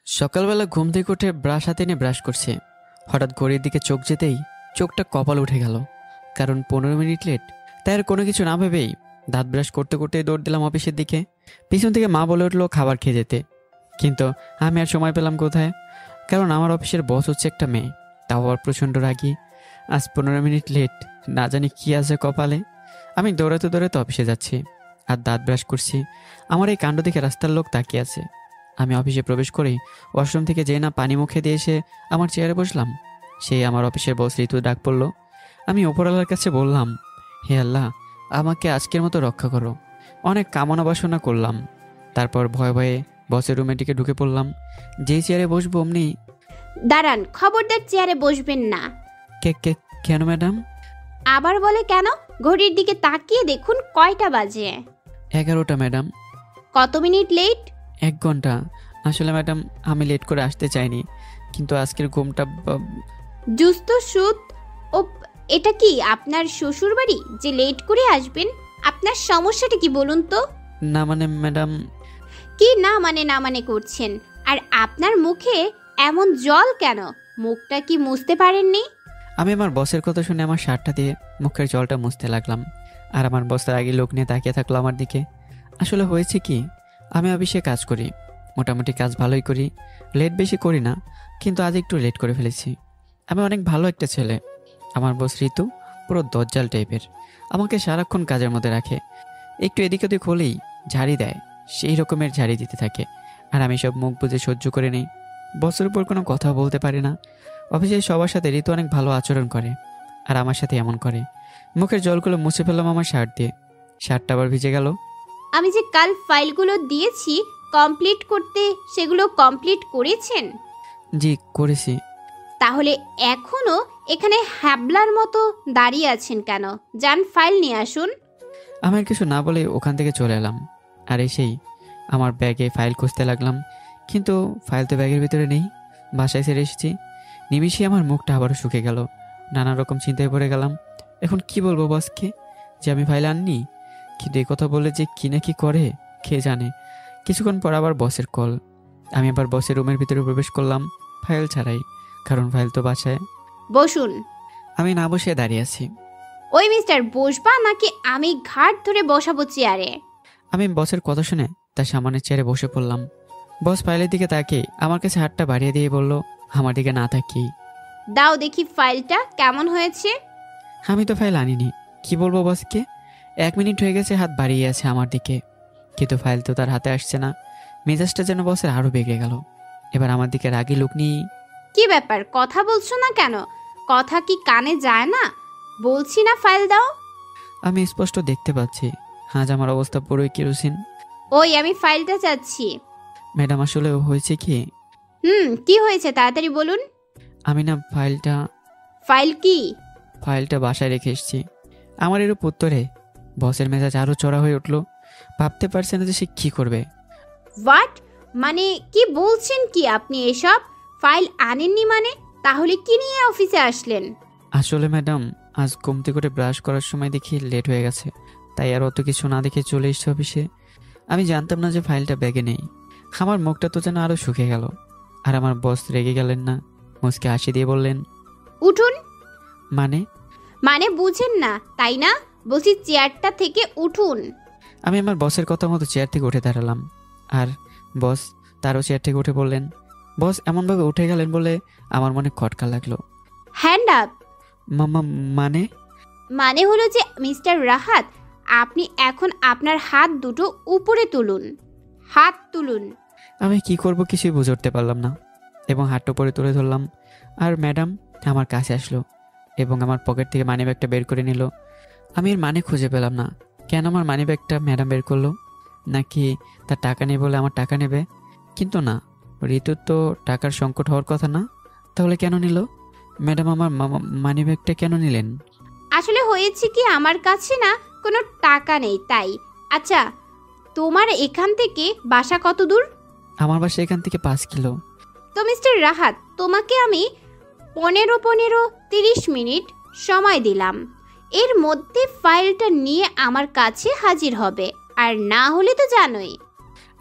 সকালবেলা ঘুম থেকে উঠে ব্রাশ হাতে নিয়ে ব্রাশ করছে, হঠাৎ ঘড়ির দিকে চোখ যেতেই চোখটা কপাল উঠে গেল, কারণ 15 মিনিট লেট। তাই আর কোনো কিছু না ভেবেই দাঁত ব্রাশ করতে করতে দৌড় দিলাম অফিসের দিকে। পিছন থেকে মা বলে উঠলো খাবার খেয়ে যেতে, কিন্তু আমি আর সময় পেলাম কোথায়, কারণ আমার অফিসের বস হচ্ছে একটা মেয়ে, তাও আবার প্রচণ্ড রাগী। আজ 15 মিনিট লেট, না জানি কি আছে কপালে। আমি দৌড়াতে দৌড়াতে অফিসে যাচ্ছি আর দাঁত ব্রাশ করছি। আমার এই কাণ্ড দেখে রাস্তার লোক তাকিয়ে আছে। আমি অফিসে প্রবেশ করেই ওয়াশরুম থেকে যেই না পানি মুখে দিয়ে এসে আমার চেয়ারে বসলাম, সেই আমার অফিসের বস ঋতু ডাক পড়লো। আমি ওপরওয়ালার কাছে বললাম, হে আল্লাহ, আমাকে আজকের মতো রক্ষা করো। অনেক কামনা বাসনা করলাম, তারপর ভয়ে ভয়ে বসের রুমে টিকে ঢুকে পড়লাম। যেই চেয়ারে বসবো অমনি, দাঁড়ান, খবরদার চেয়ারে বসবেন না। কে কে কেন ম্যাডাম? আবার বলে কেন? ঘড়ির দিকে তাকিয়ে দেখুন কয়টা বাজে। 11টা ম্যাডাম। কত মিনিট লেট? 1 ঘন্টা। আসলে ম্যাডাম, আমি লেট করে আসতে চাইনি, কিন্তু আজকের ঘুমটা জুস্ত সুদ। ও, এটা কি আপনার শ্বশুর বাড়ি যে লেট করে আসবেন? আপনার সমস্যাটা কি বলুন তো? না মানে ম্যাডাম। কি না মানে না মানে করছেন? আর আপনার মুখে এমন জল কেন? মুখটা কি মুছতে পারেননি? আমি আমার বসের কথা শুনে আমার শার্টটা দিয়ে মুখের জলটা মুছতে লাগলাম, আর আমার বসের আগে লোক নিয়ে তাকিয়ে থাকলো আমার দিকে। আসলে হয়েছে কি, আমি অফিসে কাজ করি, মোটামুটি কাজ ভালোই করি, লেট বেশি করি না, কিন্তু আজ একটু লেট করে ফেলেছি। আমি অনেক ভালো একটা ছেলে। আমার বস ঋতু পুরো দজ্জাল টাইপের, আমাকে সারাক্ষণ কাজের মধ্যে রাখে। একটু এদিক ওদিক হলেই ঝাড়ি দেয়, সেই রকমের ঝাড়ি দিতে থাকে, আর আমি সব মুখ বুজে সহ্য করে নিই। বসের উপর কোনো কথা বলতে পারি না। অফিসের সবার সাথে ঋতু অনেক ভালো আচরণ করে, আর আমার সাথে এমন করে। মুখের জলগুলো মুছে ফেললাম আমার শার্ট দিয়ে, শার্টটা আবার ভিজে গেল। আমি যে কাল ফাইলগুলো দিয়েছি কমপ্লিট করতে, সেগুলো কমপ্লিট করেছেন? জি করেছি। তাহলে এখনো এখানে হ্যাবলার মতো দাঁড়িয়ে আছেন কেন? যান ফাইল নিয়ে আসুন। আমার কিছু না বলে ওখান থেকে চলে এলাম, আর এসেই আমার ব্যাগে ফাইল খুঁজতে লাগলাম, কিন্তু ফাইল তো ব্যাগের ভিতরে নেই। বাসায় ছেড়ে এসেছি। নিমিষেই আমার মুখটা আবারও শুকে গেল, নানা রকম চিন্তায় পড়ে গেলাম। এখন কি বলবো বসকে যে আমি ফাইল আননি? কিন্তু এই কথা বলে যে কি না কি করে কে জানে। কিছুক্ষণ পর আবার বসের কল। আমি আবার বসের রুমের ভিতরে প্রবেশ করলাম ফাইল ছাড়াই, কারণ ফাইল তো বাসায়। বসুন। আমি না বসে দাঁড়িয়ে আছি। ওই মিস্টার, বসবা নাকি আমি ঘাট ধরে বসাবো চেয়ারে? আমি বসের কথা শুনে তার সামনের চেয়ারে বসে পড়লাম। বস ফাইলের দিকে তাকিয়ে আমার কাছে হাতটা বাড়িয়ে দিয়ে বলল, আমার দিকে না তাকিয়ে, দাও দেখি ফাইলটা কেমন হয়েছে। আমি তো ফাইল আনিনি। কি বলবো বসকে? 1 মিনিট হয়ে গেছে হাত বাড়িয়ে আছে আমার দিকে, কিন্তু ফাইল তো তার হাতে আসছে না। মেজাজটা যেন বসের আরো বেড়ে গেল। এবার আমার দিকে রাগি লুক নিয়ে, কি ব্যাপার, কথা বলছো না কেন? কথা কি কানে যায় না? বলছি না ফাইল দাও। আমি স্পষ্ট দেখতে পাচ্ছি আজ আমার অবস্থা পুরোই কেরোসিন। ওই, আমি ফাইলটা চাচ্ছি। ম্যাডাম আসলে হয়েছে কি, কি হয়েছে তাড়াতাড়ি বলুন। আমি না ফাইল কি? ফাইলটা বাসায় রেখে এসেছি। আমার এর উত্তরে বসের মেজাজ আরো চড়া হয়ে উঠলো। ভাবতে পারছে না যে সে কি করবে। হোয়াট? মানে কি বলছেন কি আপনি এসব? ফাইল আনেননি মানে? তাহলে কি নিয়ে অফিসে আসলেন? আসলে ম্যাডাম, আজ ঘুমতে করে ব্রাশ করার সময় দেখি লেট হয়ে গেছে, তাই আর অত কিছু না দেখে চলে এসেছি অফিসে। আমি জানতাম না যে ফাইলটা ব্যাগে নেই। আমার মুখটা তো যেন আরো শুকিয়ে গেল। আর আমার বস রেগে গেলেন না, মুচকে হাসি দিয়ে বললেন, উঠুন। মানে? মানে বুঝেন না তাই না? বলছি চেয়ারটা থেকে উঠুন। আমি আমার বসের কথা মতো চেয়ার থেকে উঠে দাঁড়ালাম, আর বস তারও চেয়ার থেকে উঠে বললেন। বস এমনভাবে উঠে গেলেন বলে আমার মনে খটকা লাগলো। Hand up. মানে? মানে হলো যে মিস্টার রাহাত, আপনি এখন আপনার হাত দুটো উপরে তুলুন। হাত তুলুন। আমি কি করব কিছুই বুঝে উঠতে পারলাম না, এবং হাতটা উপরে তুলে ধরলাম। আর ম্যাডাম আমার কাছে আসলো এবং আমার পকেট থেকে মানিব্যাগটা বের করে নিল। আমি এর মানে খুঁজে পেলাম না। কেন আমার মানিব্যাগটা ম্যাডাম বের করলো? নাকি তার টাকা নেই বলে আমার টাকা নেবে? কিন্তু না, ঋতুর তো টাকার সংকট হওয়ার কথা না, তাহলে কেন নিল? ম্যাডাম আমার মানিব্যাগটা কেন নিলেন? আসলে হয়েছে কি, আমার কাছে না কোনো টাকা নেই তাই। আচ্ছা, তোমার এখান থেকে বাসা কত দূর? আমার বাসা এখান থেকে 5 কিলো। তো মিস্টার রাহাত, তোমাকে আমি 15-30 মিনিট সময় দিলাম। এর মধ্যে ফাইলটা নিয়ে আমার কাছে হাজির হবে, আর না হলে তো জানোই।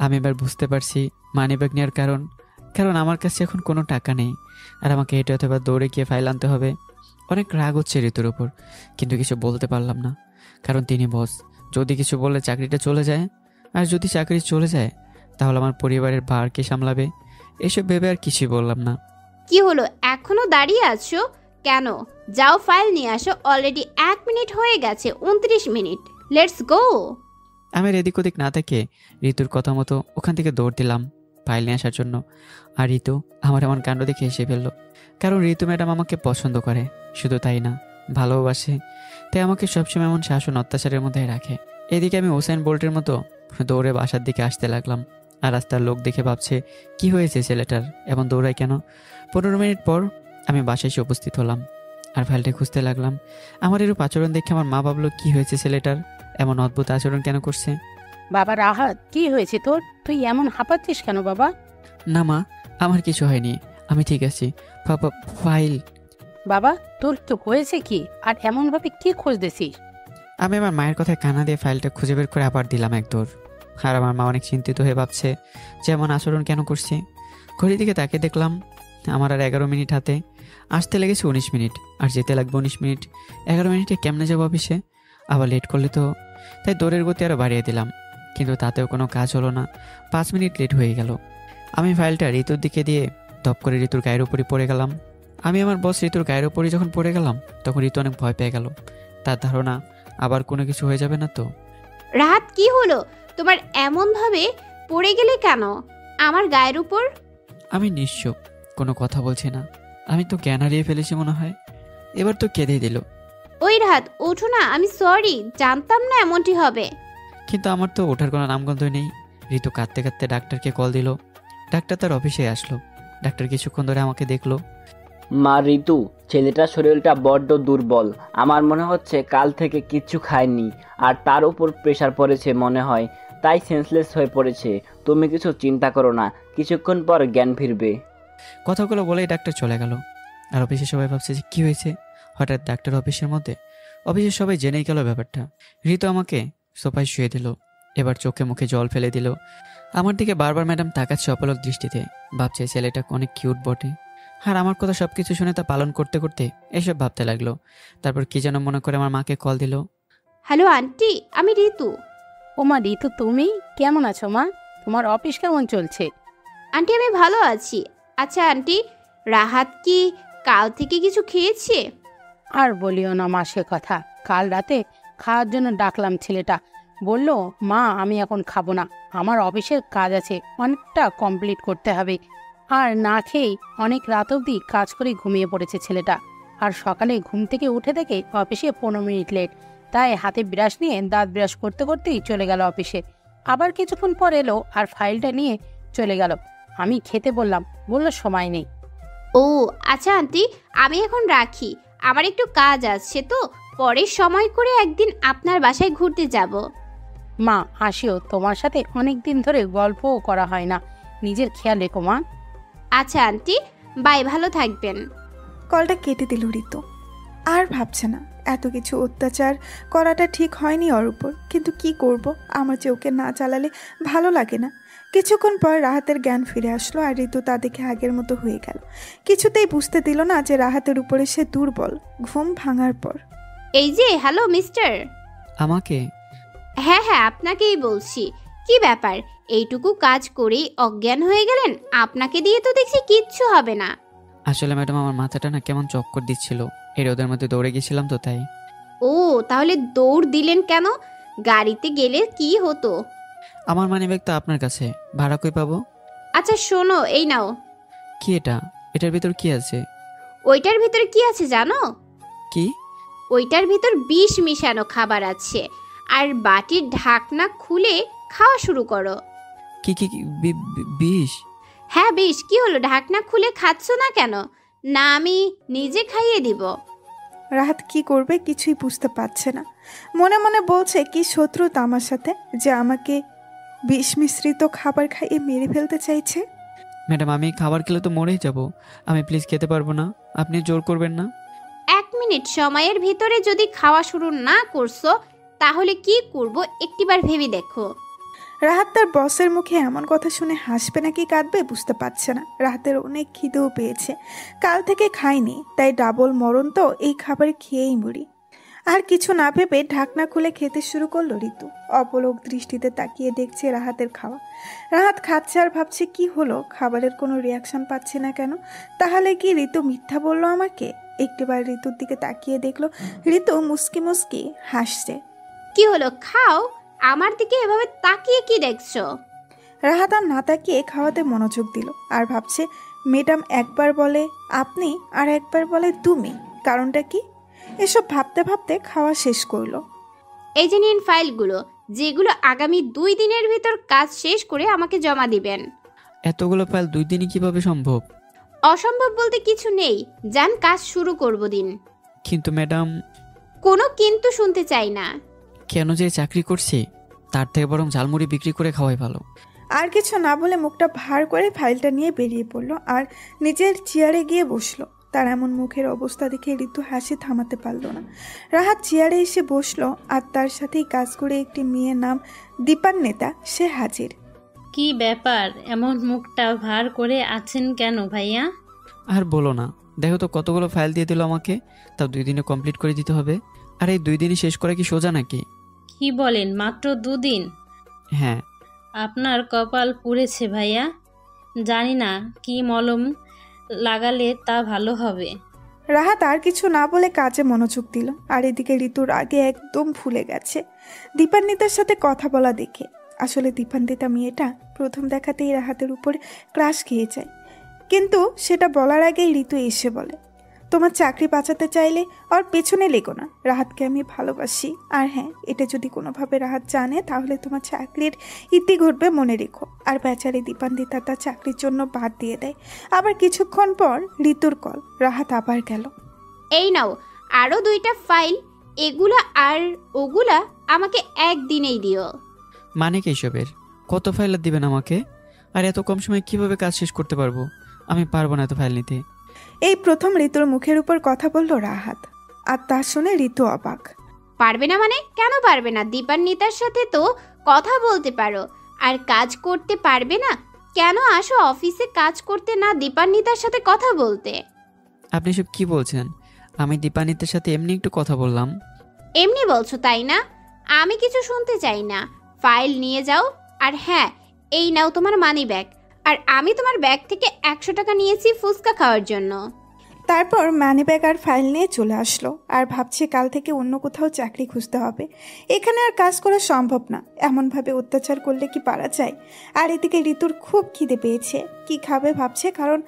আমি এবার বুঝতে পারছি মানিব্যাগ নেওয়ার কারণ। কারণ আমার কাছে এখন কোনো টাকা নেই, আর আমাকে হেঁটে অথবা দৌড়ে গিয়ে ফাইল আনতে হবে। অনেক রাগ হচ্ছে ঋতুর ওপর, কিন্তু কিছু বলতে পারলাম না, কারণ তিনি বস। যদি কিছু বললে চাকরিটা চলে যায়, আর যদি চাকরি চলে যায় তাহলে আমার পরিবারের ভার কে সামলাবে? এসব ভেবে আর কিছুই বললাম না। কি হলো, এখনো দাঁড়িয়ে আছো কেন? যাও ফাইল নিয়ে আসো। অলরেডি 1 মিনিট হয়ে গেছে, 29 মিনিট। Let's go. আমি এদিক ওদিক না থেকে ঋতুর কথা মতো ওখান থেকে দৌড় দিলাম ফাইল নিয়ে আসার জন্য। আর ঋতু আমার এমন কাণ্ড দেখে হেসে ফেললো, কারণ ঋতু ম্যাডাম আমাকে পছন্দ করে, শুধু তাই না, ভালোবাসে। তাই আমাকে সবসময় এমন শাসন অত্যাচারের মধ্যে রাখে। এদিকে আমি হোসেন বোল্টের মতো দৌড়ে বাসার দিকে আসতে লাগলাম। আর রাস্তার লোক দেখে ভাবছে কি হয়েছে ছেলেটার, এমন দৌড়ায় কেন। 15 মিনিট পর আমি বাসায় এসে উপস্থিত হলাম আর ফাইলটা খুঁজতে লাগলাম। আমার এরূপ আচরণ দেখে আমার মা ভাবলো কি হয়েছে ছেলেটার, এমন অদ্ভুত আচরণ কেন করছে। বাবা রাহাত, কি হয়েছে তোর? তুই এমন হাঁপাচ্ছিস কেন বাবা? না মা, আমার কিছু হয়নি, আমি ঠিক আছি। ফাইল। বাবা তোর তো হয়েছে কি, আর এমন ভাবে কি খুঁজতেছিস? আমি আমার মায়ের কথায় কানা দিয়ে ফাইলটা খুঁজে বের করে আবার দিলাম এক দৌড়। আর আমার মা অনেক চিন্তিত হয়ে ভাবছে যে এমন আচরণ কেন করছে। ঘড়ির দিকে তাকে দেখলাম আমার আর 11 মিনিট হাতে। আসতে লেগেছে 19 মিনিট, আর যেতে লাগবে 19 মিনিট। 11 মিনিটে কেমনে যাবো অফিসে? আবার লেট করলে তো। তাই দৌড়ের গতি আরও বাড়িয়ে দিলাম, কিন্তু তাতেও কোনো কাজ হলো না। 5 মিনিট লেট হয়ে গেল। আমি ফাইলটা ঋতুর দিকে দিয়ে ধপ করে ঋতুর গায়ের উপরই পড়ে গেলাম। আমি আমার বস ঋতুর গায়ের উপরই যখন পড়ে গেলাম, তখন ঋতু অনেক ভয় পেয়ে গেল। তার ধারণা আবার কোনো কিছু হয়ে যাবে না তো। রাত, কি হলো তোমার? এমন ভাবে পড়ে গেলে কেন আমার গায়ের উপর? আমি নিঃস্ব, কোনো কথা বলছি না। আমি তো জ্ঞান হারিয়ে ফেলেছি মনে হয়। এবার তো কেঁদে দিল। ওই রাত, ওঠো না। আমি সরি, জানতাম না এমনটি হবে। কিন্তু আমার তো ওঠার কোনো নামগন্ধ নেই। ঋতু কাঁদতে কাঁদতে ডাক্তারকে কল দিল। ডাক্তার তার অফিসে আসলো। ডাক্তার কিছুক্ষণ ধরে আমাকে দেখলো। মা ঋতু, ছেলেটার শরীরটা বড্ড দুর্বল। আমার মনে হচ্ছে কাল থেকে কিচ্ছু খায়নি, আর তার উপর প্রেশার পড়েছে মনে হয়, তাই সেন্সলেস হয়ে পড়েছে। তুমি কিছু চিন্তা করো না, কিছুক্ষণ পর জ্ঞান ফিরবে। কথাগুলো বলেই ডাক্তার চলে গেল। আর অফিসে সবাই ভাবছে যে কী হয়েছে হঠাৎ ডাক্তার অফিসের মধ্যে। অফিসের সবাই জেনেই গেল ব্যাপারটা। ঋতু আমাকে সোফায় শুয়ে দিল, এবার চোখে মুখে জল ফেলে দিল। আমার দিকে বারবার ম্যাডাম তাকাচ্ছে অপলক দৃষ্টিতে, ভাবছে ছেলেটা অনেক কিউট বটে। আর আমার কথা সব কিছু শুনে তা পালন করতে করতে এসব ভাবতে লাগলো। তারপর কি যেন মনে করে আমার মাকে কল দিল। হ্যালো আন্টি, আমি ঋতু। ও মা ঋতু, তুমি কেমন আছো মা? তোমার অফিস কেমন চলছে? আন্টি আমি ভালো আছি। আচ্ছা আন্টি, রাহাত কি কাল থেকে কিছু খেয়েছে? আর বলিও না মা সে কথা। কাল রাতে খাওয়ার জন্য ডাকলাম, ছেলেটা বলল মা আমি এখন খাবো না, আমার অফিসের কাজ আছে, অনেকটা কমপ্লিট করতে হবে। আর না খেয়েই অনেক রাত অবধি কাজ করে ঘুমিয়ে পড়েছে ছেলেটা। আর সকালে ঘুম থেকে উঠে দেখে অফিসে 15 মিনিট লেট। তাই হাতে ব্রাশ নিয়ে দাঁত ব্রাশ করতে করতেই চলে গেল অফিসে। আবার কিছুক্ষণ পর এলো আর ফাইলটা নিয়ে চলে গেল। আমি খেতে বললাম, বললো সময় নেই। ও আচ্ছা আন্টি, আমি এখন রাখি, আমার একটু কাজ আছে, তো পরে সময় করে একদিন আপনার বাসায় ঘুরতে যাব। মা আসিও, তোমার সাথে অনেক দিন ধরে গল্পও করা হয় না। নিজের খেয়াল রেখো মা। আচ্ছা আন্টি, বাই, ভালো থাকবেন। কলটা কেটে দিল ঋতু। আর ভাবছে না এত কিছু অত্যাচার করাটা ঠিক হয়নি ওর উপর, কিন্তু কি করব, আমার যে ওকে না চালালে ভালো লাগে না। কিছুক্ষণ পর রাহাতের জ্ঞান ফিরে আসলো আর ঋতু তা দেখে আগের মতো হয়ে গেল। কিছুতেই বুঝতে দিল না যে রাহাতের উপরে সে দুর্বল ঘুম ভাঙার পর। এই যে, হ্যালো মিস্টার। আমাকে? হ্যাঁ হ্যাঁ, আপনাকেই বলছি। কি ব্যাপার, এইটুকু কাজ করেই অজ্ঞান হয়ে গেলেন? আপনাকে দিয়ে তো দেখছি কিচ্ছু হবে না। আসলে ম্যাডাম আমার মাথাটা না কেমন চক্কর দিচ্ছিল, এই রোদের মধ্যে দৌড়ে গেছিলাম তো তাই। ও তাহলে দৌড় দিলেন কেন? গাড়িতে গেলে কি হতো? আমার মানিব্যাগ তো আপনার কাছে, ভাড়া কই পাবো? আচ্ছা শোনো, এই নাও। কি এটা? এটার ভিতর কি আছে? ওইটার ভিতরে কি আছে জানো? কি? ওইটার ভিতর বিষ মিশানো খাবার আছে। আর বাটির ঢাকনা খুলে খাওয়া শুরু করো। কি কি কি? বিষ? হ্যাঁ বিষ। কি হলো, ঢাকনা খুলে খাচ্ছ না কেন? না আমি নিজে খাইয়ে দিব। রাহাত কি করবে কিছুই বুঝতে পারছে না। মনে মনে বলছে কি শত্রুতা আমার সাথে যে আমাকে বিষ মিশ্রিত খাবার খাইয়ে মেরে ফেলতে চাইছে। ম্যাডাম আমি খাবার খেলে তো মরেই যাব, আমি প্লিজ খেতে পারবো না, আপনি জোর করবেন না। 1 মিনিট সময়ের ভিতরে যদি খাওয়া শুরু না করছো তাহলে কি করব একটিবার ভেবে দেখো। রাহাত তার বসের মুখে এমন কথা শুনে হাসবে নাকি কাঁদবে বুঝতে পারছে না। রাহাতের অনেক খিদেও পেয়েছে, কাল থেকে খায়নি, তাই ডাবল মরণ তো এই খাবার খেয়েই মরি। আর কিছু না ভেবে ঢাকনা খুলে খেতে শুরু করলো ঋতু। অপলক দৃষ্টিতে তাকিয়ে দেখছে রাহাতের খাওয়া। রাহাত খাচ্ছে আর ভাবছে কি হলো, খাবারের কোনো রিয়াকশন পাচ্ছে না কেন? তাহলে কি ঋতু মিথ্যা বললো আমাকে? একটিবার ঋতুর দিকে তাকিয়ে দেখলো ঋতু মুস্কি মুস্কি হাসছে। কি হলো, খাও। আমার দিকে এভাবে তাকিয়ে কি দেখছো? রাহাত আর না তাকিয়ে খাওয়াতে মনোযোগ দিল আর ভাবছে ম্যাডাম একবার বলে আপনি আর একবার বলে তুমি, কারণটা কি? এসব ভাবতে ভাবতে খাওয়া শেষ করলো। এই যে নিন ফাইলগুলো, যেগুলো আগামী 2 দিনের ভিতর কাজ শেষ করে আমাকে জমা দিবেন। এতগুলো ফাইল 2 দিনে কিভাবে সম্ভব? অসম্ভব বলতে কিছু নেই, যান কাজ শুরু করব দিন। কিন্তু ম্যাডাম। কোনো কিন্তু শুনতে চাই না। কেন যে চাকরি করছি, তার থেকে বরং ঝালমুড়ি বিক্রি করে খাওয়াই ভালো। আর কিছু না বলে মুখটা ভার করে ফাইলটা নিয়ে বেরিয়ে পড়লো আর নিজের চেয়ারে গিয়ে বসলো। তার এমন মুখের অবস্থা দেখে ঋতু হাসি থামাতে পারল না। রাহাত চেয়ারে এসে বসলো আর তার সাথেই কাজ করে একটি মেয়ের নাম দীপান্বিতা, সে হাজির। কি ব্যাপার, এমন মুখটা ভার করে আছেন কেন ভাইয়া? আর বলো না, দেখো তো কতগুলো ফাইল দিয়ে দিল আমাকে, তাও 2 দিনে কমপ্লিট করে দিতে হবে। আর এই 2 দিনে শেষ করা কি সোজা নাকি? কি বলেন, মাত্র 2 দিন? হ্যাঁ। আপনার কপাল পুড়েছে ভাইয়া। জানি না কি মলম লাগালে তা ভালো হবে। রাহাত আর কিছু না বলে কাজে মনোযোগ দিল। আর এদিকে ঋতুর আগে একদম ভুলে গেছে দীপান্বিতার সাথে কথা বলা দেখে। আসলে দীপান্বিতা মেয়েটা প্রথম দেখাতেই রাহাতের উপরে ক্রাশ খেয়ে যায়, কিন্তু সেটা বলার আগেই ঋতু এসে বলে তোমার চাকরি বাঁচাতে চাইলে ওর পেছনে লেগো না, রাহাতকে আমি ভালোবাসি। আর হ্যাঁ, এটা যদি কোনোভাবে রাহাত জানে তাহলে তোমার চাকরির ইতি ঘটবে, মনে রেখো। আর বেচারি দীপান্বিতা তার চাকরির জন্য বাদ দিয়ে দেয়। আবার কিছুক্ষণ পর ঋতুর কল, রাহাত আবার গেল। এই নাও আরো 2টা ফাইল, এগুলা আর ওগুলা আমাকে একদিনেই দিও। মানে কি এসবের? কত ফাইল দিবেন আমাকে? আর এত কম সময়ে কিভাবে কাজ শেষ করতে পারবো? আমি পারবো না এত ফাইল নিতে। এই প্রথম ঋতুর মুখের উপর কথা বলল রাহাত, আর তা শুনে ঋতু অবাক। পারবে না মানে? কেন পারবে না? দীপান্বিতার সাথে তো কথা বলতে পারো, আর কাজ করতে পারবে না কেন? আসো অফিসে কাজ করতে, না দীপান্বিতার সাথে কথা বলতে। আপনি সব কি বলছেন? আমি দীপান্বিতার সাথে এমনি একটু কথা বললাম। এমনি বলছো তাই না? আমি কিছু শুনতে চাই না। ফাইল নিয়ে যাও। আর হ্যাঁ, এই নাও তোমার মানি ব্যাগ। আর আমি তোমার ব্যাগ থেকে 100 টাকা নিয়েছি ফুচকা খাওয়ার জন্য। তারপর মানিব্যাগ আর ফাইল নিয়ে চলে আসলো আর ভাবছে কাল থেকে অন্য কোথাও চাকরি খুঁজতে হবে। এখানে আর কাজ করা সম্ভব না, এমনভাবে অত্যাচার করলে কি পারা যায়? আর এদিকে ঋতুর খুব খিদে পেয়েছে, কি খাবে ভাবছে, কারণ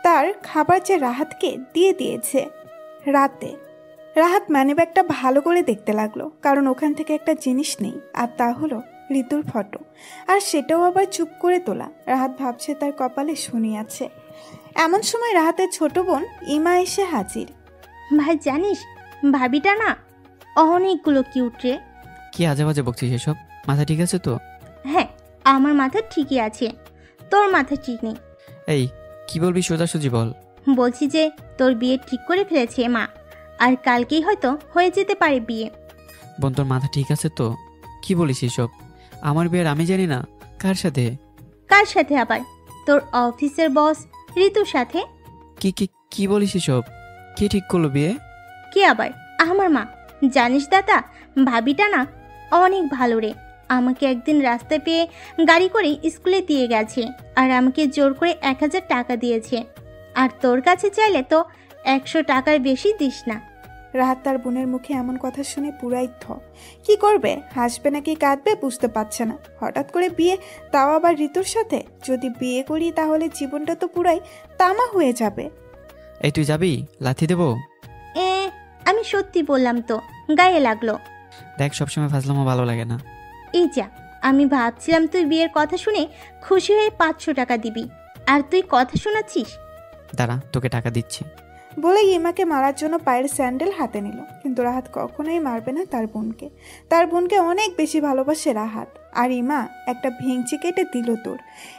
তার খাবার যে রাহাতকে দিয়ে দিয়েছে। রাতে রাহাত মানিব্যাগটা ভালো করে দেখতে লাগলো, কারণ ওখান থেকে একটা জিনিস নেই, আর তা হলো ঋতুর ফটো। আর সেটাও আবার চুপ করে তোলা। রাহাত ভাবছে তার কপালে শনি আছে। এমন সময় রাহাতের ছোট বোন ইমা এসে হাজির। ভাই জানিস, ভাবিটা না অনেকগুলো কিউট রে। কি আজে বাজে বকছিস এসব? মাথা ঠিক আছে তো? হ্যাঁ, আমার মাথা ঠিকই আছে, তোর মাথা ঠিক নেই। এই কি বলবি সোজাসুজি বল। বলছি যে তোর বিয়ে ঠিক করে ফেলেছে মা, আর কালকেই হয়তো হয়ে যেতে পারে বিয়ে। বোন তোর মাথা ঠিক আছে তো? কি বলিস এসব? আমার বিয়ের আমি জানি না। কার সাথে? কার সাথে আবার? তোর অফিসের বস ঋতুর সাথে। কি কি কি বলিস এসব? কে ঠিক করলো বিয়ে? কে আবার? আমার মা। জানিস দাদা, ভাবিটা না অনেক ভালো রে। আমাকে একদিন রাস্তায় পেয়ে গাড়ি করে স্কুলে দিয়ে গেছে, আর আমাকে জোর করে 1000 টাকা দিয়েছে। আর তোর কাছে চাইলে তো 100 টাকার বেশি দিস না। রাহাত তার বোনের মুখে এমন কথা শুনে পুরাই কি করবে, হাসবে নাকি কাঁদবে বুঝতে পারছে না। হঠাৎ করে বিয়ে, তাও আবার ঋতুর সাথে। যদি বিয়ে করি তাহলে জীবনটা তো পুরাই তামা হয়ে যাবে। এই তুই যাবি? লাথি দেবো। আমি সত্যি বললাম তো, গায়ে লাগলো। দেখ সবসময় ফাজলামো ভালো লাগে না। এই যা, আমি ভাবছিলাম তুই বিয়ের কথা শুনে খুশি হয়ে 500 টাকা দিবি, আর তুই কথা শোনাচ্ছিস। দাঁড়া, তোকে টাকা দিচ্ছি। বলে ইমাকে মারার জন্য পায়ের স্যান্ডেল হাতে নিল, কিন্তু রাহাত কখনোই মারবে না তার বোনকে। তার বোনকে অনেক বেশি ভালোবাসে রাহাত। আর ইমা একটা ভেঙচি কেটে দিল তোর।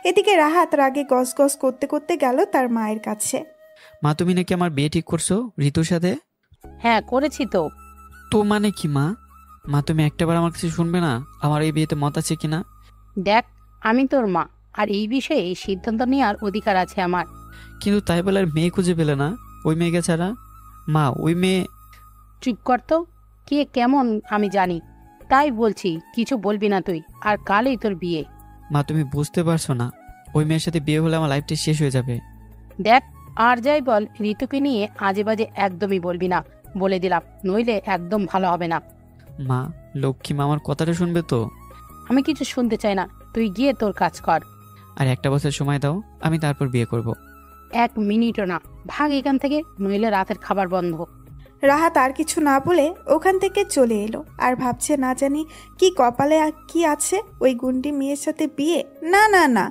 এদিকে রাহাত রাগে গস গস করতে করতে গেল তার মায়ের কাছে। মা, তুমি নাকি আমার বিয়ে ঠিক করছো ঋতুর সাথে? হ্যাঁ করেছি তো। তো মানে কি মা? মা তুমি একটাবার আমার কাছে শুনবে না আমার এই বিয়েতে মত আছে কিনা? দেখ, আমি তোর মা, আর এই বিষয়ে সিদ্ধান্ত নেওয়ার অধিকার আছে আমার। কিন্তু তাই বলে আর মেয়ে খুঁজে পেলে না ওই মেয়েকে ছাড়া? মা, ওই মেয়ে। চুপ কর তো, কে কেমন আমি জানি, তাই বলছি কিছু বলবি না তুই। আর কালই তোর বিয়ে। মা, তুমি বুঝতে পারছো না, ওই মেয়ের সাথে বিয়ে হলে আমার লাইফটা শেষ হয়ে যাবে। দেখ, আর যাই বল, ঋতুকে নিয়ে আজে বাজে একদমই বলবি না, বলে দিলাম, নইলে একদম ভালো হবে না। মা, লক্ষ্মী মা আমার কথাটা শুনবে তো? আমি কিছু শুনতে চাই না, তুই গিয়ে তোর কাজ কর। আর একটা বছর সময় দাও, আমি তারপর বিয়ে করব। 1 মিনিটও না, ভাগ এখান থেকে, নইলে রাতের খাবার বন্ধ। রাহাত আর কিছু না বলে ওখান থেকে চলে এলো। আর ভাবছে না জানি কি কপালে কি আছে, ওই গুন্ডি মেয়ের সাথে বিয়ে। না না না,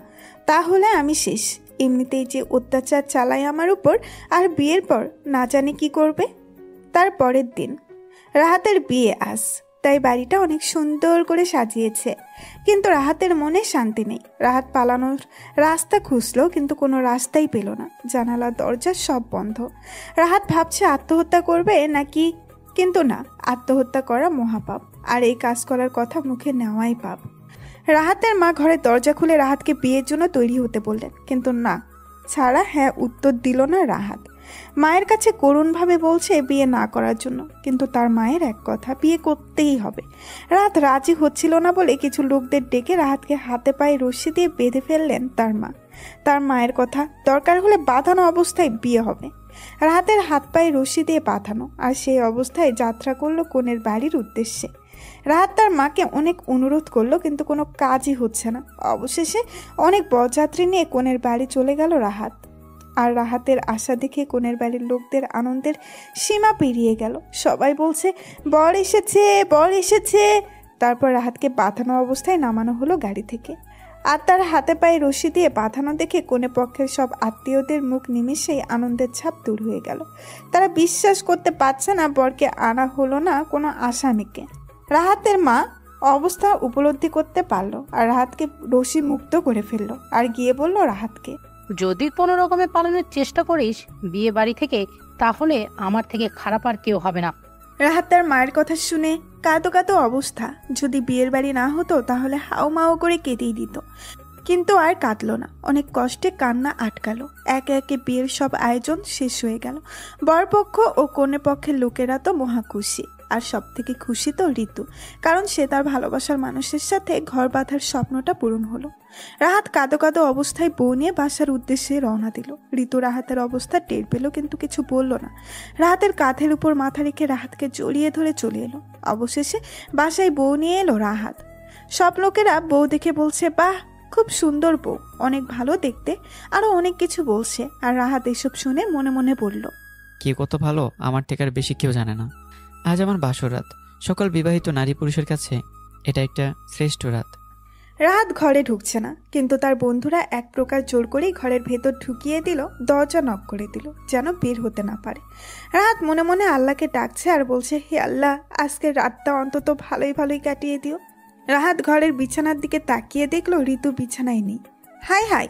তাহলে আমি শেষ। এমনিতেই যে অত্যাচার চালায় আমার উপর, আর বিয়ের পর না জানি কি করবে। তার পরের দিন রাহাতের বিয়ে আস, তাই বাড়িটা অনেক সুন্দর করে সাজিয়েছে। কিন্তু রাহাতের মনে শান্তি নেই। রাহাত পালানোর রাস্তা খুঁজলো, কিন্তু কোনো রাস্তাই পেল না। জানালা দরজা সব বন্ধ। রাহাত ভাবছে আত্মহত্যা করবে নাকি, কিন্তু না, আত্মহত্যা করা মহাপাপ, আর এই কাজ করার কথা মুখে নেওয়াই পাপ। রাহাতের মা ঘরের দরজা খুলে রাহাতকে বিয়ের জন্য তৈরি হতে বললেন, কিন্তু না ছাড়া হ্যাঁ উত্তর দিল না রাহাত। মায়ের কাছে করুণভাবে বলছে বিয়ে না করার জন্য, কিন্তু তার মায়ের এক কথা, বিয়ে করতেই হবে। রাহাত রাজি হচ্ছিল না বলে কিছু লোকদের ডেকে রাহাতকে হাতে পায়ে রশ্মি দিয়ে বেঁধে ফেললেন তার মা। তার মায়ের কথা, দরকার হলে বাঁধানো অবস্থায় বিয়ে হবে। রাহাতের হাত পায়ে রশ্মি দিয়ে বাঁধানো, আর সেই অবস্থায় যাত্রা করলো কনের বাড়ির উদ্দেশ্যে। রাহাত তার মাকে অনেক অনুরোধ করলো, কিন্তু কোনো কাজই হচ্ছে না। অবশেষে অনেক বরযাত্রী নিয়ে কনের বাড়ি চলে গেল রাহাত। আর রাহাতের আশা দেখে কনের বাড়ির লোকদের আনন্দের সীমা পেরিয়ে গেল। সবাই বলছে বর এসেছে, বর এসেছে। তারপর রাহাতকে বাঁধানো অবস্থায় নামানো হলো গাড়ি থেকে। আর তার হাতে পায়ে রশি দিয়ে বাঁধানো দেখে কনে পক্ষের সব আত্মীয়দের মুখ নিমেষেই আনন্দের ছাপ দূর হয়ে গেল। তারা বিশ্বাস করতে পারছে না বরকে আনা হলো না কোনো আসামিকে। রাহাতের মা অবস্থা উপলব্ধি করতে পারলো, আর রাহাতকে রশি মুক্ত করে ফেললো। আর গিয়ে বলল রাহাতকে, যদি কোনো রকমে পালানোর চেষ্টা করিস বিয়ে বাড়ি থেকে, তাহলে আমার থেকে খারাপ আর কেউ হবে না। রাহাত তার মায়ের কথা শুনে কাঁদো কাঁদো অবস্থা। যদি বিয়ের বাড়ি না হতো তাহলে হাউমাউ করে কেঁদেই দিত, কিন্তু আর কাঁদলো না। অনেক কষ্টে কান্না আটকালো। একে একে বিয়ের সব আয়োজন শেষ হয়ে গেল। বরপক্ষ ও কনে পক্ষের লোকেরা তো মহা খুশি, আর সব থেকে খুশি তো ঋতু, কারণ সে তার ভালোবাসার মানুষের সাথে ঘর বাঁধার স্বপ্নটা পূরণ হলো। রাহাত কাঁদো কাঁদো অবস্থায় বউ নিয়ে বাসার উদ্দেশ্যে রওনা দিল। ঋতু রাহাতের অবস্থা টের পেল, কিন্তু কিছু বলল না। রাহাতের কাঁধের উপর মাথা রেখে রাহাতকে জড়িয়ে ধরে চলে এলো। অবশেষে বাসায় বউ নিয়ে এলো রাহাত। সব লোকেরা বউ দেখে বলছে, বাহ, খুব সুন্দর বউ, অনেক ভালো দেখতে, আরো অনেক কিছু বলছে। আর রাহাত এসব শুনে মনে মনে বলল, কে কত ভালো আমার থেকে আর বেশি কেউ জানে না। আজ আমার বাসর রাত। সকল বিবাহিত নারী পুরুষের কাছে এটা একটা শ্রেষ্ঠ রাত। রাহাত ঘরে ঢুকছে না, কিন্তু তার বন্ধুরা এক প্রকার জোর করেই ঘরের ভেতর ঢুকিয়ে দিল, দরজা নক করে দিল, যেন বের হতে না পারে। রাহাত মনে মনে আল্লাহকে ডাকছে আর বলছে, হে আল্লাহ, আজকের রাতটা অন্তত ভালোই ভালোই কাটিয়ে দিও। রাহাত ঘরের বিছানার দিকে তাকিয়ে দেখলো ঋতু বিছানায় নেই। হাই হাই,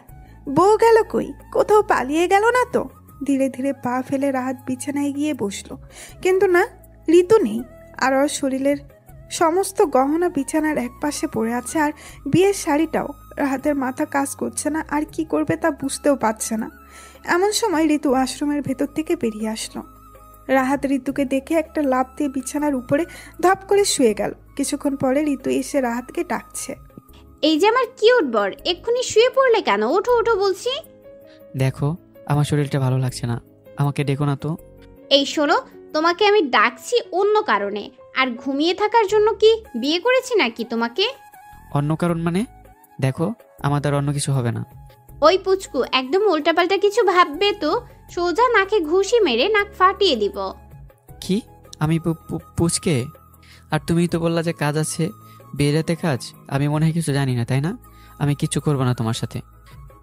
বউ গেল কই? কোথাও পালিয়ে গেল না তো? ধীরে ধীরে পা ফেলে রাহাত বিছানায় গিয়ে বসলো, কিন্তু না, ঋতু নেই। আর ওর শরীরের সমস্ত গহনা বিছানার এক পাশে পড়ে আছে, আর বিয়ের শাড়িটাও। রাহাতের মাথা কাজ করছে না, আর কি করবে তা বুঝতেও পারছে না। এমন সময় ঋতু আশ্রমের ভেতর থেকে বেরিয়ে আসলো। রাহাত ঋতুকে দেখে একটা লাফ দিয়ে বিছানার উপরে ধপ করে শুয়ে গেল। কিছুক্ষণ পরে ঋতু এসে রাহাতকে ডাকছে, এই যে আমার কিউট বর, এক্ষুনি শুয়ে পড়লে কেন? ওঠো ওঠো বলছি। দেখো, আমার শরীরটা ভালো লাগছে না, আমাকে ডেকো না তো। এই শোনো, তোমাকে আমি ডাকছি অন্য কারণে, আর ঘুমিয়ে থাকার জন্য কি বিয়ে করেছি নাকি তোমাকে? অন্য কারণ মানে? দেখো, আমার দ্বারা অন্য কিছু হবে না। ওই পুচকু, একদম উল্টাপাল্টা কিছু ভাববে তো সোজা নাকে ঘুষি মেরে নাক ফাটিয়ে দিব। কি? আমি পুচকে? আর তুমিই তো বললা যে কাজ আছে, বিয়ে রাতে কাজ। আমি মনে হয় কিছু জানি না, তাই না? আমি কিচ্ছু করবো না তোমার সাথে।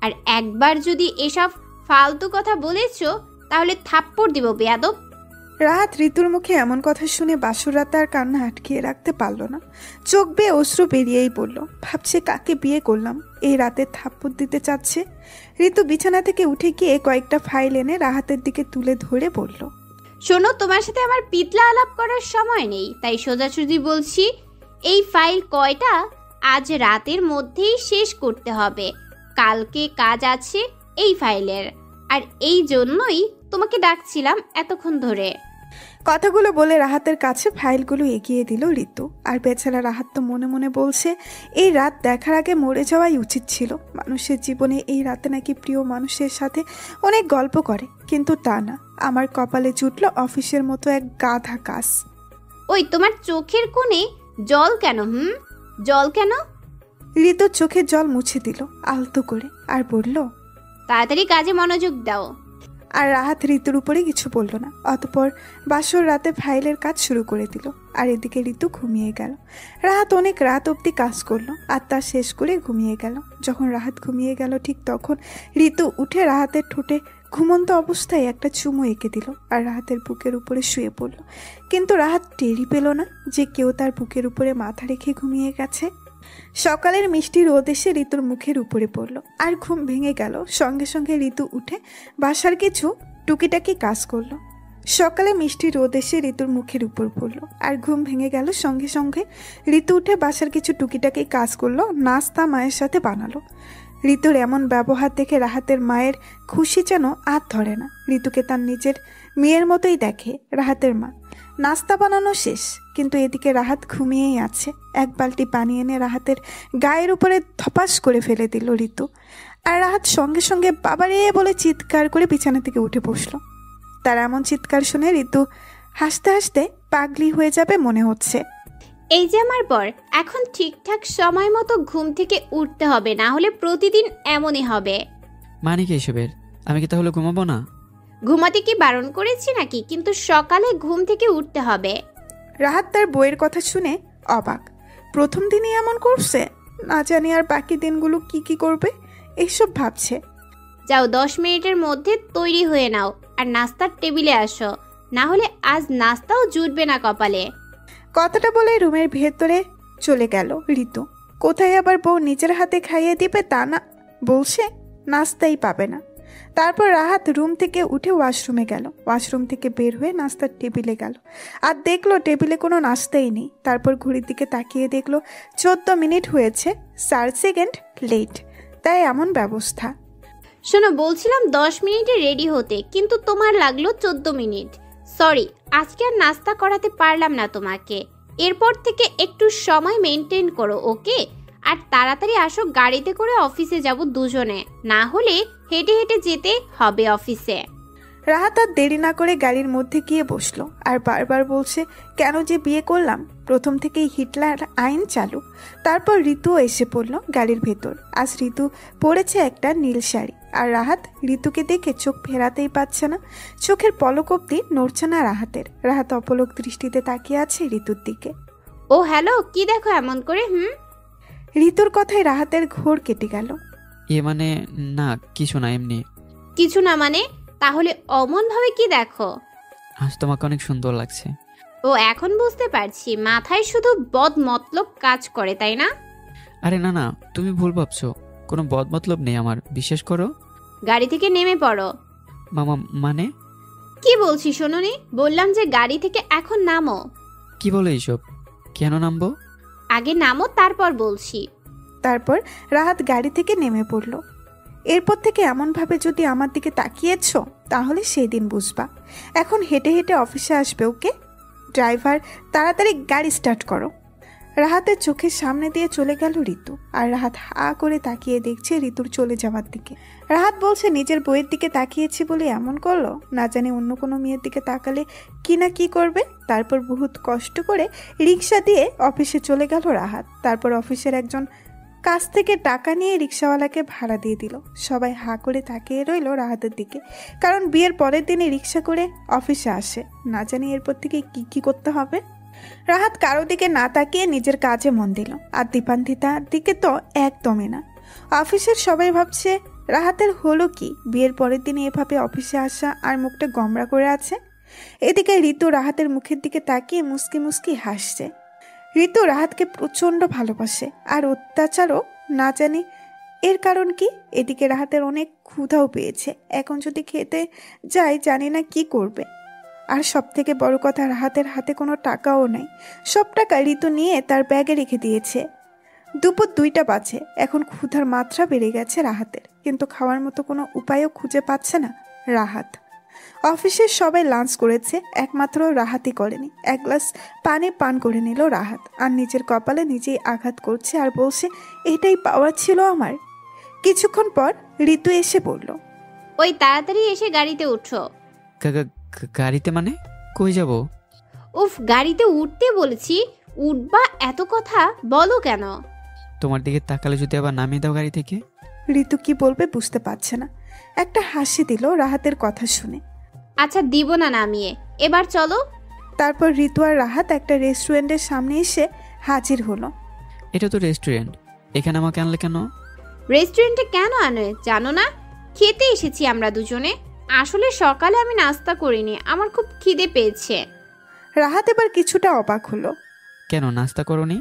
আর একবার যদি এসব ফালতু কথা বলেছো তাহলে থাপ্পড় দিব বেয়াদব। রাহাত ঋতুর মুখে এমন কথা শুনে বাসর রাতে আর কান্না আটকিয়ে রাখতে পারল না। চোখ বেয়ে অশ্রু বেরিয়েই পড়ল। ভাবছে কাকে বিয়ে করলাম, এই রাতে থাপ্পড় দিতে চাচ্ছে। ঋতু বিছানা থেকে উঠে গিয়ে কয়েকটা ফাইল এনে রাহাতের দিকে তুলে ধরে বলল, শোনো, তোমার সাথে আমার পিতলা আলাপ করার সময় নেই, তাই সোজাসুজি বলছি, এই ফাইল কয়টা আজ রাতের মধ্যেই শেষ করতে হবে। কালকে কাজ আছে এই ফাইলের, আর এই জন্যই তোমাকে ডাকছিলাম এতক্ষণ ধরে। কথাগুলো বলে রাহাতের কাছে ফাইলগুলো এগিয়ে দিল ঋতু। আর বেচারা রাহাত তো মনে মনে বলছে, এই রাত দেখার আগে মরে যাওয়াই উচিত ছিল। মানুষের জীবনে এই রাতে নাকি প্রিয় মানুষের সাথে অনেক গল্প করে, কিন্তু তা না, আমার কপালে জুটল অফিসের মতো এক গাধা কাজ। ওই তোমার চোখের কোণে জল কেন? জল কেন? ঋতুর চোখের জল মুছে দিল আলতো করে আর বলল, তাড়াতাড়ি কাজে মনোযোগ দাও। আর রাহাত ঋতুর উপরে কিছু বলল না। অতপর বাসর রাতে ফাইলের কাজ শুরু করে দিল। আর এদিকে ঋতু ঘুমিয়ে গেল। রাহাত অনেক রাত অবধি কাজ করলো আর তা শেষ করে ঘুমিয়ে গেল। যখন রাহাত ঘুমিয়ে গেল ঠিক তখন ঋতু উঠে রাহাতের ঠোঁটে ঘুমন্ত অবস্থায় একটা চুমু এঁকে দিল আর রাহাতের বুকের উপরে শুয়ে পড়ল। কিন্তু রাহাত টেরই পেল না যে কেউ তার বুকের উপরে মাথা রেখে ঘুমিয়ে গেছে। সকালের মিষ্টি রোদ এসে ঋতুর মুখের উপরে পড়ল আর ঘুম ভেঙে গেল। সঙ্গে সঙ্গে ঋতু উঠে বাসার কিছু টুকিটাকি কাজ করলো। সকালে মিষ্টি রোদ এসে ঋতুর মুখের উপর পড়ল আর ঘুম ভেঙে গেল। সঙ্গে সঙ্গে ঋতু উঠে বাসার কিছু টুকিটাকি কাজ করলো, নাস্তা মায়ের সাথে বানালো। ঋতুর এমন ব্যবহার দেখে রাহাতের মায়ের খুশি যেন আর ধরে না। ঋতুকে তার নিজের মেয়ের মতোই দেখে রাহাতের মা। নাস্তা বানানো শেষ, কিন্তু এদিকে রাহাত ঘুমিয়েই আছে। এক বালতি পানি এনে রাহাতের গায়ের উপরে ধপাস করে ফেলে দিল ঋতু। আর রাহাত সঙ্গে সঙ্গে বাবারে বলে চিৎকার করে বিছানা থেকে উঠে বসলো। তার এমন চিৎকার শুনে ঋতু হাসতে হাসতে পাগলি হয়ে যাবে মনে হচ্ছে। এই যে আমার বর, এখন ঠিকঠাক সময় মতো ঘুম থেকে উঠতে হবে, না হলে প্রতিদিন এমনই হবে। মানে কি এসবের? আমি কি তাহলে ঘুমাবো না? ঘুমাতে কি বারণ করেছি নাকি? কিন্তু সকালে ঘুম থেকে উঠতে হবে। রাহাত তার বইয়ের কথা শুনে অবাক। প্রথম দিনই এমন করছে, না জানি আর বাকি দিনগুলো কি কি করবে এইসব ভাবছে। যাও 10 মিনিটের মধ্যে তৈরি হয়ে নাও আর নাস্তার টেবিলে আসো, না হলে আজ নাস্তাও জুটবে না কপালে। কথাটা বলে রুমের ভেতরে চলে গেল ঋতু। কোথায় আবার বউ নিজের হাতে খাইয়ে দিবে তা না, বলছে নাস্তাই পাবে না। তারপর রাহাত রুম থেকে উঠে ওয়াশরুমে গেল। ওয়াশরুম থেকে বের হয়ে নাস্তার টেবিলে গেল আর দেখলো টেবিলে কোনো নাস্তাই নেই। তারপর ঘড়ির দিকে তাকিয়ে দেখলো 14 মিনিট হয়েছে, 4 সেকেন্ড লেট, তাই এমন ব্যবস্থা। শোনো, বলছিলাম 10 মিনিটে রেডি হতে, কিন্তু তোমার লাগলো 14 মিনিট। সরি, আজকে আর নাস্তা করাতে পারলাম না তোমাকে। এরপর থেকে একটু সময় মেনটেন করো, ওকে? আর তাড়াতাড়ি আসো, গাড়িতে করে অফিসে যাব দুজনে, না হলে হেঁটে হেঁটে যেতে হবে অফিসে। রাহাত আর দেরি না করে গাড়ির মধ্যে গিয়ে বসলো আর বারবার বলছে কেন যে বিয়ে করলাম, প্রথম থেকেই হিটলার আইন চালু। তারপর ঋতুও এসে পড়লো গাড়ির ভেতর। আজ ঋতু পরেছে একটা নীল শাড়ি আর রাহাত ঋতুকে দেখে চোখ ফেরাতেই পাচ্ছে না। চোখের পলক অব্দি নড়ছে না রাহাতের। রাহাত অপলক দৃষ্টিতে তাকিয়ে আছে ঋতুর দিকে। ও হ্যালো, কি দেখো এমন করে? ঋতুর কথায় রাহাতের ঘোর কেটে গেল। মানে না, কিছু না, এমনি। কিছু না মানে? তাহলে অমন ভাবে কি দেখো? আজ তোমাকে অনেক সুন্দর লাগছে। ও এখন বুঝতে পারছি, মাথায় শুধু বদ মতলব কাজ করে, তাই না? আরে না না, তুমি ভুল ভাবছো, কোনো বদ মতলব নেই আমার, বিশ্বাস করো। গাড়ি থেকে নেমে পড়ো। মামা মানে? কি বলছি শোনোনি? বললাম যে গাড়ি থেকে এখন নামো। কি বলে এইসব? কেন নামবো? আগে নামো, তারপর বলছি। তারপর রাহাত গাড়ি থেকে নেমে পড়ল। এরপর থেকে এমনভাবে যদি আমার দিকে তাকিয়েছ তাহলে সেই দিন বুঝবা। এখন হেঁটে হেঁটে অফিসে আসবে, ওকে? ড্রাইভার, তাড়াতাড়ি গাড়ি স্টার্ট করো। রাহাতের চোখের সামনে দিয়ে চলে গেল ঋতু আর রাহাত হা করে তাকিয়ে দেখছে ঋতুর চলে যাওয়ার দিকে। রাহাত বলছে নিজের বইয়ের দিকে তাকিয়েছি বলে এমন করলো, না জানি অন্য কোনো মেয়ের দিকে তাকালে কি না কি করবে। তারপর বহুত কষ্ট করে রিক্সা দিয়ে অফিসে চলে গেল রাহাত। তারপর অফিসের একজন কাছ থেকে টাকা নিয়ে রিক্সাওয়ালাকে ভাড়া দিয়ে দিল। সবাই হা করে তাকিয়ে রইল রাহাতের দিকে, কারণ বিয়ের পরের দিনে রিক্সা করে অফিসে আসে, না জানি এরপর থেকে কি কি করতে হবে। রাহাত কারো দিকে না তাকিয়ে নিজের কাজে মন দিল। আর দীপান্বিতার দিকে তো একদমই না। অফিসের সবাই ভাবছে রাহাতের হলো কি, বিয়ের পরের দিনে এভাবে অফিসে আসা আর মুখটা গমরা করে আছে। এদিকে ঋতু রাহাতের মুখের দিকে তাকিয়ে মুস্কি মুস্কি হাসছে। ঋতু রাহাতকে প্রচণ্ড ভালোবাসে আর অত্যাচারও, না জানি এর কারণ কি। এদিকে রাহাতের অনেক ক্ষুধাও পেয়েছে, এখন যদি খেতে যায় জানি না কি করবে। আর সব থেকে বড় কথা, রাহাতের হাতে কোনো টাকাও নেই। সব টাকা ঋতু নিয়ে তার ব্যাগে রেখে দিয়েছে। দুপুর 2টা বাজে। এখন ক্ষুধার মাত্রা বেড়ে গেছে রাহাতের, কিন্তু খাওয়ার মতো কোনো উপায়ও খুঁজে পাচ্ছে না রাহাত। অফিসের সবাই লাঞ্চ করেছে, একমাত্র রাহাতই করেনি। এক গ্লাস পানি পান করে নিল রাহাত, আর নিজের কপালে নিজেই আঘাত করছে আর বলছে, এটাই পাওয়া ছিল আমার। কিছুক্ষণ পর ঋতু এসে বলল, ওই তাড়াতাড়ি এসে গাড়িতে উঠো। গাড়িতে মানে? কই যাব? উফ, গাড়িতে উঠতে বলেছি। উঠবা, এত কথা বলো কেন? তোমার দিকে তাকালে যদি আবার নামিয়ে দাও গাড়ি থেকে। ঋতু কি বলবে বুঝতে পারছে না। একটা হাসি দিল রাহাতের কথা শুনে। আচ্ছা, দিব না নামিয়ে, এবার চলো। তারপর ঋতু আর রাহাত একটা রেস্টুরেন্টের সামনে এসে হাজির হলো। এটা তো রেস্টুরেন্ট, এখানে আমাকে আনলে কেন? রেস্টুরেন্টে কেন আনে জানো না? খেতে এসেছি আমরা দুজনে। আসলে সকালে আমি নাস্তা করিনি, আমার খুব খিদে পেয়েছে। রাহাত এবার কিছুটা অবাক হলো। কেন নাস্তা করোনি?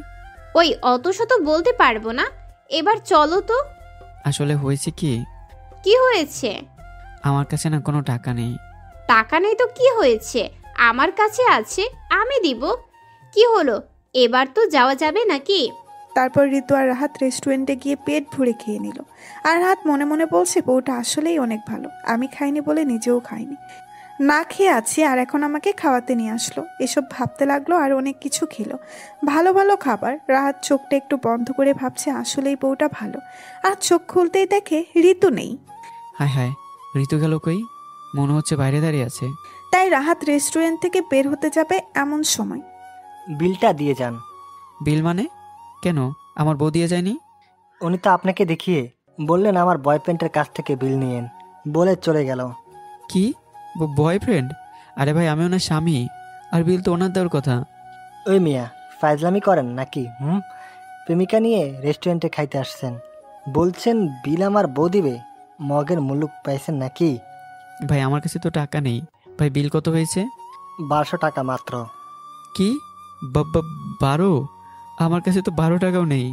ওই অত শত বলতে পারবো না, এবার চলো তো। আসলে হয়েছে কি, কি হয়েছে? আমার কাছে না কোনো টাকা নেই। টাকা নেই তো কি হয়েছে, আমার কাছে আছে, আমি দিব। কি হলো, এবার তো যাওয়া যাবে নাকি? তারপর ঋতু আর রাহাত রেস্টুরেন্টে গিয়ে পেট ভরে খেয়ে নিল। আর রাহাত মনে মনে বলছে, বউটা আসলেই অনেক ভালো, আমি খাইনি বলে নিজেও খাইনি, না খেয়ে আছি আর এখন আমাকে খাওয়াতে নিয়ে আসলো। এসব ভাবতে লাগলো আর অনেক কিছু খেলো, ভালো ভালো খাবার। রাহাত চোখটা একটু বন্ধ করে ভাবছে আসলেই বউটা ভালো। আর চোখ খুলতেই দেখে ঋতু নেই। হায় হায়, ঋতু গেল কই? মনে হচ্ছে বাইরে দাঁড়িয়ে আছে। তাই রাহাত রেস্টুরেন্ট থেকে বের হতে যাবে এমন সময় বিলটা দিয়ে যান। বিল মানে? কেন, আমার বউ দিয়ে যায়নি? উনি তো আপনাকে দেখিয়ে বললেন আমার বয়ফ্রেন্ডের কাছ থেকে বিল নিয়েন, বলে চলে গেল। কি বয়ফ্রেন্ড? আরে ভাই, আমি ওনার স্বামী, আর বিল তো ওনার দেওয়ার কথা। ওই মিয়া, ফাজলামি করেন নাকি? প্রেমিকা নিয়ে রেস্টুরেন্টে খাইতে আসছেন, বলছেন বিল আমার বউ দিবে? মগের মুলুক পাইছেন নাকি? ভাই আমার কাছে তো টাকা নেই। ভাই বিল কত হয়েছে? 1200 টাকা মাত্র। কি 12? আমার কাছে তো 12 টাকাও নেই।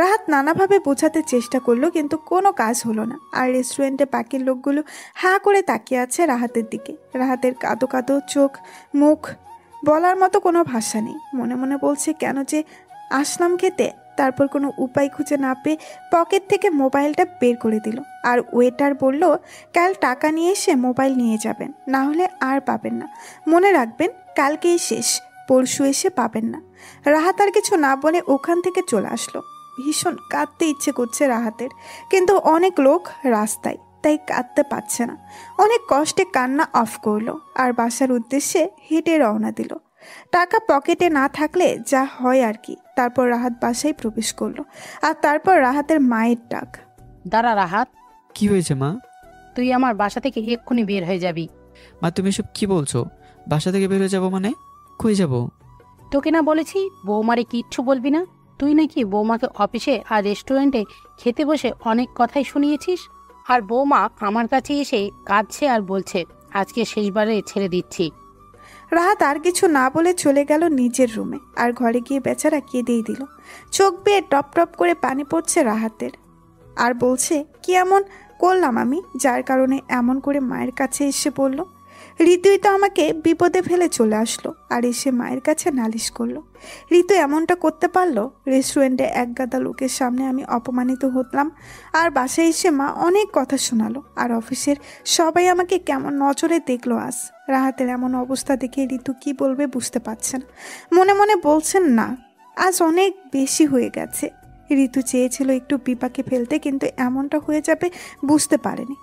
রাহাত নানাভাবে বোঝাতে চেষ্টা করলো, কিন্তু কোনো কাজ হলো না। আর রেস্টুরেন্টে বাকির লোকগুলো হাঁ করে তাকিয়ে আছে রাহাতের দিকে। রাহাতের কাঁদো কাঁদো চোখ মুখ, বলার মতো কোনো ভাষা নেই। মনে মনে বলছে, কেন যে আসলাম খেতে। তারপর কোনো উপায় খুঁজে না পেয়ে পকেট থেকে মোবাইলটা বের করে দিল। আর ওয়েটার বলল, কাল টাকা নিয়ে এসে মোবাইল নিয়ে যাবেন, না হলে আর পাবেন না। মনে রাখবেন, কালকেই শেষ, পরশু এসে পাবেন না। রাহাত আর কিছু না বলে ওখান থেকে চলে আসলো। ভীষণ কাঁদতে ইচ্ছে করছে রাহাতের, কিন্তু অনেক লোক রাস্তায়, তাই কাঁদতে পারছে না। অনেক কষ্টে কান্না অফ করলো আর বাসার উদ্দেশ্যে হেঁটে রওনা দিল। টাকা পকেটে না থাকলে যা হয় আর কি। তারপর রাহাত বাসায় প্রবেশ করলো, আর তারপর রাহাতের মায়ের ডাক। দাঁড়া রাহাত, কি হয়েছে মা? তুই আমার বাসা থেকে এক্ষুনি বের হয়ে যাবি। মা তুমি এসব কি বলছো? বাসা থেকে বের হয়ে যাবো মানে? কই যাব? তোকে না বলেছি বৌমারে কিচ্ছু বলবি না? তুই নাকি বৌমাকে অফিসে আর রেস্টুরেন্টে খেতে বসে অনেক কথাই শুনিয়েছিস। আর বৌমা আমার কাছে এসে কাঁদছে আর বলছে আজকে শেষবারে ছেড়ে দিচ্ছি। রাহাত আর কিছু না বলে চলে গেল নিজের রুমে, আর ঘরে গিয়ে বেচারা কেঁদেই দিল। চোখ বেয়ে টপ টপ করে পানি পড়ছে রাহাতের, আর বলছে, কি এমন করলাম আমি যার কারণে এমন করে মায়ের কাছে এসে বলল। ঋতুই তো আমাকে বিপদে ফেলে চলে আসলো, আর এসে মায়ের কাছে নালিশ করলো। ঋতু এমনটা করতে পারলো? রেস্টুরেন্টে এক গাদা লোকের সামনে আমি অপমানিত হলাম, আর বাসায় এসে মা অনেক কথা শোনালো, আর অফিসের সবাই আমাকে কেমন নজরে দেখলো। আজ রাহাতের এমন অবস্থা দেখে ঋতু কি বলবে বুঝতে পারছে না। মনে মনে বলছেন, না, আজ অনেক বেশি হয়ে গেছে। ঋতু চেয়েছিল একটু বিপাকে ফেলতে, কিন্তু এমনটা হয়ে যাবে বুঝতে পারেনি।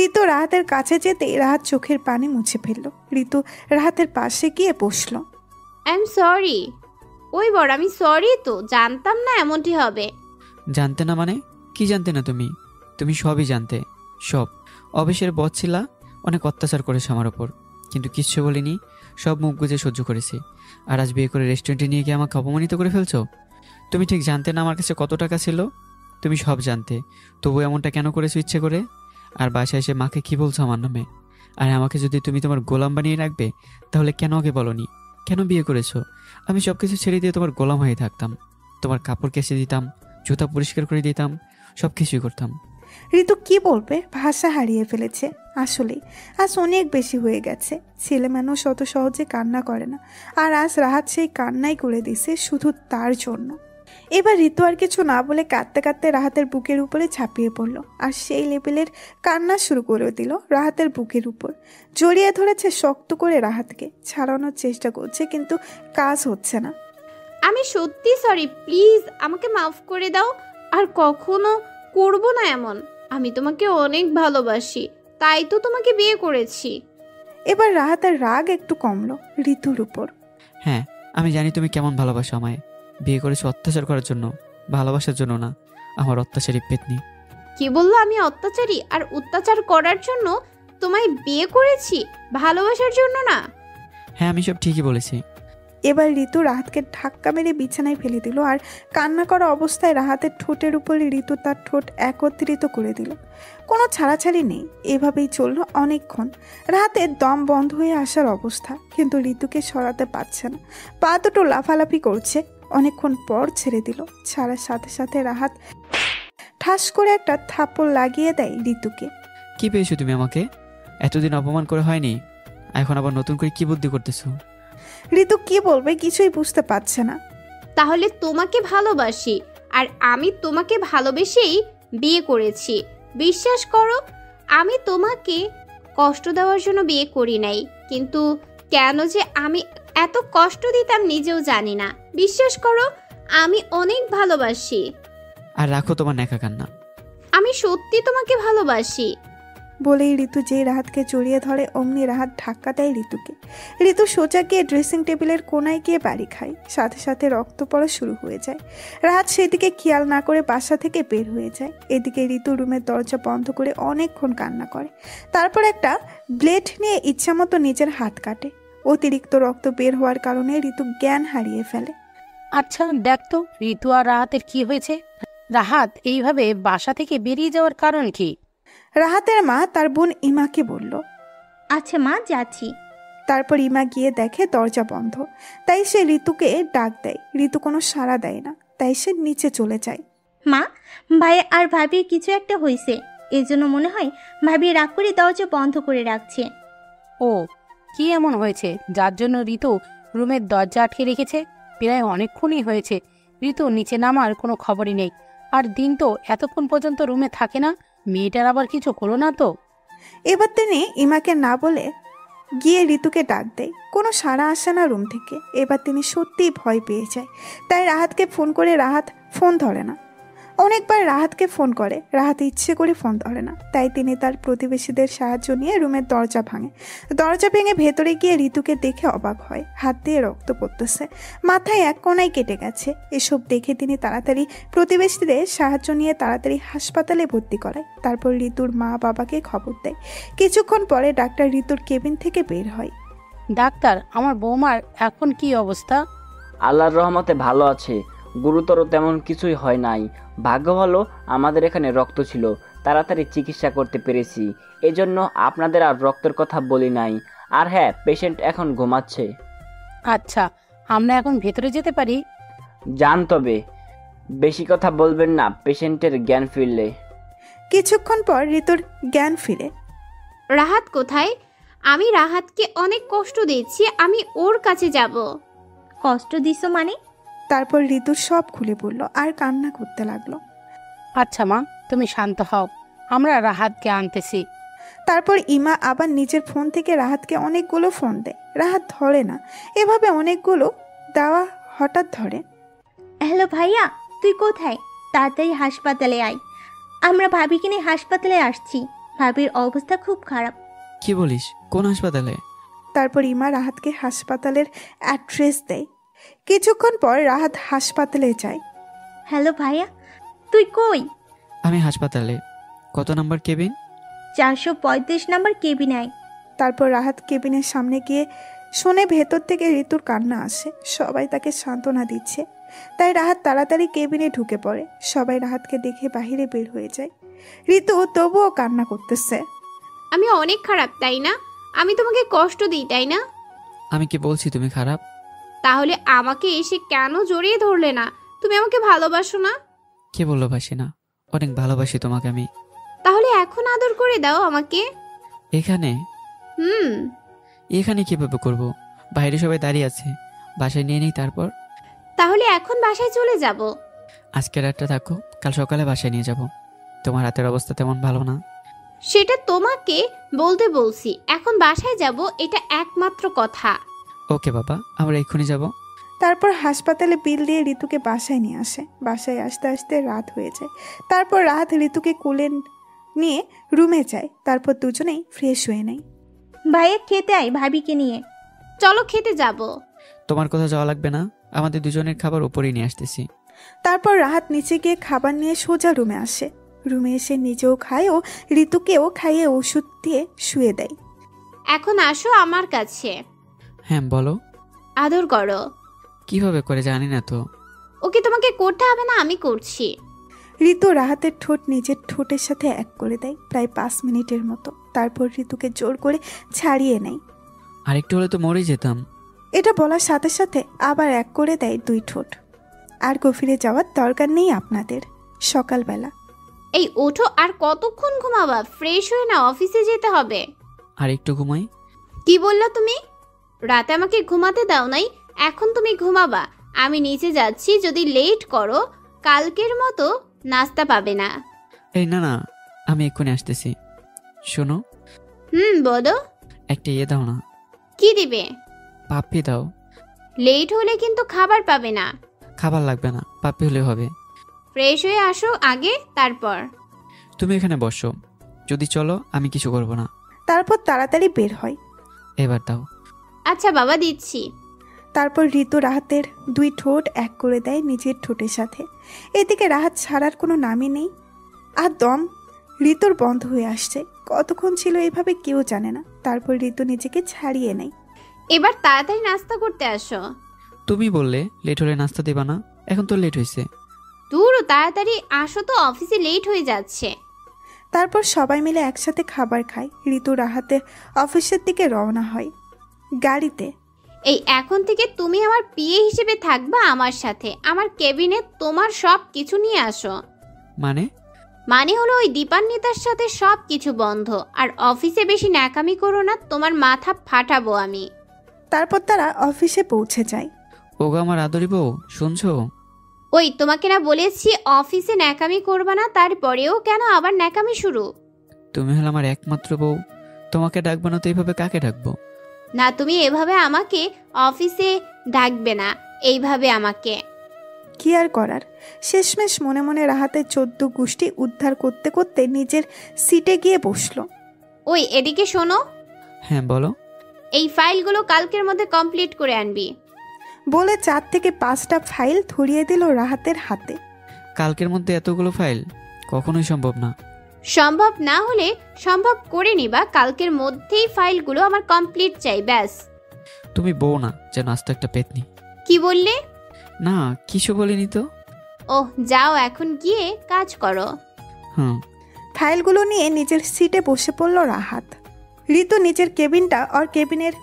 ঋতু রাহাতের কাছে যেতেই রাহাত চোখের পানি মুছে ফেলল। ঋতু রাহাতের পাশে গিয়ে বসলো। I am sorry. ওই বড়, আমি সরি, তো জানতাম না এমনটি হবে। জানতে না মানে? কি জানতে না তুমি? তুমি সবই জানতে, সব। অফিসের বস ছিলা, অনেক অত্যাচার করেছে আমার ওপর, কিন্তু কিচ্ছু বলিনি, সব মুখ গুজে সহ্য করেছি। আর আজ বিয়ে করে রেস্টুরেন্টে নিয়ে গিয়ে আমাকে অপমানিত করে ফেলছো। তুমি ঠিক জানতে না আমার কাছে কত টাকা ছিল, তুমি সব জানতে, তবু এমনটা কেন করেছো ইচ্ছে করে? আর বাসায় এসে মাকে কি বলছো আমার নামে? আর আমাকে যদি তুমি তোমার গোলাম বানিয়ে রাখবে, তাহলে কেন আগে বলনি? কেন বিয়ে করেছো? আমি সব কিছু ছেড়ে দিয়ে তোমার গোলাম হয়ে থাকতাম, তোমার কাপড় কেচে দিতাম, জুতা পরিষ্কার করে দিতাম, সব কিছুই করতাম। ঋতু কি বলবে, ভাষা হারিয়ে ফেলেছে। আসলেই আজ অনেক বেশি হয়ে গেছে। ছেলে মানুষ অত সহজে কান্না করে না, আর আজ রাহাত সেই কান্নাই করে দিছে শুধু তার জন্য। এবার ঋতু আর কিছু না বলে কাঁদতে কাঁদতে রাহাতের বুকের উপরে ঝাঁপিয়ে পড়ল আর সেই লেভেলের কান্না শুরু করে দিল রাহাতের বুকের উপর। জড়িয়ে ধরেছে শক্ত করে রাহাতকে, ছাড়ানোর চেষ্টা করছে কিন্তু কাজ হচ্ছে না। আমি সত্যি সরি, প্লিজ আমাকে মাফ করে দাও, আর কখনো করব না এমন। আমি তোমাকে অনেক ভালোবাসি, তাই তো তোমাকে বিয়ে করেছি। এবার রাহাতের রাগ একটু কমলো ঋতুর উপর। হ্যাঁ, আমি জানি তুমি কেমন ভালোবাসো আমায়। বিয়ে করেছো অত্যাচার করার জন্য, ভালোবাসার জন্য না। আমার অত্যাচারী পেতনি। কি বললো আমি অত্যাচারী আর অত্যাচার করার জন্য তোমায় বিয়ে করেছি, ভালোবাসার জন্য না? হ্যাঁ, আমি সব ঠিকই বলেছি। এবার ঋতু রাহাতকে ধাক্কা মেরে বিছানায় ফেলে দিল আর কান্না করা অবস্থায় রাহাতের ঠোঁটের উপরে ঋতু তার ঠোঁট একত্রিত করে দিল। কোনো ছাড়াছাড়ি নেই, এভাবেই চললো অনেকক্ষণ। রাহাতের দম বন্ধ হয়ে আসার অবস্থা, কিন্তু ঋতুকে সরাতে পারছে না। পা দুটো লাফালাফি করছে। অনেকক্ষণ পর ছেড়ে দিল। ছাড়ার সাথে সাথে রাহাত ঠাস করে একটা থাপ্পড় লাগিয়ে দেয় ঋতুকে। কি পেয়েছো তুমি আমাকে? এতদিন অপমান করে হয়নি, এখন আবার নতুন করে কি বুদ্ধি করতেছো? ঋতু কি বলবে কিছুই বুঝতে পারছে না। তাহলে তোমাকে ভালোবাসি, আর আমি তোমাকে ভালোবেসেই বিয়ে করেছি। বিশ্বাস করো, আমি তোমাকে কষ্ট দেওয়ার জন্য বিয়ে করি নাই, কিন্তু কেন যে আমি এত কষ্ট দিতাম নিজেও জানি না। বিশ্বাস করো, আমি অনেক ভালোবাসি। আর রাখো তোমার ন্যাকা কান্না। আমি সত্যি তোমাকে ভালোবাসি। বলেই ঋতু যেই রাহাতকে জড়িয়ে ধরে অমনি রাহাত ধাক্কা দেয় ঋতুকে। ঋতু সোজা গিয়ে ড্রেসিং টেবিলের কোনায় গিয়ে বাড়ি খায়। সাথে সাথে রক্ত পড়া শুরু হয়ে যায়। রাহাত সেদিকে খেয়াল না করে বাসা থেকে বের হয়ে যায়। এদিকে ঋতু রুমের দরজা বন্ধ করে অনেকক্ষণ কান্না করে। তারপর একটা ব্লেড নিয়ে ইচ্ছামতো নিজের হাত কাটে। অতিরিক্ত রক্ত বের হওয়ার কারণে ঋতু জ্ঞান হারিয়ে ফেলে। আচ্ছা দেখ তো ঋতু আর রাহাতের কি হয়েছে? রাহাত এইভাবে বাসা থেকে বেরিয়ে যাওয়ার কারণ কি? রাহাতের মা তার বোন ইমাকে বলল। আচ্ছা মা, যাচ্ছি। তারপর ইমা গিয়ে দেখে দরজা বন্ধ। তাই সে ঋতুকে ডাক দেয়। ঋতু কোনো সাড়া দেয় না, তাই সে নিচে চলে যায়। মা, ভাই আর ভাবির কিছু একটা হয়েছে, এজন্য মনে হয় ভাবি রাগ করে দরজা বন্ধ করে রাখছে। ও, কি এমন হয়েছে যার জন্য ঋতু রুমের দরজা আটকে রেখেছে? প্রায় অনেকক্ষণই হয়েছে ঋতু নিচে নামার কোনো খবরই নেই। আর দিন তো এতক্ষণ পর্যন্ত রুমে থাকে না। মেয়েটার আবার কিছু হলো না তো? এবার তিনি ইমাকে না বলে গিয়ে ঋতুকে ডাক দেয়। কোনো সাড়া আসে না রুম থেকে। এবার তিনি সত্যিই ভয় পেয়ে যায়। তাই রাহাতকে ফোন করে রাহাত ফোন ধরে না। অনেকবার রাহাতকে ফোন করে, রাহাত ইচ্ছে করে ফোন ধরে না। তাই তিনি তার প্রতিবেশীদের সাহায্য নিয়ে রুমের দরজা ভাঙে। দরজা ভেঙে ভেতরে গিয়ে ঋতুকে দেখে অবাক হয়। হাত দিয়ে রক্ত পড়তেছে, মাথায় এক কোণায় কেটে গেছে। এসব দেখে তিনি তাড়াতাড়ি প্রতিবেশীদের সাহায্য নিয়ে তাড়াতাড়ি হাসপাতালে ভর্তি করায়। তারপর ঋতুর মা বাবাকে খবর দেয়। কিছুক্ষণ পরে ডাক্তার ঋতুর কেবিন থেকে বের হয়। ডাক্তার, আমার বৌমার এখন কি অবস্থা? আল্লাহর রহমতে ভালো আছে, গুরুতর তেমন কিছুই হয় নাই। ভাগ্য ভালো আমাদের এখানে রক্ত ছিল, তাড়াতাড়ি চিকিৎসা করতে পেরেছি, এজন্য আপনাদের আর রক্তের কথা বলি নাই। আর হ্যাঁ, পেশেন্ট এখন ঘুমাচ্ছে। আচ্ছা, আমরা এখন ভেতরে যেতে পারি? যান, তবে বেশি কথা বলবেন না পেশেন্টের জ্ঞান ফিরলে। কিছুক্ষণ পর ঋতুর জ্ঞান ফিরে। রাহাত কোথায়? আমি রাহাতকে অনেক কষ্ট দিচ্ছি, আমি ওর কাছে যাব। কষ্ট দিছো মানে? তারপর ঋতুর সব খুলে পড়ল আর কান্না করতে লাগলো। আচ্ছা মা, তুমি শান্ত হও, আমরা রাহাতকে আনতেছি। তারপর ইমা আবার নিজের ফোন থেকে রাহাতকে অনেকগুলো ফোন দেয়। রাহাত ধরে না। এভাবে অনেকগুলো দেওয়া হঠাৎ ধরে। হ্যালো ভাইয়া, তুই কোথায়? তাড়াতাড়ি হাসপাতালে আয়। আমরা ভাবিকে নিয়ে হাসপাতালে আসছি। ভাবির অবস্থা খুব খারাপ। কি বলিস? কোন হাসপাতালে? তারপর ইমা রাহাতকে হাসপাতালের অ্যাড্রেস দেয়। কিছুক্ষণ পর রাহাত হাসপাতালে যায়। হ্যালো ভাইয়া, তুই কই? আমি হাসপাতালে। কত নাম্বার কেবিন? 435 নাম্বার কেবিনে আয়। তারপর রাহাত কেবিনের সামনে গিয়ে শুনে ভেতর থেকে ঋতুর কান্না আসে। সবাই তাকে সান্ত্বনা দিচ্ছে। তাই রাহাত তাড়াতাড়ি কেবিনে ঢুকে পড়ে। সবাই রাহাতকে দেখে বাহিরে বের হয়ে যায়। ঋতু তবুও কান্না করতেছে। আমি অনেক খারাপ, তাই না? আমি তোমাকে কষ্ট দিই, তাই না? আমি কি বলছি তুমি খারাপ? তাহলে আমাকে এসে কেন জড়িয়ে ধরলে না? তুমি আমাকে ভালোবাসো না? কে বললো বাসি না? অনেক ভালোবাসি তোমাকে আমি। তাহলে এখন আদর করে দাও আমাকে। এখানে? এখানে কিভাবে করব? বাইরে সবাই দাঁড়িয়ে আছে, বাসায় নিয়ে নেই তারপর। তাহলে এখন বাসায় চলে যাব। আজকে রাতটা থাকো, কাল সকালে বাসায় নিয়ে যাব। তোমার হাতের অবস্থা তেমন ভালো না। সেটা তোমাকে বলতে বলছি, এখন বাসায় যাব এটা একমাত্র কথা। ওকে বাবা, আমরা এক্ষুনি যাব। তারপর হাসপাতালে বিল দিয়ে ঋতুকে বাসায় নিয়ে আসে। বাসায় আসতে আসতে রাত হয়ে যায়। তারপর রাত ঋতুকে কোলে নিয়ে রুমে যায়। তারপর দুজনেই ফ্রেশ হয়ে নেয়। ভাইয়া খেতে আয় ভাবিকে নিয়ে। চলো খেতে যাব। তোমার কোথাও যাওয়া লাগবে না, আমাদের দুজনের খাবার উপরেই নিয়ে আসতেছি। তারপর রাহাত নিচে গিয়ে খাবার নিয়ে সোজা রুমে আসে। রুমে এসে নিজেও খায় ও ঋতুকেও খাইয়ে ওষুধ দিয়ে শুয়ে দেয়। এখন আসো আমার কাছে, হ্যাঁ বলো। আদর করো। কিভাবে করে জানি না তো। ওকে তোমাকে করতে হবে না, আমি করছি। ঋতু রাহাতের ঠোঁট নিজের ঠোঁটের সাথে এক করে দেয় প্রায় 5 মিনিটের মতো। তারপর ঋতুকে জোর করে ছাড়িয়ে নেয়। আরেকটু হলে তো মরেই যেতাম। এটা বলার সাথে সাথে আবার এক করে দেয় 2 ঠোঁট। আর গভীরে যাওয়ার দরকার নেই আপনাদের। সকালবেলা। এই ওঠো, আর কতক্ষণ ঘুমাবা? ফ্রেশ হয়ে না, অফিসে যেতে হবে। আর একটু ঘুমাই। কি বললা তুমি? রাতে আমাকে ঘুমাতে দাও নাই, এখন তুমি ঘুমাবা। আমি নিচে যাচ্ছি, যদি লেট করো কালকের মতো নাস্তা পাবে না। এই না না, আমি এক্ষুনি আসতেছি। শোনো, বলো। একটা ইয়ে দাও না। কি দিবে? পাপ্পি দাও। লেট হলে কিন্তু খাবার পাবে না। খাবার লাগবে না, পাপ্পি হলে হবে। ফ্রেশ হয়ে আসো আগে, তারপর। তুমি এখানে বসো, যদি চলো আমি কিছু করব না। তারপর তাড়াতাড়ি বের হয়। এবার দাও। আচ্ছা বাবা, দিচ্ছি। তারপর ঋতু রাহাতের 2 ঠোঁট এক করে দেয় নিজের ঠোঁটের সাথে। এদিকে রাহাত ছাড়ার কোনো নামই নেই। আর দম ঋতুর বন্ধ হয়ে আসছে। কতক্ষণ ছিল এভাবে কেউ জানে না। তারপর ঋতু নিজেকে ছাড়িয়ে নেয়। এবার তাড়াতাড়ি নাস্তা করতে আসো। তুমি বললে লেট হলে নাস্তা দেবা না, এখন তো লেট হয়েছে। দূর, তাড়াতাড়ি আসো তো, অফিসে লেট হয়ে যাচ্ছে। তারপর সবাই মিলে একসাথে খাবার খায়। ঋতু রাহাতের অফিসের দিকে রওনা হয় গাড়িতে। এই এখন থেকে তুমি আমার পিএ হিসেবে থাকবা আমার সাথে। আমার কেবিনে তোমার সব কিছু নিয়ে আসো। মানে হলো ওই দীপান্বিতার সাথে সব কিছু বন্ধ। আর অফিসে বেশি ন্যাকামি করো না, তোমার মাথা ফাটাবো আমি। তারপর তারা অফিসে পৌঁছে যায়। ওগো আমার আদরি বউ, শুনছো? ওই তোমাকে না বলেছি অফিসে ন্যাকামি করবা না, তারপরেও কেন আবার ন্যাকামি শুরু? তুমি হলে আমার একমাত্র বউ, তোমাকে ডাকবো না তো এইভাবে কাকে ডাকবো? না, তুমি এভাবে আমাকে অফিসে ডাকবে না, এইভাবে আমাকে। কি আর করার, শেষমেশ মনে মনে রাহাতের 14 গোষ্ঠী উদ্ধার করতে করতে নিজের সিটে গিয়ে বসলো। ওই এদিকে শোনো। হ্যাঁ বলো। এই ফাইলগুলো কালকের মধ্যে কমপ্লিট করে আনবি। বলে 4 থেকে 5টা ফাইল ধরিয়ে দিল রাহাতের হাতে। কালকের মধ্যে এতগুলো ফাইল কখনোই সম্ভব না। সম্ভব না হলে সম্ভব করে নিবা, কালকের মধ্যেই ফাইলগুলো আমার কমপ্লিট চাই, ব্যাস। তুমি বউ না, যেন আস্ত একটা পেতনি। কি বললে? না কিছু বলিনি তো। ওহ, যাও এখন গিয়ে কাজ করো। ফাইলগুলো নিয়ে নিজের সিটে বসে পড়ল রাহাত। ঋতু নিজের কেবিনটা আর কেবিনের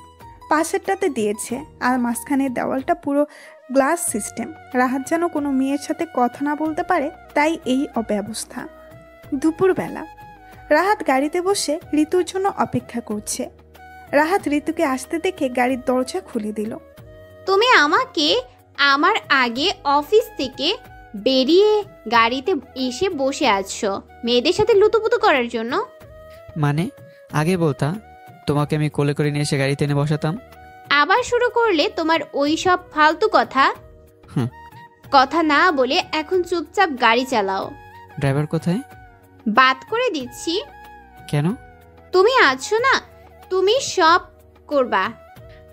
পাশেরটাতে দিয়েছে, আর মাঝখানের দেওয়ালটা পুরো গ্লাস সিস্টেম। রাহাত যেন কোনো মেয়ের সাথে কথা না বলতে পারে, তাই এই অব্যবস্থা। দুপুরবেলা রাহাত গাড়িতে বসে ঋতুর জন্য অপেক্ষা করছে। রাহাত ঋতুকে আসতে দেখে গাড়ির দরজা খুলে দিল। তুমি আমাকে আমার আগে অফিস থেকে বেরিয়ে গাড়িতে এসে বসে আছো মেয়েদের সাথে লুতুপুতু করার জন্য? মানে আগে বলতা, তোমাকে আমি কোলে করে নিয়ে এসে গাড়িতে এনে বসাতাম। আবার শুরু করলে তোমার ওই সব ফালতু কথা। কথা না বলে এখন চুপচাপ গাড়ি চালাও। ড্রাইভার কোথায়? বাদ করে দিচ্ছি। কেন? তুমি আছো না, তুমি সব করবা।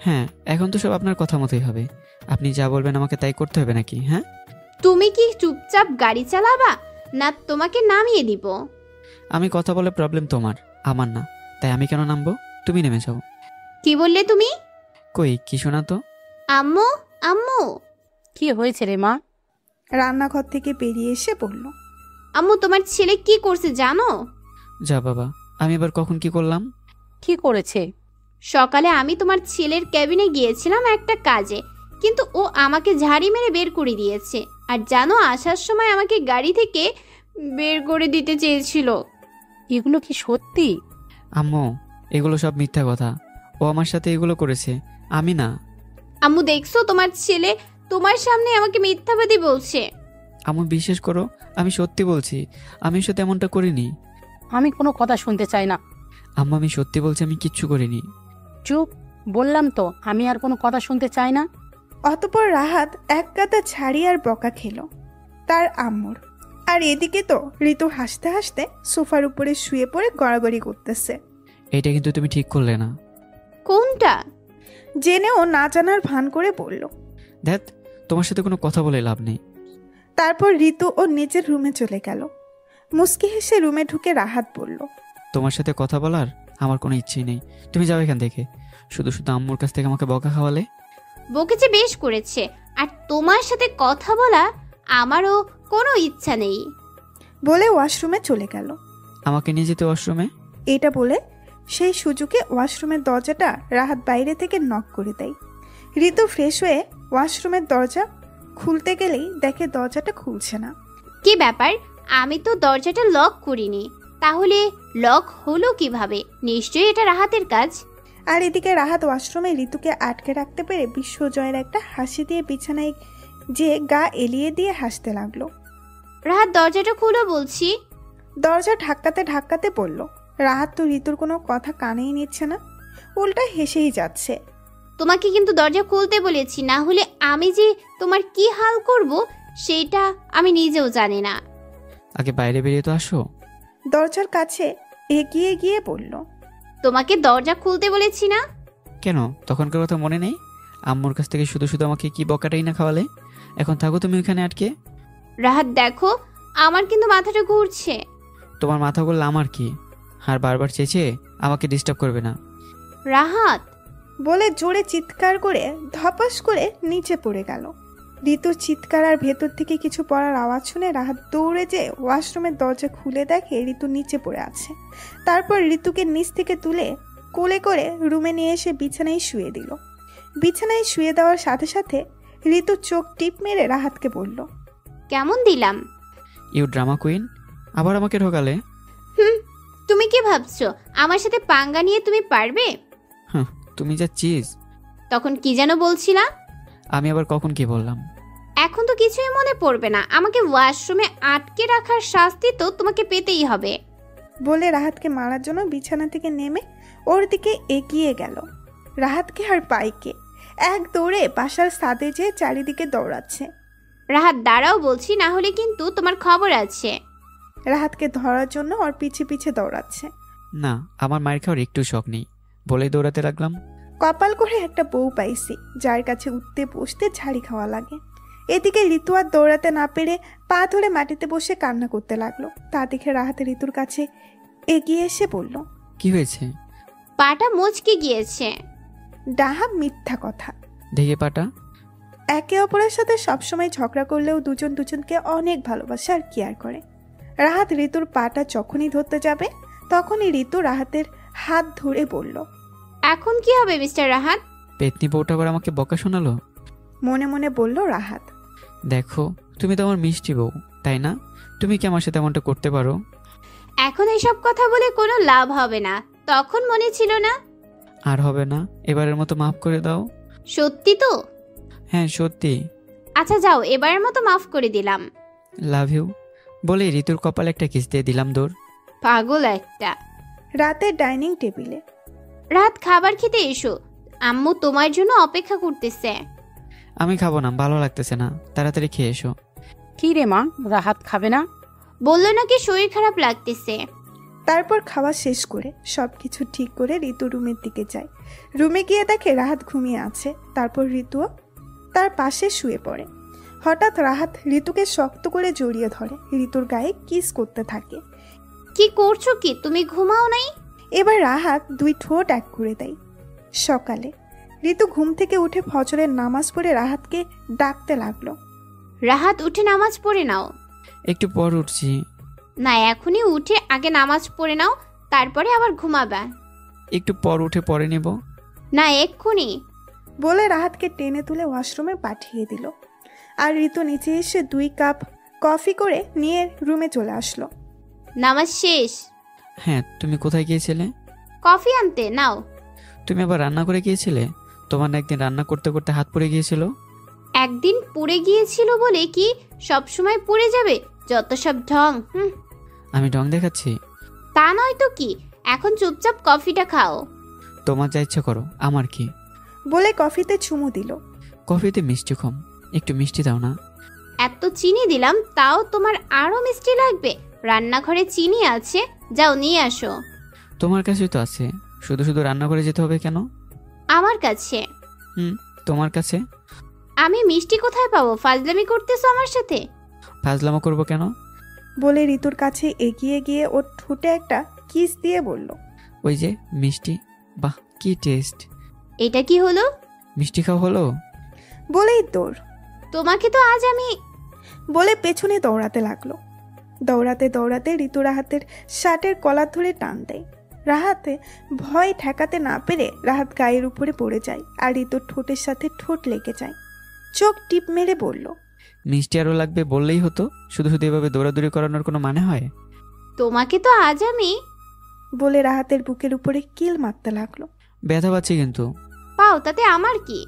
হ্যাঁ, এখন তো সব আপনার কথা মতোই হবে। আপনি যা বলবেন আমাকে তাই করতে হবে নাকি? হ্যাঁ, তুমি কি চুপচাপ গাড়ি চালাবা না তোমাকে নামিয়ে দিব? আমি কথা বলে প্রবলেম তোমার, আমার না, তাই আমি কেন নামবো? তুমি নেমে যাও। কি বললে তুমি? কই কিছু না তো। আম্মু, আম্মু। কি হয়েছে রে মা? রান্নাঘর থেকে বেরিয়ে এসে বলল, আম্মু তোমার ছেলে কি করছে জানো? যা বাবা, আমি এবার কখন কি করলাম? কি করেছে? সকালে আমি তোমার ছেলের ক্যাবিনে গিয়েছিলাম একটা কাজে, কিন্তু ও আমাকে ঝাড়ি মেরে বের করে দিয়েছে। আর জানো, আসার সময় আমাকে গাড়ি থেকে বের করে দিতে চেয়েছিল। এগুলো কি সত্যি? আম্মু, এগুলো সব মিথ্যা কথা। ও আমার সাথে এগুলো করেছে, আমি না। আম্মু দেখছো, তোমার ছেলে তোমার সামনে আমাকে মিথ্যাবাদী বলছে। আম্মু বিশ্বাস করো, আমি সত্যি বলছি, আমি সাথে এমনটা করিনি। আমি কোনো কথা শুনতে চাই না। আম্মু আমি সত্যি বলছি, আমি কিচ্ছু করিনি। চুপ, বললাম তো আমি আর কোনো কথা শুনতে চাই না। অতপর রাহাত এক গাদা ছাড়ি আর বকা খেল তার আম্মুর। আর এদিকে তো ঋতু হাসতে হাসতে সোফার উপরে শুয়ে পড়ে গড়াগড়ি করতেছে। এটা কিন্তু তুমি ঠিক করলে না। কোনটা? জেনেও না জানার ভান করে বলল। ধ্যাত, তোমার সাথে কোনো কথা বলে লাভ নেই। তারপর ঋতু ও নিজের রুমে চলে গেল। মুস্কি হেসে রুমে ঢুকে রাহাত বলল, তোমার সাথে কথা বলার আমার কোনো ইচ্ছেই নেই। তুমি যাও এখান থেকে। শুধু শুধু আম্মুর কাছ থেকে আমাকে বকা খাওয়ালে। বকেছে বেশ করেছে, আর তোমার সাথে কথা বলা আমারও কোনো ইচ্ছা নেই। বলে ওয়াশরুমে চলে গেল। আমাকে নিয়ে যেতে ওয়াশরুমে। এটা বলে সেই সুযোগে ওয়াশরুমের দরজাটা রাহাত বাইরে থেকে নক করে দেয়। ঋতু ফ্রেশ হয়ে ওয়াশরুমের দরজা খুলতে গেলেই দেখে দরজাটা খুলছে না। কি ব্যাপার? আমি তো দরজাটা লক করিনি, তাহলে লক হলো কিভাবে? নিশ্চয়ই এটা রাহাতের কাজ। আর এদিকে রাহাত ওয়াশরুমে ঋতুকে আটকে রাখতে পেরে বিশ্বজয়ের একটা হাসি দিয়ে বিছানায় যে গা এলিয়ে দিয়ে হাসতে লাগলো। রাহাত দরজাটা খুলো বলছি। দরজা ধাক্কাতে ধাক্কাতে বলল। রাহাত তো ঋতুর কোনো কথা কানেই নিচ্ছে না, উল্টা হেসেই যাচ্ছে। তোমাকে কিন্তু দরজা খুলতে বলেছি, না হলে আমি যে তোমার কি হাল করব সেটা আমি নিজেও জানি না। আগে বাইরে বেরিয়ে তো আসো। দরজার কাছে এগিয়ে গিয়ে বলল। তোমাকে দরজা খুলতে বলেছি না? কেন, তখনকার কথা মনে নেই? আম্মুর কাছ থেকে শুধু শুধু আমাকে কি বকাটাই না খাওয়ালে। এখন থাকো তুমি ওইখানে আটকে। রাহাত দেখো, আমার কিন্তু মাথাটা ঘুরছে। তোমার মাথা করলে আমার কি? আর বারবার চেয়েছে আমাকে ডিস্টার্ব করবে না। রাহাত বলে জোরে চিৎকার করে ধপাস করে নিচে পড়ে গেল। ঋতুর চিৎকার আর ভেতর থেকে কিছু পড়ার আওয়াজ শুনে রাহাত দৌড়ে যেয়ে ওয়াশরুমের দরজা খুলে দেখে ঋতু নিচে পড়ে আছে। তারপর ঋতুকে নিচ থেকে তুলে কোলে করে রুমে নিয়ে এসে বিছানায় শুয়ে দিল। বিছানায় শুয়ে দেওয়ার সাথে সাথে ঋতু চোখ টিপ মেরে রাহাতকে বলল, কেমন দিলাম? ইউ ড্রামা কুইন, আবার আমাকে ঠকালে। তুমি কি ভাবছো আমার সাথে পাঙ্গা নিয়ে তুমি পারবে? হ্যাঁ, তুমি যা চিজ। তখন কি যেন বলছিলা? আমি আবার কখন কি বললাম? এখন তো কিছুই মনে পড়বে না। আমাকে ওয়াশরুমে আটকে রাখার শাস্তি তো তোমাকে পেতেই হবে। বলে রাহাতকে মারার জন্য বিছানা থেকে নেমে ওর দিকে এগিয়ে গেল। রাহাতকে আর পাইকে এক দৌড়ে বাসার ছাদে যেয়ে চারিদিকে দৌড়াচ্ছে। রাহাত দাঁড়াও বলছি, না হলে কিন্তু তোমার খবর আছে। রাহাতকে ধরার জন্য ওর পিছে পিছে দৌড়াচ্ছে। না, আমার মায়ের খাওয়ার একটু শখ নেই বলেই দৌড়াতে লাগলাম। কপাল করে একটা বউ পাইছি যার কাছে উঠতে বসতে ঝাড়ি খাওয়া লাগে। এদিকে ঋতু আর দৌড়াতে না পেরে পা ধরে মাটিতে বসে কান্না করতে লাগলো। তা দেখে রাহাত ঋতুর কাছে এগিয়ে এসে বলল, কি হয়েছে? পাটা মুচকে গিয়েছে। ডাহা মিথ্যা কথা। দেখে পাটা। একে অপরের সাথে সবসময় ঝগড়া করলেও দুজন দুজনকে অনেক ভালোবাসে আর কেয়ার করে। রাহাত ঋতুর পাটা যখনই ধরতে যাবে তখনই ঋতু রাহাতের হাত ধরে বলল, এখন কি হবে মিস্টার রাহাত? পেতনি বউটা আবার আমাকে বকা শোনালো। মনে মনে বলল রাহাত। দেখো, তুমি তো আমার মিষ্টি বউ, তাই না? তুমি কি আমার সাথে এমনটা করতে পারো? এখন এসব কথা বলে কোনো লাভ হবে না। তখন মনে ছিল না? আর হবে না, এবারের মতো মাফ করে দাও। সত্যি তো? হ্যাঁ সত্যি। আচ্ছা যাও, এবারের মতো মাফ করে দিলাম। লাভ ইউ বলে ঋতুর কপালে একটা কিস দিয়ে দিলাম দৌড়। পাগল একটা। রাতে ডাইনিং টেবিলে। রাত খাবার খেতে এসো, আম্মু তোমার জন্য অপেক্ষা করতেছে। আমি খাবো না, ভালো লাগতেছে না, তাড়াতাড়ি খেয়ে এসো। কি রে মা, রাহাত খাবে না? বললো নাকি শরীর খারাপ লাগতেছে। তারপর খাওয়া শেষ করে সবকিছু ঠিক করে ঋতু রুমের দিকে যায়। রুমে গিয়ে দেখে রাহাত ঘুমিয়ে আছে। তারপর ঋতুও তার পাশে শুয়ে পড়ে। হঠাৎ রাহাত ঋতুকে শক্ত করে জড়িয়ে ধরে, ঋতুর গায়ে কিস করতে থাকে। কি করছো কি? তুমি ঘুমাও নাই? এবার রাহাত দুই ঠোঁট এক করে দেয়। সকালে ঋতু ঘুম থেকে উঠে ফজরের নামাজ পড়ে রাহাতকে ডাকতে লাগলো। রাহাত উঠে নামাজ পড়ে নাও। একটু পর উঠছি। না, এখনই উঠে আগে নামাজ পড়ে নাও, তারপরে আবার ঘুমাবে। একটু পর উঠে পরে নেব। না, এক্ষুনি। বলে রাহাতকে টেনে তুলে ওয়াশরুমে পাঠিয়ে দিল। আর ঋতু নিচে এসে 2 কাপ কফি করে নিয়ে রুমে চলে আসলো। নামাজ শেষ। হ্যাঁ, তুমি কোথায় গিয়েছিলে? কফি আনতে। নাও। তুমি আবার রান্না করে গিয়েছিলে? তোমার না একদিন রান্না করতে করতে হাত পড়ে গিয়েছিল? একদিন পুড়ে গিয়েছিল বলে কি সব সময় পুড়ে যাবে? যত সব ঢং। আমি ঢং দেখাচ্ছি? তা নয় তো কি। এখন চুপচাপ কফিটা খাও। তোমার যা ইচ্ছা করো, আমার কি। বলে কফিতে চুমু দিল। কফিতে মিষ্টি কম, একটু মিষ্টি দাও না। এত চিনি দিলাম তাও তোমার আরো মিষ্টি লাগবে? রান্নাঘরে চিনি আছে, যাও নিয়ে আসো। তোমার কাছেই তো আছে, শুধু শুধু রান্না করে যেতে হবে কেন? আমার কাছে? তোমার কাছে? আমি মিষ্টি কোথায় পাবো? ফাজলামি করতেছো আমার সাথে? ফাজলামো করবো কেন? বলে ঋতুর কাছে এগিয়ে গিয়ে ওর ঠোঁটে একটা কিস দিয়ে বলল, ওই যে মিষ্টি। বাহ, কি টেস্ট। এটা কি হলো? মিষ্টি খাও হলো? বলেই দৌড়। তোমাকে তো আজ আমি। বলে পেছনে দৌড়াতে লাগলো। দৌড়াতে দৌড়াতে ঋতু রাহাতের শার্টের কলার ধরে টান দেয়। রাহাতে ভয় ঠেকাতে না পেরে রাহাত গায়ের উপরে পড়ে যায় আর ঋতুর ঠোঁটের সাথে ঠোঁট লেগে যায়। চোখ টিপ মেরে বলল, মিষ্টি আরো লাগবে বললেই হতো, শুধু শুধু এভাবে দৌড়াদৌড়ি করানোর কোনো মানে হয়? তোমাকে তো আজ আমি। বলে রাহাতের বুকের উপরে কিল মারতে লাগলো। ব্যথা পাচ্ছি কিন্তু। পাও তাতে আমার কি?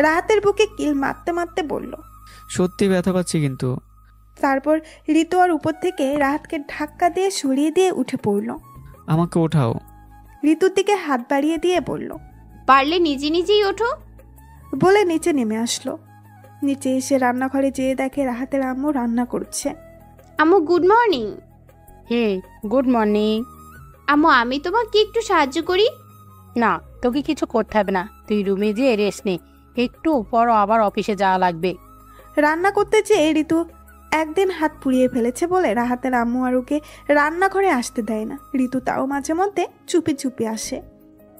রাহাতের বুকে কিল মারতে মারতে বলল। সত্যি ব্যথা পাচ্ছি কিন্তু। তারপর ঋতু আর উপর থেকে রাহাতকে ধাক্কা দিয়ে সরিয়ে দিয়ে উঠে পড়ল। আমাকে ওঠাও। ঋতুর দিকে হাত বাড়িয়ে দিয়ে বলল, পারলে নিজে নিজেই ওঠো। বলে নিচে নেমে আসলো। নিচে এসে রান্নাঘরে যেয়ে দেখে রাহাতের আম্মু রান্না করছে। আম্মু গুড মর্নিং। Good morning. আম্মু আমি তোমাকে একটু সাহায্য করি? না, তোকে কিছু করতে হবে না, তুই রুমে যেয়ে রেস্ট নে, একটু পর আবার অফিসে যাওয়া লাগবে। রান্না করতে যেয়ে ঋতু একদিন হাত পুড়িয়ে ফেলেছে বলে রাহাতের আম্মু আর ওকে রান্নাঘরে আসতে দেয় না। ঋতু তাও মাঝে মধ্যে চুপি চুপি আসে।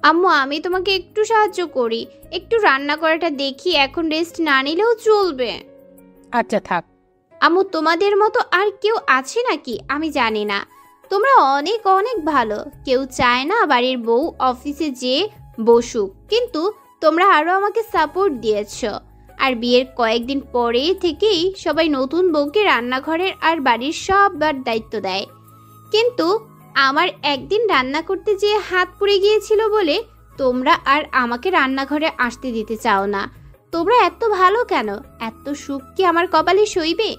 আম্মু আমি তোমাকে একটু সাহায্য করি, একটু রান্না করাটা দেখি, এখন রেস্ট না নিলেও চলবে। আচ্ছা থাক। আম্মু তোমাদের মতো আর কেউ আছে নাকি আমি জানি না, তোমরা অনেক অনেক ভালো। কেউ চায় না বাড়ির বউ অফিসে যেয়ে বসুক, কিন্তু তোমরা আরো আমাকে সাপোর্ট দিয়েছো। আর বিয়ের কয়েকদিন পরে থেকেই সবাই নতুন বউকে রান্নাঘরের আর বাড়ির সববার দায়িত্ব দেয়, কিন্তু আমার একদিন রান্না করতে যেয়ে হাত পুড়ে গিয়েছিল বলে তোমরা আর আমাকে রান্নাঘরে আসতে দিতে চাও না। তোমরা এত ভালো কেন? এত সুখ কি আমার কপালে সইবে?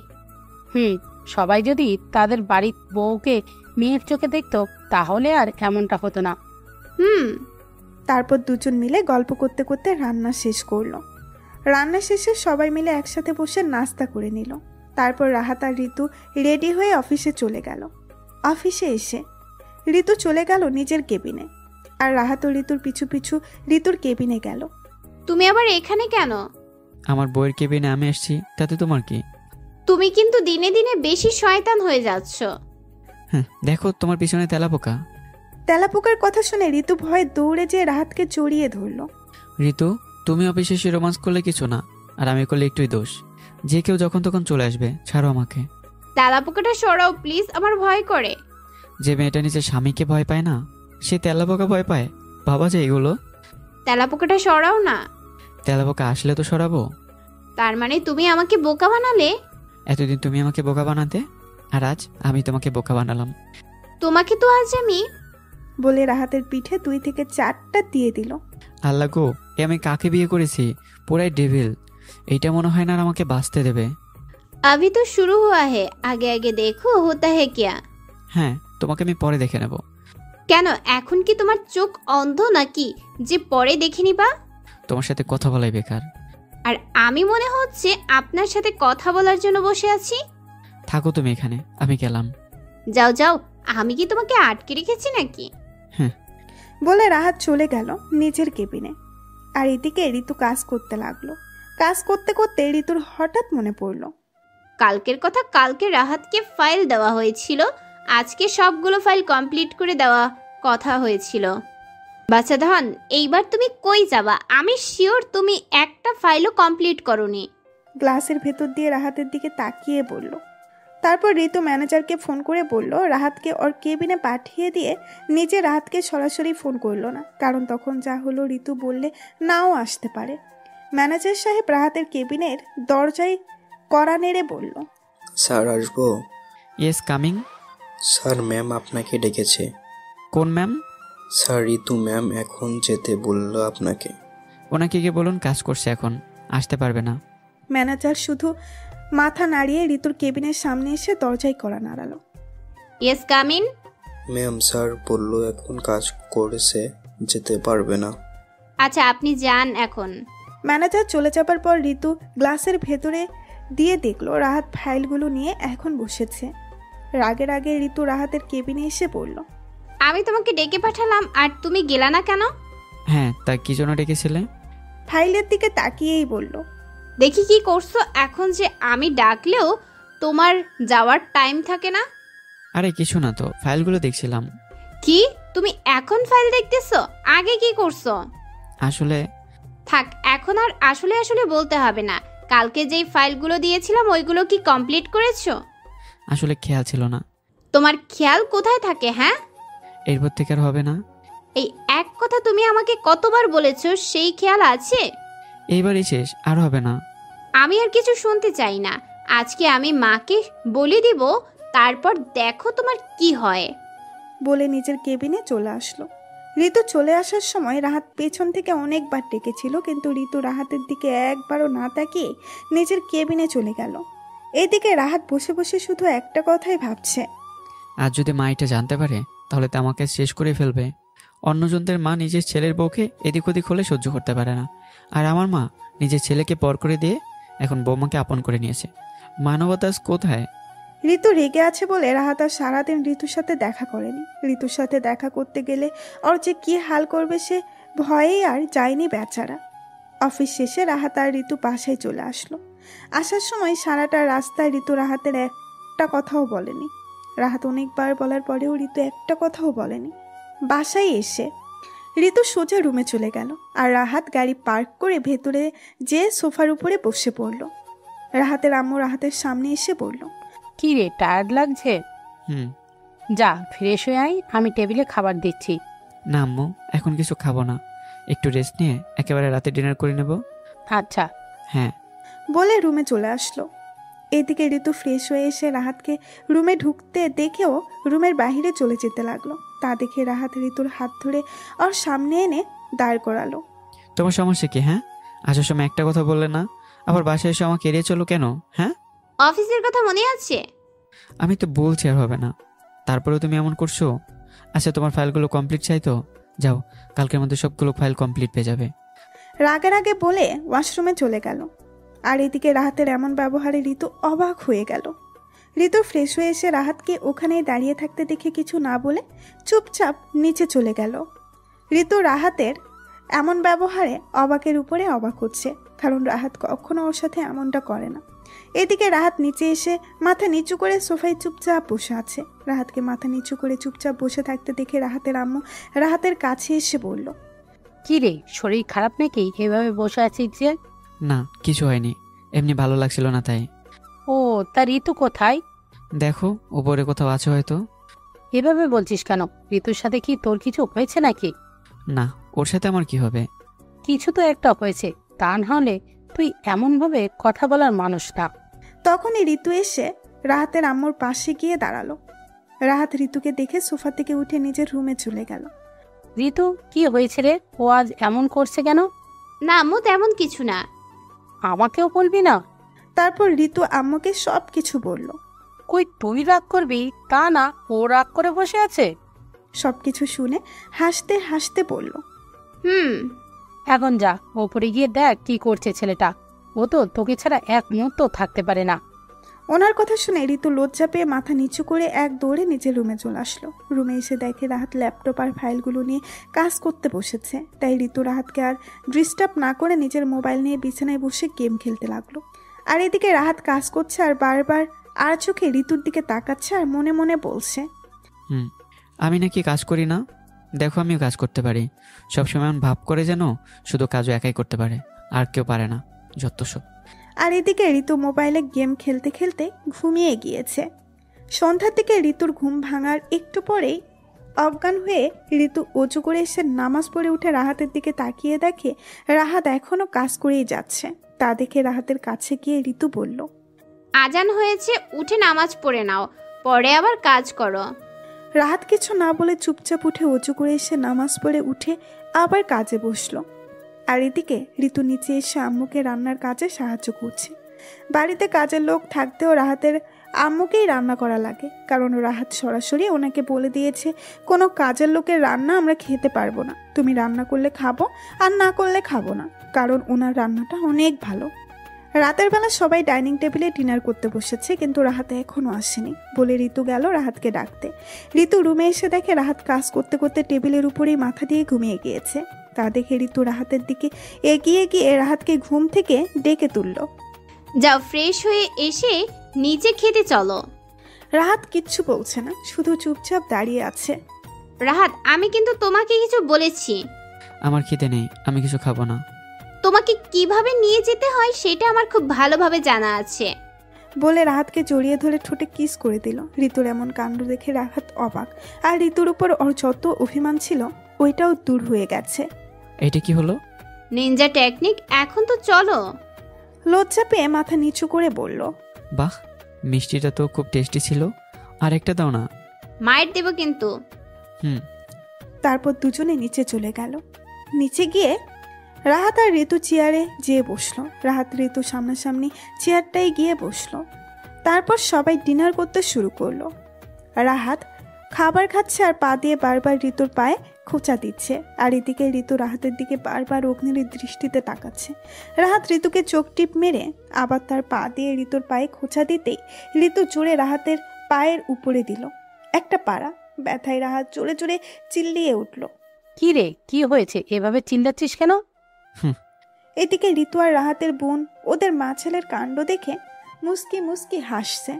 সবাই যদি তাদের বাড়ির বউকে মেয়ের চোখে দেখতো তাহলে আর এমনটা হতো না। তারপর দুজন মিলে গল্প করতে করতে রান্না শেষ করলো। রান্না শেষে সবাই মিলে একসাথে বসে নাস্তা করে নিল। তারপর রাহাত আর ঋতু রেডি হয়ে অফিসে চলে গেল। অফিসে এসে ঋতু চলে গেল নিজের কেবিনে, আর রাহাত ও ঋতুর পিছু পিছু ঋতুর কেবিনে গেল। তুমি আবার এখানে কেন? আমার বইয়ের কেবিনে আমি আসছি, তাতে তোমার কি? তুমি কিন্তু দিনে দিনে বেশি শয়তান হয়ে যাচ্ছ। দেখো তোমার পিছনে তেলাপোকা। তেলাপোকার কথা শুনে ঋতু ভয়ে দৌড়ে যেয়ে রাহাতকে জড়িয়ে ধরল। ঋতু, তুমি অফিসে এসে রোমান্স করলে কিছু না, আর আমি করলে একটুই দোষ। যে কেউ যখন তখন চলে আসবে, ছাড়ো আমাকে। তেলাপোকাটা সরাও প্লিজ, আমার ভয় করে। যে মেয়েটা নিজের স্বামীকে ভয় পায় না, সে তেলাপোকা ভয় পায়? ভাবা যায় এগুলো? তেলাপোকাটা সরাও না। তেলাপোকা আসলে তো সরাবো। তার মানে তুমি আমাকে বোকা বানালে? এতদিন তুমি আমাকে বোকা বানাতে, আর আজ আমি তোমাকে বোকা বানালাম। তোমাকে তো আজ আমি। বলে রাহাতের পিঠে 2 থেকে 4টা দিয়ে দিল। আল্লাহ গো, এ আমি কাকে বিয়ে করেছি? পুরাই ডেভিল। এইটা মনে হয় না আর আমাকে বাঁচতে দেবে। अभी तो शुरू हुआ है, आगे आगे देखो होता है क्या। হ্যাঁ, তোমাকে আমি পরে দেখে নেব। কেন এখন কি তোমার চোখ অন্ধ নাকি যে পরে দেখে নিবা? তোমার সাথে কথা বলাই বেকার। আর আমি মনে হচ্ছে আপনার সাথে কথা বলার জন্য বসে আছি। থাকো তুমি এখানে, আমি গেলাম। যাও যাও, আমি কি তোমাকে আটকে রেখেছি নাকি? বলে রাহাত চলে গেল নিজের কেবিনে। আর এদিকে ঋতু কাজ করতে লাগলো। কাজ করতে করতে ঋতুর হঠাৎ মনে পড়লো, কালকের কথা কালকে রাহাতকে ফাইল দেওয়া হয়েছিল, আজকে সবগুলো ফাইল কমপ্লিট করে দেওয়া কথা হয়েছিল। বাচ্চা ধন, এইবার তুমি কই যাবা? আমি শিওর তুমি একটা ফাইলও কমপ্লিট করোনি। গ্লাসের ভেতর দিয়ে রাহাতের দিকে তাকিয়ে বলল। তারপর ঋতু ম্যানেজারকে ফোন করে বলল রাহাতকে ওর কেবিনে পাঠিয়ে দিয়ে নিজে রাহাতকে সরাসরি ফোন করলো না, কারণ তখন যা হলো ঋতু বললে নাও আসতে পারে। ম্যানেজার সাহেব রাহাতের কেবিনের দরজায় কড়া নেড়ে বলল, স্যার আসবো? Yes coming. স্যার ম্যাম আপনাকে ডেকেছে। কোন ম্যাম? স্যার ঋতু ম্যাম এখন যেতে বলল আপনাকে। ওনাকে গিয়ে বলুন কাজ করছে এখন, আসতে পারবে না। ম্যানেজার শুধু মাথা নাড়িয়ে ঋতুর কেবিনের সামনে এসে দরজায় কড়া নাড়ালো। Yes, come in. Ma'am sir বললো এখন কাজ করেছে, যেতে পারবে না। আচ্ছা, আপনি যান এখন। ম্যানেজার চলে যাবার পর ঋতু গ্লাসের ভেতরে দিয়ে দেখলো রাহাত ফাইলগুলো নিয়ে এখন বসেছে। রাগে রাগে ঋতু রাহাতের কেবিনে এসে বলল, আমি তোমাকে ডেকে পাঠালাম আর তুমি গেলা না কেন? হ্যাঁ, তা কি জন্য ডেকেছিলে? ফাইলের দিকে তাকিয়েই বলল, দেখি কি করছো এখন, যে আমি ডাকলেও তোমার যাওয়ার টাইম থাকে না। আরে কিছু না তো, ফাইলগুলো দেখছিলাম। কি, তুমি এখন ফাইল দেখতেছো? আগে কি করছো? আসলে থাক, এখন আর আসলে আসলে বলতে হবে না। কালকে যেই ফাইলগুলো দিয়েছিলাম ওইগুলো কি কমপ্লিট করেছো? আসলে খেয়াল ছিল না। তোমার খেয়াল কোথায় থাকে? হ্যাঁ, এরপর থেকে আর হবে না। এই এক কথা তুমি আমাকে কতবার বলেছো, সেই খেয়াল আছে? এইবারই শেষ, আর হবে না। আমি আর কিছু শুনতে চাই না। আজকে আমি মাকে বলে দিব, তারপর দেখো তোমার কি হয়। বলে নিজের কেবিনে চলে আসলো। ঋতু চলে আসার সময় রাহাত পেছন থেকে অনেকবার ডেকেছিল, কিন্তু ঋতু রাহাতের দিকে একবারও না তাকিয়ে নিজের কেবিনে চলে গেল। এদিকে রাহাত বসে বসে শুধু একটা কথাই ভাবছে, আজ যদি মা এটা জানতে পারে তাহলে তো আমাকে শেষ করে ফেলবে। অন্যজনদের মা নিজের ছেলের বউকে এদিক ওদিক হলে সহ্য করতে পারে না, আর আমার মা নিজের ছেলেকে পর করে দিয়ে এখন বৌমাকে আপন করে নিয়েছে। মানবতা কোথায়? ঋতু রেগে আছে বলে রাহাত আর সারাদিন ঋতুর সাথে দেখা করেনি। ঋতুর সাথে দেখা করতে গেলে ওর যে কি হাল করবে সে ভয়েই আর যায়নি বেচারা। অফিস শেষে রাহাত আর ঋতু বাসায় চলে আসলো। আসার সময় সারাটা রাস্তায় ঋতু রাহাতের একটা কথাও বলেনি। রাহাত অনেকবার বলার পরেও ঋতু একটা কথাও বলেনি। বাসায় এসে ঋতু সোজা রুমে চলে গেল, আর রাহাত গাড়ি পার্ক করে ভেতরে যে সোফার উপরে বসে পড়ল। রাহাতের আম্মু রাহাতের সামনে এসে বলল, কি রে, টায়ার্ড লাগছে? হুম। যা ফ্রেশ হয়ে আয়, আমি টেবিলে খাবার দিচ্ছি। না আম্মু, এখন কিছু খাবো না, একটু রেস্ট নিয়ে একেবারে রাতে ডিনার করে নেব। আচ্ছা। হ্যাঁ। বলে রুমে চলে আসলো। এদিকে ঋতু ফ্রেশ হয়ে এসে রাহাতকে রুমে ঢুকতে দেখেও রুমের বাইরে চলে যেতে লাগলো। তা দেখে রাহাত ঋতুর হাত ধরে ওর সামনে এনে দাঁড় করালো। তোমার সমস্যা কি? হ্যাঁ, আসার সময় একটা কথা বললে না, আবার বাসায় এসে আমাকে এড়িয়ে চলো কেন? হ্যাঁ, অফিসের কথা মনে আছে? আমি তো বলছি আর হবে না, তারপরেও তুমি এমন করছো। আচ্ছা, তোমার ফাইলগুলো কমপ্লিট চাই তো? যাও, কালকের মধ্যে সবগুলো ফাইল কমপ্লিট পেয়ে যাবে। রাগে রাগে বলে ওয়াশরুমে চলে গেল। আর এদিকে রাহাতের এমন ব্যবহারে ঋতু অবাক হয়ে গেল। ঋতু ফ্রেশ হয়ে এসে রাহাতকে ওখানেই দাঁড়িয়ে থাকতে দেখে কিছু না বলে চুপচাপ নিচে চলে গেল। ঋতু রাহাতের এমন ব্যবহারে অবাকের উপরে অবাক হচ্ছে, কারণ রাহাত কখনো ওর সাথে এমনটা করে না। এদিকে রাহাত নিচে এসে মাথা নিচু করে সোফায় চুপচাপ বসে আছে। রাহাতকে মাথা নিচু করে চুপচাপ বসে থাকতে দেখে রাহাতের আম্মু রাহাতের কাছে এসে বলল, কি রে, শরীর খারাপ নাকি এভাবে বসে আছিস যে? না, কিছু হয়নি, এমনি ভালো লাগছিল না তাই। ও, তা ঋতু কোথায়? দেখো, উপরে কোথাও আছে হয়তো। এভাবে বলছিস কেন? ঋতুর সাথে কি তোর কিছু হয়েছে নাকি? না, ওর সাথে আমার কি হবে? কিছু তো একটা হয়েছে, তা না হলে তুই এমনভাবে কথা বলার মানুষ না। তখনই ঋতু এসে রাহাতের আম্মুর পাশে গিয়ে দাঁড়ালো। রাহাত ঋতুকে দেখে সোফা থেকে উঠে নিজের রুমে চলে গেল। ঋতু, কি হয়েছে রে? ও আজ এমন করছে কেন? না আম্মু, তেমন কিছু না। আমাকেও বলবি না? তারপর ঋতু আম্মুকে সব কিছু বলল। কই তুই রাগ করবি তা না, ও রাগ করে বসে আছে। সবকিছু শুনে হাসতে হাসতে বলল, এখন যা ওপরে গিয়ে দেখ কি করছে ছেলেটা। ও তো তোকে ছাড়া এক মুহূর্ত থাকতে পারে না। ওনার কথা শুনে ঋতু লজ্জা পেয়ে মাথা নিচু করে এক দৌড়ে নিজের রুমে চলে আসলো। রুমে এসে দেখে রাহাত ল্যাপটপ আর ফাইলগুলো নিয়ে কাজ করতে বসেছে। তাই ঋতু রাহাতকে আর ডিস্টার্ব না করে নিজের মোবাইল নিয়ে বিছানায় বসে গেম খেলতে লাগলো। আর এদিকে রাহাত কাজ করছে আর বারবার আর চোখে ঋতুর দিকে তাকাচ্ছে আর মনে মনে বলছে, আমি নাকি কাজ করি না? দেখো, আমিও কাজ করতে পারি। সবসময় এমন ভাব করে যেন শুধু কাজও একাই করতে পারে, আর কেউ পারে না, যত সব। আর এদিকে ঋতু মোবাইলে গেম খেলতে খেলতে ঘুমিয়ে গিয়েছে। সন্ধ্যার দিকে ঋতুর ঘুম ভাঙার একটু পরেই অজ্ঞান হয়ে ঋতু অজু করে এসে নামাজ পড়ে উঠে রাহাতের দিকে তাকিয়ে দেখে রাহাত এখনো কাজ করেই যাচ্ছে। তা দেখে রাহাতের কাছে গিয়ে ঋতু বলল, আজান হয়েছে, উঠে নামাজ পড়ে নাও, পরে আবার কাজ করো। রাহাত কিছু না বলে চুপচাপ উঠে অজু করে এসে নামাজ পড়ে উঠে আবার কাজে বসলো। আর এদিকে ঋতু নিচে এসে আম্মুকে রান্নার কাজে সাহায্য করছে। বাড়িতে কাজের লোক থাকতেও রাহাতের আম্মুকেই রান্না করা লাগে, কারণ রাহাত সরাসরি ওনাকে বলে দিয়েছে কোনো কাজের লোকের রান্না আমরা খেতে পারবো না, তুমি রান্না করলে খাবো আর না করলে খাবো না, কারণ ওনার রান্নাটা অনেক ভালো। রাতের বেলা সবাই ডাইনিং টেবিলে ডিনার করতে বসেছে, কিন্তু রাহাতে এখনও আসেনি বলে ঋতু গেল রাহাতকে ডাকতে। ঋতু রুমে এসে দেখে রাহাত কাজ করতে করতে টেবিলের উপরেই মাথা দিয়ে ঘুমিয়ে গিয়েছে। তা দেখে ঋতু রাহাতের দিকে এগিয়ে গিয়ে রাহাতকে ঘুম থেকে ডেকে তুলল। যাও, ফ্রেশ হয়ে এসে নিচে খেতে চলো। রাহাত কিচ্ছু বলছে না, শুধু চুপচাপ দাঁড়িয়ে আছে। রাহাত, আমি কিন্তু তোমাকে কিছু বলেছি। আমার খিদে নেই, আমি কিছু খাবো না। তোমাকে কিভাবে নিয়ে যেতে হয় সেটা আমার খুব ভালোভাবে জানা আছে। বলে রাহাতকে জড়িয়ে ধরে ঠোঁটে কিস করে দিল। ঋতুর এমন কাণ্ড দেখে রাহাত অবাক, আর ঋতুর উপর ওর যত অভিমান ছিল ওইটাও দূর হয়ে গেছে। এইটা কি হলো? নিনজা টেকনিক, এখন তো চলো। লজ্জা পেয়ে মাথা নিচু করে বলল, বাহ, মিষ্টিটা তো খুব টেস্টি ছিল, আর একটা দাও না। মায়ের দেব কিন্তু। তারপর দুজনে নিচে চলে গেল। নিচে গিয়ে রাহাত আর ঋতু চেয়ারে যেয়ে বসলো। রাহাত ঋতু সামনাসামনি চেয়ারটাই গিয়ে বসলো। তারপর সবাই ডিনার করতে শুরু করলো। রাহাত খাবার খাচ্ছে আর পা দিয়ে বারবার ঋতুর পায়ে খোঁচা দিচ্ছে, আর এদিকে ঋতু রাহাতের দিকে বারবার অগ্নির দৃষ্টিতে তাকাচ্ছে। রাহাত ঋতুকে চোখ টিপ মেরে আবার তার পা দিয়ে ঋতুর পায়ে খোঁচা দিতেই ঋতু জোরে রাহাতের পায়ের উপরে দিল একটা পাড়া। ব্যথায় রাহাত জোরে জোরে চিল্লিয়ে উঠল। কি রে, কি হয়েছে? এভাবে চিল্লাচ্ছিস কেন? এদিকে ঋতু আর রাহাতের বোন ওদের মা ছেলের কাণ্ড দেখে মুস্কি মুস্কি হাসছে।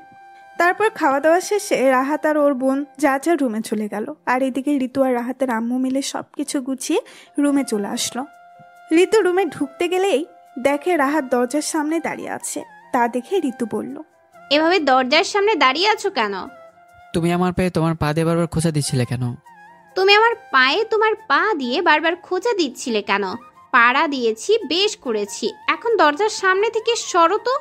তারপর খাওয়া দাওয়া শেষে রাহাত আর ওর বোন যা যা রুমে চলে গেল, আর এদিকে ঋতু আর রাহাতের আম্মু মিলে সবকিছু গুছিয়ে রুমে চলে আসলো। ঋতু রুমে ঢুকতে গেলেই দেখে রাহাত দরজার সামনে দাঁড়িয়ে আছে। তা দেখে ঋতু বলল, এভাবে দরজার সামনে দাঁড়িয়ে আছো কেন? তুমি আমার পায়ে তোমার পা দিয়ে বারবার খোঁচা দিচ্ছিলে কেন? তুমি আমার পায়ে তোমার পা দিয়ে বারবার খোঁচা দিচ্ছিলে কেন? পাড়া দিয়েছি, বেশ করেছি, এখন দরজার সামনে থেকে সরো তো।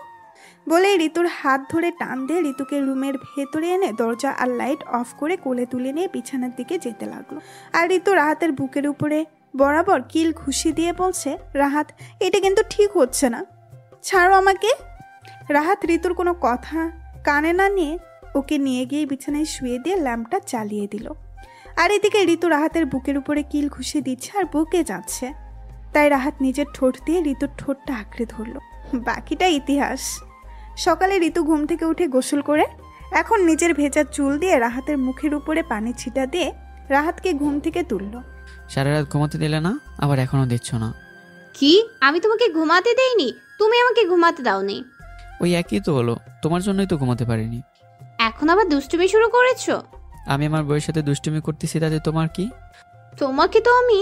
বলে ঋতুর হাত ধরে টান দিয়ে ঋতুকে রুমের ভেতরে এনে দরজা আর লাইট অফ করে কোলে তুলে নিয়ে বিছানার দিকে যেতে লাগলো। আর ঋতু রাহাতের বুকের উপরে বরাবর কিল ঘুষি দিয়ে বলছে, রাহাত, এটা কিন্তু ঠিক হচ্ছে না, ছাড়ো আমাকে। রাহাত ঋতুর কোনো কথা কানে না নিয়ে ওকে নিয়ে গিয়ে বিছানায় শুয়ে দিয়ে ল্যাম্পটা চালিয়ে দিল। আর এদিকে ঋতু রাহাতের বুকের উপরে কিল ঘুষি দিচ্ছে আর বুকে যাচ্ছে। তাই রাহাত নিজের ঠোঁট দিয়ে ঋতুর ঠোঁটটা আঁকড়ে ধরল। বাকিটা ইতিহাস। সকালে ঋতু ঘুম থেকে উঠে গোসল করে এখন নিজের ভেজা চুল দিয়ে রাহাতের মুখের উপরে পানি ছিটা দিয়ে রাহাতকে ঘুম থেকে তুলল। সারা রাত ঘুমাতে দিলে না, আবার এখনো দিচ্ছ না। কি? আমি তোমাকে ঘুমাতে দেইনি, তুমি আমাকে ঘুমাতে দাওনি। ওই একই তো হলো, তোমার জন্যই তো ঘুমাতে পারিনি। এখন আবার দুষ্টুমি শুরু করেছো? আমি আমার বউয়ের সাথে দুষ্টুমি করতেছি, তাতে তোমার কি? তোমাকে তো আমি।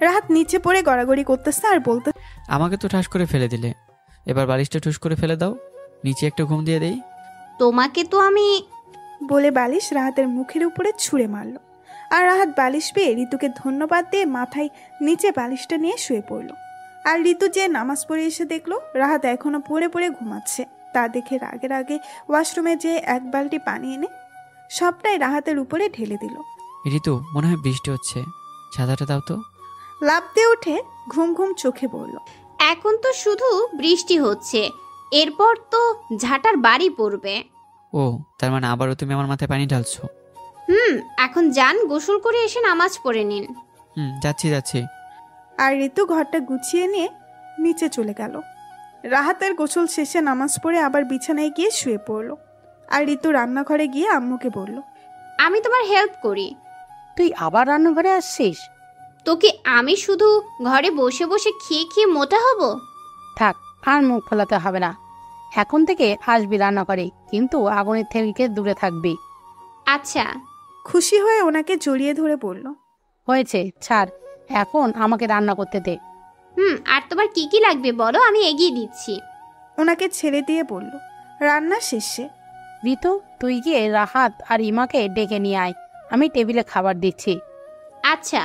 রাহাত নিচে পড়ে গড়াগড়ি করতেছে আর বলতে, আমাকে তো ঠাস করে ফেলে দিলে, এবার বালিশটা ঠুস করে ফেলে দাও, নিচে একটা ঘুম দিয়ে দেই। তোমাকে তো আমি। বলে বালিশ রাহাতের মুখের উপরে ছুঁড়ে মারল। আর রাহাত বালিশ পেয়ে ঋতুকে ধন্যবাদ দিয়ে মাথায় নিচে বালিশটা নিয়ে শুয়ে পড়ল। আর ঋতু যে নামাজ পড়ে এসে দেখলো রাহাত এখনো পড়ে পড়ে ঘুমাচ্ছে। তা দেখে রাগে রাগে ওয়াশরুমে যেয়ে এক বালতি পানি এনে সবটাই রাহাতের উপরে ঢেলে দিল। ঋতু, মনে হয় বৃষ্টি হচ্ছে, ছাতাটা দাও তো। লাফ দিয়ে উঠে ঘুম ঘুম চোখে পড়ল। এখন তো শুধু বৃষ্টি হচ্ছে, এরপর তো ঝাঁটার বাড়ি পড়বে। ও, তার মানে আবারও তুমি আমার মাথায় পানি ঢালছো? এখন যান, গোসল করে এসে নামাজ পড়ে নিন। যাচ্ছি যাচ্ছি। আর ঋতু ঘরটা গুছিয়ে নিয়ে নিচে চলে গেল। রাহাতের গোসল শেষে নামাজ পড়ে আবার বিছানায় গিয়ে শুয়ে পড়ল। আর ঋতু রান্নাঘরে গিয়ে আম্মুকে বলল, আমি তোমার হেল্প করি। তুই আবার রান্নাঘরে আসছিস? তো কি আমি শুধু ঘরে বসে বসে খেয়ে খেয়ে মোটা হব? থাক, আর মুখ ফোলাতে হবে না, এখন থেকে আসবি রান্নাঘরে, কিন্তু আগুনের থেকে দূরে থাকবি। আচ্ছা। খুশি হয়ে ওনাকে জড়িয়ে ধরে বলল, হয়েছে, ছাড়, এখন আমাকে রান্না করতে দে। আর তোমার কি কি লাগবে বলো, আমি এগিয়ে দিচ্ছি। ওনাকে ছেড়ে দিয়ে বলল, রান্না শেষে। ঋতু, তুই গিয়ে রাহাত আর ইমাকে ডেকে নিয়ে আয়, আমি টেবিলে খাবার দিচ্ছি। আচ্ছা।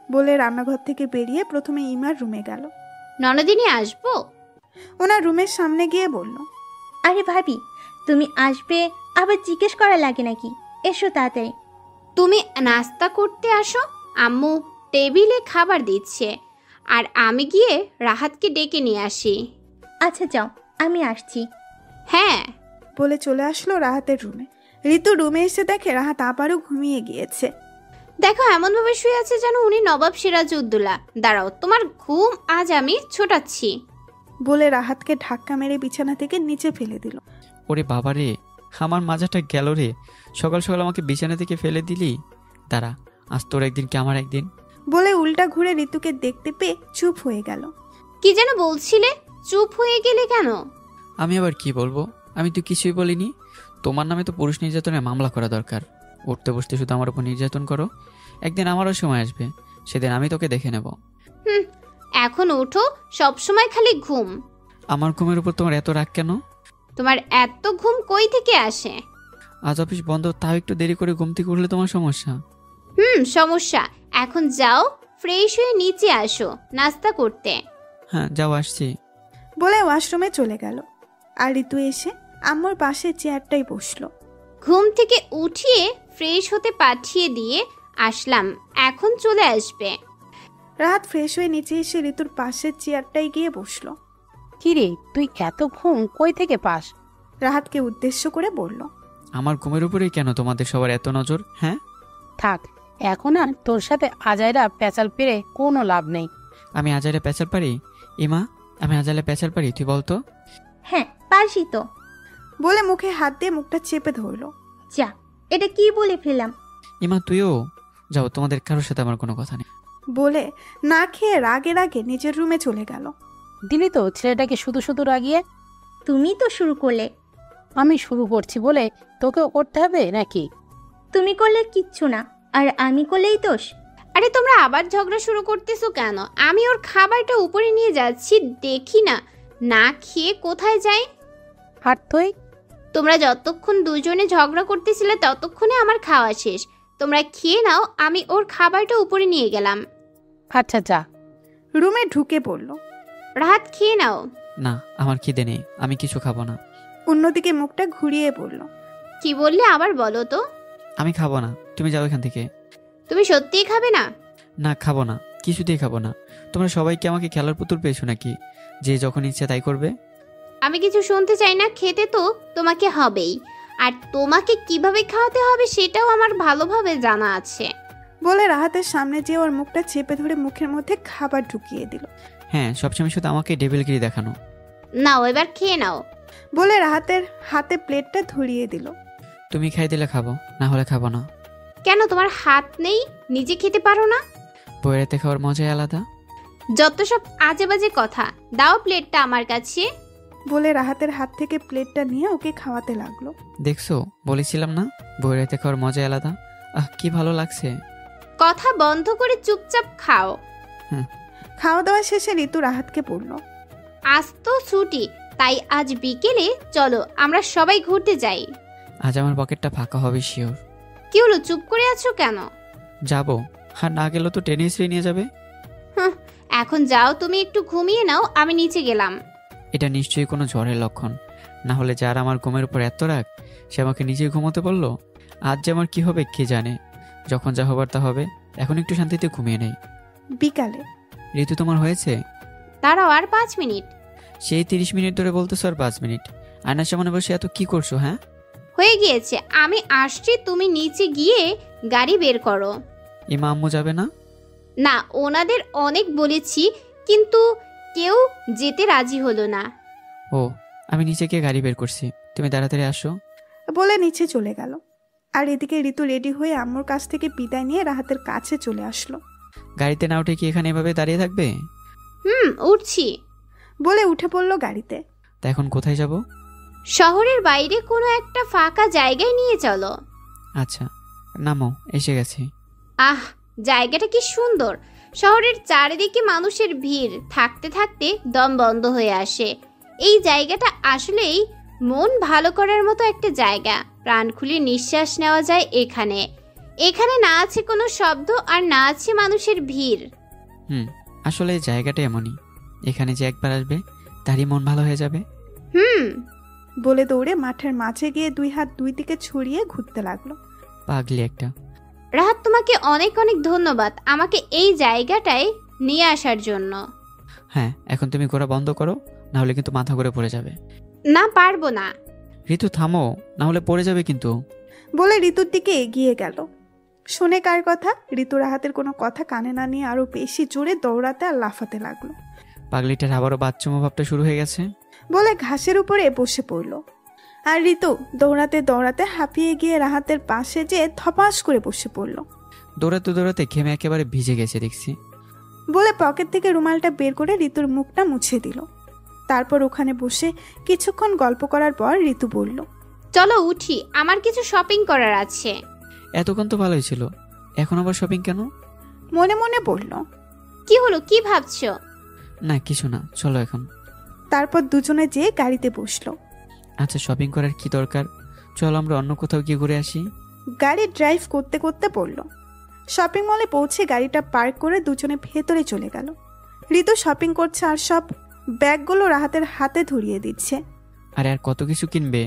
বলে রান্নাঘর থেকে বেরিয়ে প্রথমে ইমার রুমে গেল। ননদিনী, আসবো? ওনার রুমের সামনে গিয়ে বলল, আরে ভাবি, তুমি আসবে আবার জিজ্ঞেস করা লাগে নাকি? এসো তাড়াতাড়ি। তুমি নাস্তা করতে আসো, আম্মু টেবিলে খাবার দিচ্ছে, আর আমি গিয়ে রাহাতকে ডেকে নিয়ে আসি। আচ্ছা যাও, আমি আসছি। হ্যাঁ। বলে চলে আসলো রাহাতের রুমে। ঋতু রুমে এসে দেখে রাহাত আবারও ঘুমিয়ে গিয়েছে। দেখো এমনভাবে শুয়ে আছে যেন উনি নবাব সিরাজউদ্দৌলা। দাঁড়াও, তোমার ঘুম আজ আমি ছোটাচ্ছি। বলে রাহাতকে ধাক্কা মেরে বিছানা থেকে নিচে ফেলে দিল। ওরে বাবা রে, আমার মাজাটা গেল রে। সকাল সকাল আমাকে বিছানা থেকে ফেলে দিলি। দাঁড়া, আজ তোর একদিন কি আমার একদিন। বলে উল্টা ঘুরে ঋতুকে দেখতে পেয়ে চুপ হয়ে গেল। কি যেন বলছিলে? চুপ হয়ে গেলে কেন? আমি আবার কি বলবো? আমি তো কিছুই বলিনি। তোমার নামে তো পুরুষ নির্যাতনের মামলা করা দরকার। উঠতে বসতে শুধু আমার উপর নির্যাতন করো। একদিন আমারও সময় আসবে, সেদিন আমি তোকে দেখে নেব। এখন ওঠো, সব সময় খালি ঘুম। আমার ঘুমের উপর তোমার এত রাগ কেন? তোমার এত ঘুম কই থেকে আসে? আজ অফিস বন্ধ, তাও একটু দেরি করে ঘুম থেকে উঠলে তোমার সমস্যা? সমস্যা। এখন যাও, ফ্রেশ হয়ে নিচে আসো নাস্তা করতে। হ্যাঁ যাও, আসছি। বলে ওয়াশরুমে চলে গেল। আর ঋতু এসে আম্মুর পাশে চেয়ারটাই বসলো। ঘুম থেকে উঠিয়ে ফ্রেশ হতে পাঠিয়ে দিয়ে আসলাম, এখন চলে আসবে। রাহাত ফ্রেশ হয়ে নিচে এসে ঋতুর পাশের চেয়ারটাই গিয়ে বসলো। কিরে, তুই এত ঘুম কই থেকে পাস? রাহাতকে উদ্দেশ্য করে বলল। আমার ঘুমের উপরেই কেন তোমাদের সবার এত নজর? হ্যাঁ থাক, এখন আর তোর সাথে আজাইরা পেঁচাল পেরে কোনো লাভ নেই। আমি আজারে প্যাচাল পারি? ইমা, আমি আজালে প্যাচাল পারি? তুই বলতো। হ্যাঁ পারছি তো। বলে মুখে হাত দিয়ে মুখটা চেপে ধরলো। যা, এটা কি বলে ফেললাম? ইমা তুইও যাও, তোমাদের কারোর সাথে আমার কোনো কথা নেই। বলে না খেয়ে রাগে রাগে নিজের রুমে চলে গেল। দিলি তো ছেলেটাকে শুধু শুধু রাগিয়ে। তুমি তো শুরু করলে। আমি শুরু করছি বলে তোকেও করতে হবে নাকি? তুমি করলে কিচ্ছু না, আর আমি করলেই দোষ। আরে তোমরা আবার ঝগড়া শুরু করতেছো কেন? আমি ওর খাবারটা উপরে নিয়ে যাচ্ছি, দেখি না না খেয়ে কোথায় যাই। আর তুই? তোমরা যতক্ষণ দুজনে ঝগড়া করতেছিলে ততক্ষণে আমার খাওয়া শেষ। তোমরা খেয়ে নাও, আমি ওর খাবারটা উপরে নিয়ে গেলাম। আচ্ছা যা। রুমে ঢুকে পড়ল। রাহাত খেয়ে নাও। না, আমার খিদে নেই, আমি কিছু খাবো না। অন্যদিকে মুখটা ঘুরিয়ে বলল। কি বললে আবার বলো তো? আমি খাবো না, তুমি যাও এখান থেকে। তুমি সত্যিই খাবে না? না খাবো না, কিছুতেই খাবো না। তোমরা সবাই কি আমাকে খেলার পুতুল পেয়েছো নাকি, যে যখন ইচ্ছে তাই করবে? আমি কিছু শুনতে চাই না, খেতে তো তোমাকে হবেই। আর তোমাকে কিভাবে খাওয়াতে হবে সেটাও আমার ভালোভাবে জানা আছে। বলে রাহাতের সামনে যে ওর মুখটা চেপে ধরে মুখের মধ্যে খাবার ঢুকিয়ে দিল। হ্যাঁ, সবসময় শুধু আমাকে ডেভিলগিরি দেখানো। নাও এবার খেয়ে নাও। বলে রাহাতের হাতে প্লেটটা ধরিয়ে দিল। তুমি খাই দিলে খাবো, না হলে খাবো না। কেন তোমার হাত নেই? নিজে খেতে পারো না? বইয়েরাতে খাওয়ার মজাই আলাদা। যত সব আজে বাজে কথা। দাও প্লেটটা আমার কাছে। বলে রাহাতের হাত থেকে প্লেটটা নিয়ে ওকে খাওয়াতে লাগলো। দেখছো, বলেছিলাম না বইয়েরাতে খাওয়ার মজাই আলাদা। কি ভালো লাগছে। কথা বন্ধ করে চুপচাপ খাও। খাওয়া দাওয়া শেষে ঋতু রাহাতকে বলল। আজ তো ছুটি, তাই আজ বিকেলে চলো আমরা সবাই ঘুরতে যাই। আজ আমার পকেটটা ফাঁকা হবে শিওর। কি হলো, চুপ করে আছো কেন? যাবো, আর না গেলেও তো টেনে শ্রী নিয়ে যাবে। এখন যাও, তুমি একটু ঘুমিয়ে নাও, আমি নিচে গেলাম। এটা নিশ্চয়ই কোনো জ্বরের লক্ষণ, না হলে যার আমার ঘুমের উপর এত রাগ সে আমাকে নিজেই ঘুমোতে বললো। আজ যে আমার কি হবে কে জানে। যখন যা হবার তা হবে, এখন একটু শান্তিতে ঘুমিয়ে নেই। বিকালে। ঋতু তোমার হয়েছে? দাঁড়াও আর 5 মিনিট। সেই 30 মিনিট ধরে বলতেছো আর 5 মিনিট। আয়নার সামনে বসে এত কি করছো? হ্যাঁ হয়ে গিয়েছে, আমি আসছি, তুমি নিচে গিয়ে গাড়ি বের করো। ইমা আম্মু যাবে না? না, ওনাদের অনেক বলেছি কিন্তু কেউ যেতে রাজি হলো না। ও, আমি নিচে গিয়ে গাড়ি বের করছি, তুমি তাড়াতাড়ি আসো। বলে নিচে চলে গেল। আর এদিকে ঋতু রেডি হয়ে আম্মুর কাছ থেকে বিদায় নিয়ে রাহাতের কাছে চলে আসলো। গাড়িতে না উঠে কি এখানে এভাবে দাঁড়িয়ে থাকবে? উঠছি। বলে উঠে পড়লো গাড়িতে। তা এখন কোথায় যাব? শহরের বাইরে কোনো একটা ফাঁকা জায়গায় নিয়ে চলো। আচ্ছা নামো, এসে গেছি। আহ, জায়গাটা কি সুন্দর। শহরের চারিদিকে মানুষের ভিড় থাকতে থাকতে দম বন্ধ হয়ে আসে। এই জায়গাটা আসলেই মন ভালো করার মতো একটা জায়গা। প্রাণ খুলে নিঃশ্বাস নেওয়া যায় এখানে। এখানে না আছে কোনো শব্দ আর না আছে মানুষের ভিড়। আসলে এই জায়গাটা এমনই, এখানে যে একবার আসবে তারই মন ভালো হয়ে যাবে। বলে দৌড়ে মাঠের মাঝে গিয়ে 2 হাত 2 দিকে ছড়িয়ে ঘুরতে লাগলো। পাগলি একটা। রাহাত, তোমাকে অনেক অনেক ধন্যবাদ আমাকে এই জায়গাটায় নিয়ে আসার জন্য। হ্যাঁ, এখন তুমি ঘোরা বন্ধ করো, না হলে কিন্তু মাথা করে পড়ে যাবে। না পারবো না। ঋতু থামো, না হলে পড়ে যাবে কিন্তু। বলে ঋতুর দিকে এগিয়ে গেল। শুনে কার কথা? ঋতু রাহাতের কোনো কথা কানে না নিয়ে আরো বেশি জোরে দৌড়াতে আর লাফাতে লাগলো। পাগলিটার আবারও বাচ্চুমো ভাবটা শুরু হয়ে গেছে। বলে ঘাসের উপরে বসে পড়ল। আর ঋতু দৌড়াতে দৌড়াতে হাঁপিয়ে গিয়ে রাহাতের পাশে যেয়ে ধপাস করে বসে পড়ল। দৌড়াতে দৌড়াতে ঘেমে একেবারে ভিজে গেছে দেখছি। বলে পকেট থেকে রুমালটা বের করে ঋতুর মুখটা মুছে দিল। তারপর ওখানে বসে কিছুক্ষণ গল্প করার পর ঋতু বলল, চলো উঠি, আমার কিছু শপিং করার আছে। এতক্ষণ তো ভালোই ছিল, এখন আবার শপিং কেন? মনে মনে বলল। কি হলো, কি ভাবছো? না কিছু না, চলো এখন। তারপর দুজনে যেয়ে গাড়িতে বসলো। আচ্ছা শপিং করার কি দরকার, চলো আমরা অন্য কোথাও গিয়ে ঘুরে আসি। গাড়ি ড্রাইভ করতে করতে বলল। শপিং মলে পৌঁছে গাড়িটা পার্ক করে দুজনে ভেতরে চলে গেল। ঋতু শপিং করছে আর সব ব্যাগগুলো রাহাতের হাতে ধরিয়ে দিচ্ছে। আরে আর কত কিছু কিনবে,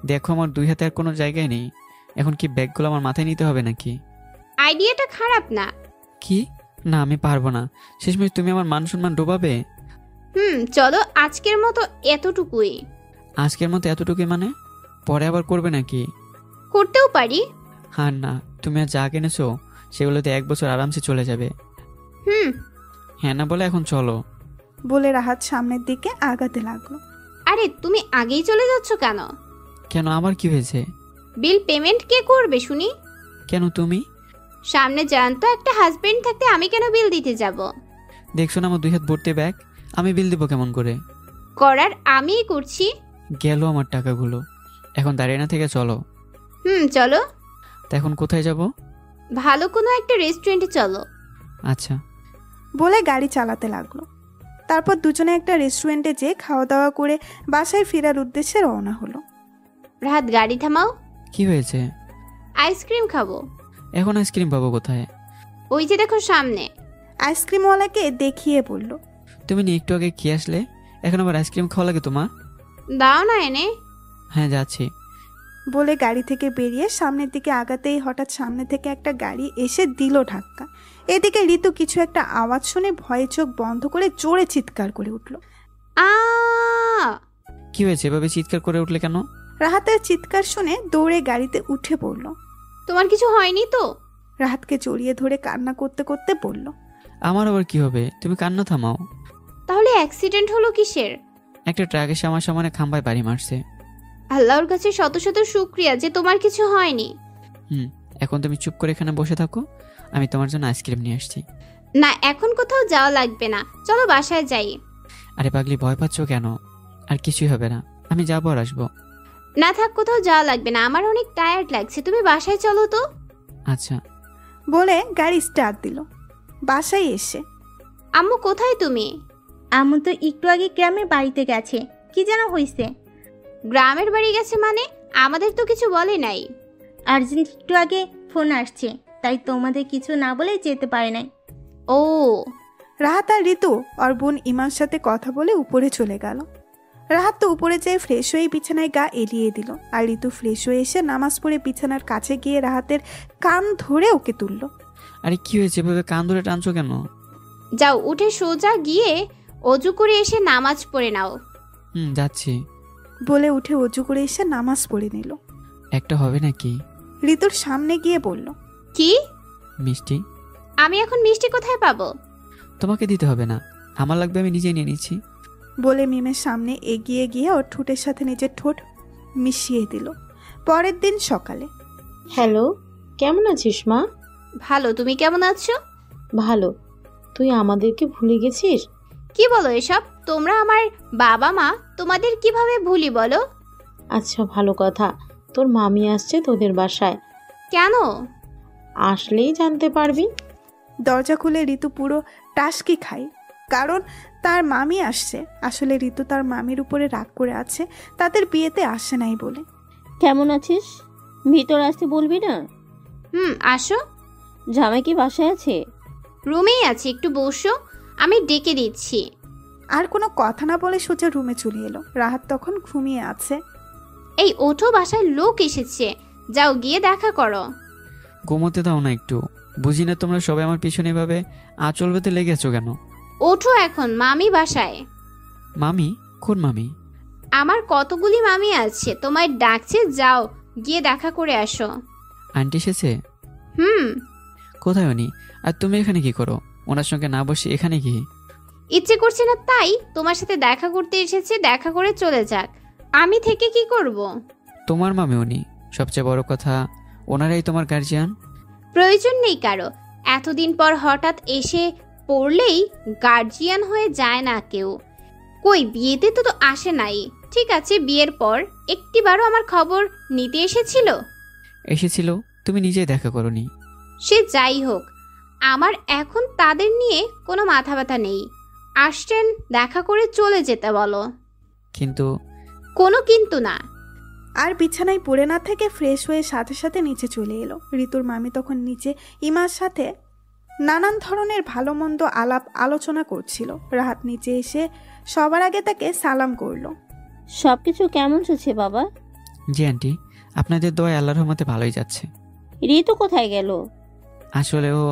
দেখো আমার 2 হাতে আর কোনো জায়গায় নেই। এখন কি ব্যাগগুলো আমার মাথায় নিতে হবে নাকি? আইডিয়াটা খারাপ না। কি? না আমি পারবো না, শেষমেশ তুমি আমার মান সম্মান ডোবাবে। চলো আজকের মতো এতটুকুই। আজকের মতো এতটুকুই মানে? পরে আবার করবে নাকি? করতেও পারি। হ্যাঁ না, তুমি আর যা কিনেছো সেগুলোতে 1 বছর আরামসে চলে যাবে। হ্যাঁ না বলে এখন চলো। বলে রাহাত সামনের দিকে আগাতে লাগলো। আরে তুমি আগেই চলে যাচ্ছ কেন? কেন, আবার কি হয়েছে? বিল পেমেন্ট কে করবে শুনি? কেন তুমি? সামনে জানতো একটা হাজবেন্ড থাকতে আমি কেন বিল দিতে যাব? দেখছো না আমার 2 হাত ভর্তি ব্যাগ, আমি বিল দিব কেমন করে? করার আমিই করছি। গেল আমার টাকাগুলো, এখন দাঁড়িয়ে না থেকে চলো। চলো। তা এখন কোথায় যাব? ভালো কোনো একটা রেস্টুরেন্টে চলো। আচ্ছা। বলে গাড়ি চালাতে লাগলো। তারপর দুজনে একটা রেস্টুরেন্টে যেয়ে খাওয়া দাওয়া করে বাসায় ফেরার উদ্দেশ্যে রওনা হলো। রাহাত গাড়ি থামাও। কি হয়েছে? আইসক্রিম খাবো। এখন আইসক্রিম পাবো কোথায়? ওই যে দেখো সামনে। আইসক্রিমওয়ালাকে দেখিয়ে বলল। তুমি না একটু আগে খেয়ে আসলে, এখন আবার আইসক্রিম খাওয়া লাগে তোমার? দাও না এনে। হ্যাঁ যাচ্ছি। বলে গাড়ি থেকে বেরিয়ে সামনের দিকে আগাতেই হঠাৎ সামনে থেকে একটা গাড়ি এসে দিল ধাক্কা। এদিকে ঋতু কিছু একটা আওয়াজ শুনে ভয়ে চোখ বন্ধ করে জোরে চিৎকার করে উঠল। আ! কি হয়েছে, এভাবে চিৎকার করে উঠলে কেন? রাহাতের চিৎকার শুনে দৌড়ে গাড়িতে উঠে পড়ল। তোমার কিছু হয়নি তো? রাহাতকে জড়িয়ে ধরে কান্না করতে করতে বলল। আমার আবার কি হবে, তুমি কান্না থামাও। তাহলে অ্যাক্সিডেন্ট হলো কিসের? একটা ট্রাক এসে আমার সামনে খাম্বায় বাড়ি মারছে। আল্লাহর কাছে শত শত শুকরিয়া যে তোমার কিছু হয়নি। এখন তুমি চুপ করে এখানে বসে থাকো, আমি তোমার জন্য আইসক্রিম নিয়ে আসছি। না এখন কোথাও যাওয়া লাগবে না, চলো বাসায় যাই। আরে পাগলি ভয় পাচ্ছ কেন? আর কিছুই হবে না, আমি যাবো আর আসবো। না থাক, কোথাও যাওয়া লাগবে না, আমার অনেক টায়ার্ড লাগছে, তুমি বাসায় চলো তো। আচ্ছা। বলে গাড়ি স্টার্ট দিল। বাসায় এসে, আম্মু কোথায় তুমি? আম্মু তো একটু আগে গ্রামের বাড়িতে গেছে। কি যেন হয়েছে? গ্রামের বাড়ি গেছে মানে? আমাদের তো কিছু বলে নাই। আর্জেন্ট একটু আগে ফোন আসছে, তাই তোমাদের কিছু না বলে যেতে পারে নাই। ও। রাহাত আর ঋতু আর বোন ইমার সাথে কথা বলে উপরে চলে গেল। রাহাত তো উপরে যেয়ে ফ্রেশ হয়ে বিছানায় গা এলিয়ে দিল। আর ঋতু ফ্রেশ হয়ে এসে নামাজ পড়ে বিছানার কাছে গিয়ে রাহাতের কান ধরে ওকে তুলল। আরে কি হয়েছে, এভাবে কান ধরে টানছো কেন? যাও উঠে সোজা গিয়ে অজু করে এসে নামাজ পড়ে নাও। যাচ্ছি। বলে উঠে অজু করে এসে নামাজ পড়ে নিল। একটা হবে নাকি? ঋতুর সামনে গিয়ে বলল। কি? মিষ্টি। আমি এখন মিষ্টি কোথায় পাবো? তোমাকে দিতে হবে না, আমার লাগবে আমি নিজেই নিয়ে নিচ্ছি। বলে মিমের সামনে এগিয়ে গিয়ে ওর ঠোঁটের সাথে নিজের ঠোঁট মিশিয়ে দিল। পরের দিন সকালে। হ্যালো, কেমন আছিস মা? ভালো, তুমি কেমন আছো? ভালো। তুই আমাদেরকে ভুলে গেছিস? কি বলো এসব? তোমরা আমার বাবা মা, তোমাদের কিভাবে ভুলি বলো? আচ্ছা ভালো কথা, তোর মামি আসছে তোদের বাসায়। কেন? আসলেই জানতে পারবি। দরজা খুলে ঋতু পুরো টাসকি খায়, কারণ তার মামি আসছে। আসলে ঋতু তার মামির উপরে রাগ করে আছে তাদের বিয়েতে আসে নাই বলে। কেমন আছিস? ভিতর আসতে বলবি না? আসো। জামাই কি বাসায় আছে? রুমেই আছে, একটু বসো, আমি ডেকে দিচ্ছি। আর কোনো কথা না বলে সোজা রুমে চলে এলো। রাহাত তখন ঘুমিয়ে আছে। এই ওঠো, বাসায় লোক এসেছে, যাও গিয়ে দেখা করো। ঘুমোতে দাও না একটু, বুঝি না তোমরা সবাই আমার পিছনে এভাবে আঁচল বেঁধে লেগেছো কেন? ওঠো এখন, মামি বাসায়। মামি কোন মামি? আমার কতগুলি মামি আছে, তোমায় ডাকছে, যাও গিয়ে দেখা করে আসো। আন্টি এসেছে? হুম। কোথায় উনি? আর তুমি এখানে কি করো? ওনার সঙ্গে না বসে এখানে কি? ইচ্ছে করছে না তাই তোমার সাথে দেখা করতে এসেছে, দেখা করে চলে যাক, আমি থেকে কি করব? তোমার মামি উনি, সবচেয়ে বড় কথা ওনারাই তোমার গার্জিয়ান। প্রয়োজন নেই কারো, এতদিন পর হঠাৎ এসে পড়লেই গার্জিয়ান হয়ে যায় না কেউ। কই বিয়েতে তো আসে নাই, ঠিক আছে বিয়ের পর একটিবারও আমার খবর নিতে এসেছিল? এসেছিল, তুমি নিজেই দেখা করোনি। সে যাই হোক, আমার এখন তাদের নিয়ে কোনো মাথা ব্যথা নেই। আসছেন, দেখা করে চলে যেতে বলো। কিন্তু কোনো কিন্তু না। আর বিছানায় পড়ে না থেকে ফ্রেশ হয়ে সাথে সাথে নিচে চলে এলো। ঋতুর মামি তখন নিচে ইমার সাথে নানান ধরনের ভালো মন্দ আলাপ আলোচনা করছিল। রাহাত নিচে এসে সবার আগে তাকে সালাম করলো। সবকিছু কেমন চলছে বাবা? জি আন্টি, আপনাদের দোয়ায় আল্লাহর রহমতে ভালোই যাচ্ছে। ঋতু কোথায় গেল? আসলে ও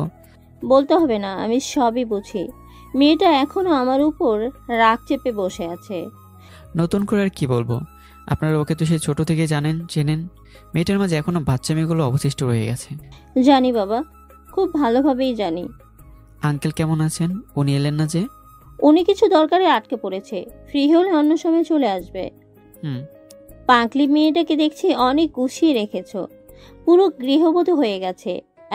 বলতে হবে না, আমি সবই বুঝি। মেয়েটা এখনো আমার উপর রাগ চেপে বসে আছে। নতুন করে আর কি বলবো, আপনারা ওকে তো সে ছোট থেকে জানেন, চেনেন। মেয়েটার মাঝে এখনো বাচ্চা মেয়েগুলো অবশিষ্ট রয়ে গেছে। জানি বাবা, খুব ভালোভাবেই জানি। আঙ্কেল কেমন আছেন? উনি এলেন না যে? উনি কিছু দরকারে আটকে পড়েছে, ফ্রি হলে অন্য সময় চলে আসবে। হুম। পাঁকলি মেয়েটাকে দেখছি অনেক গুছিয়ে রেখেছো, পুরো গৃহবধূ হয়ে গেছে।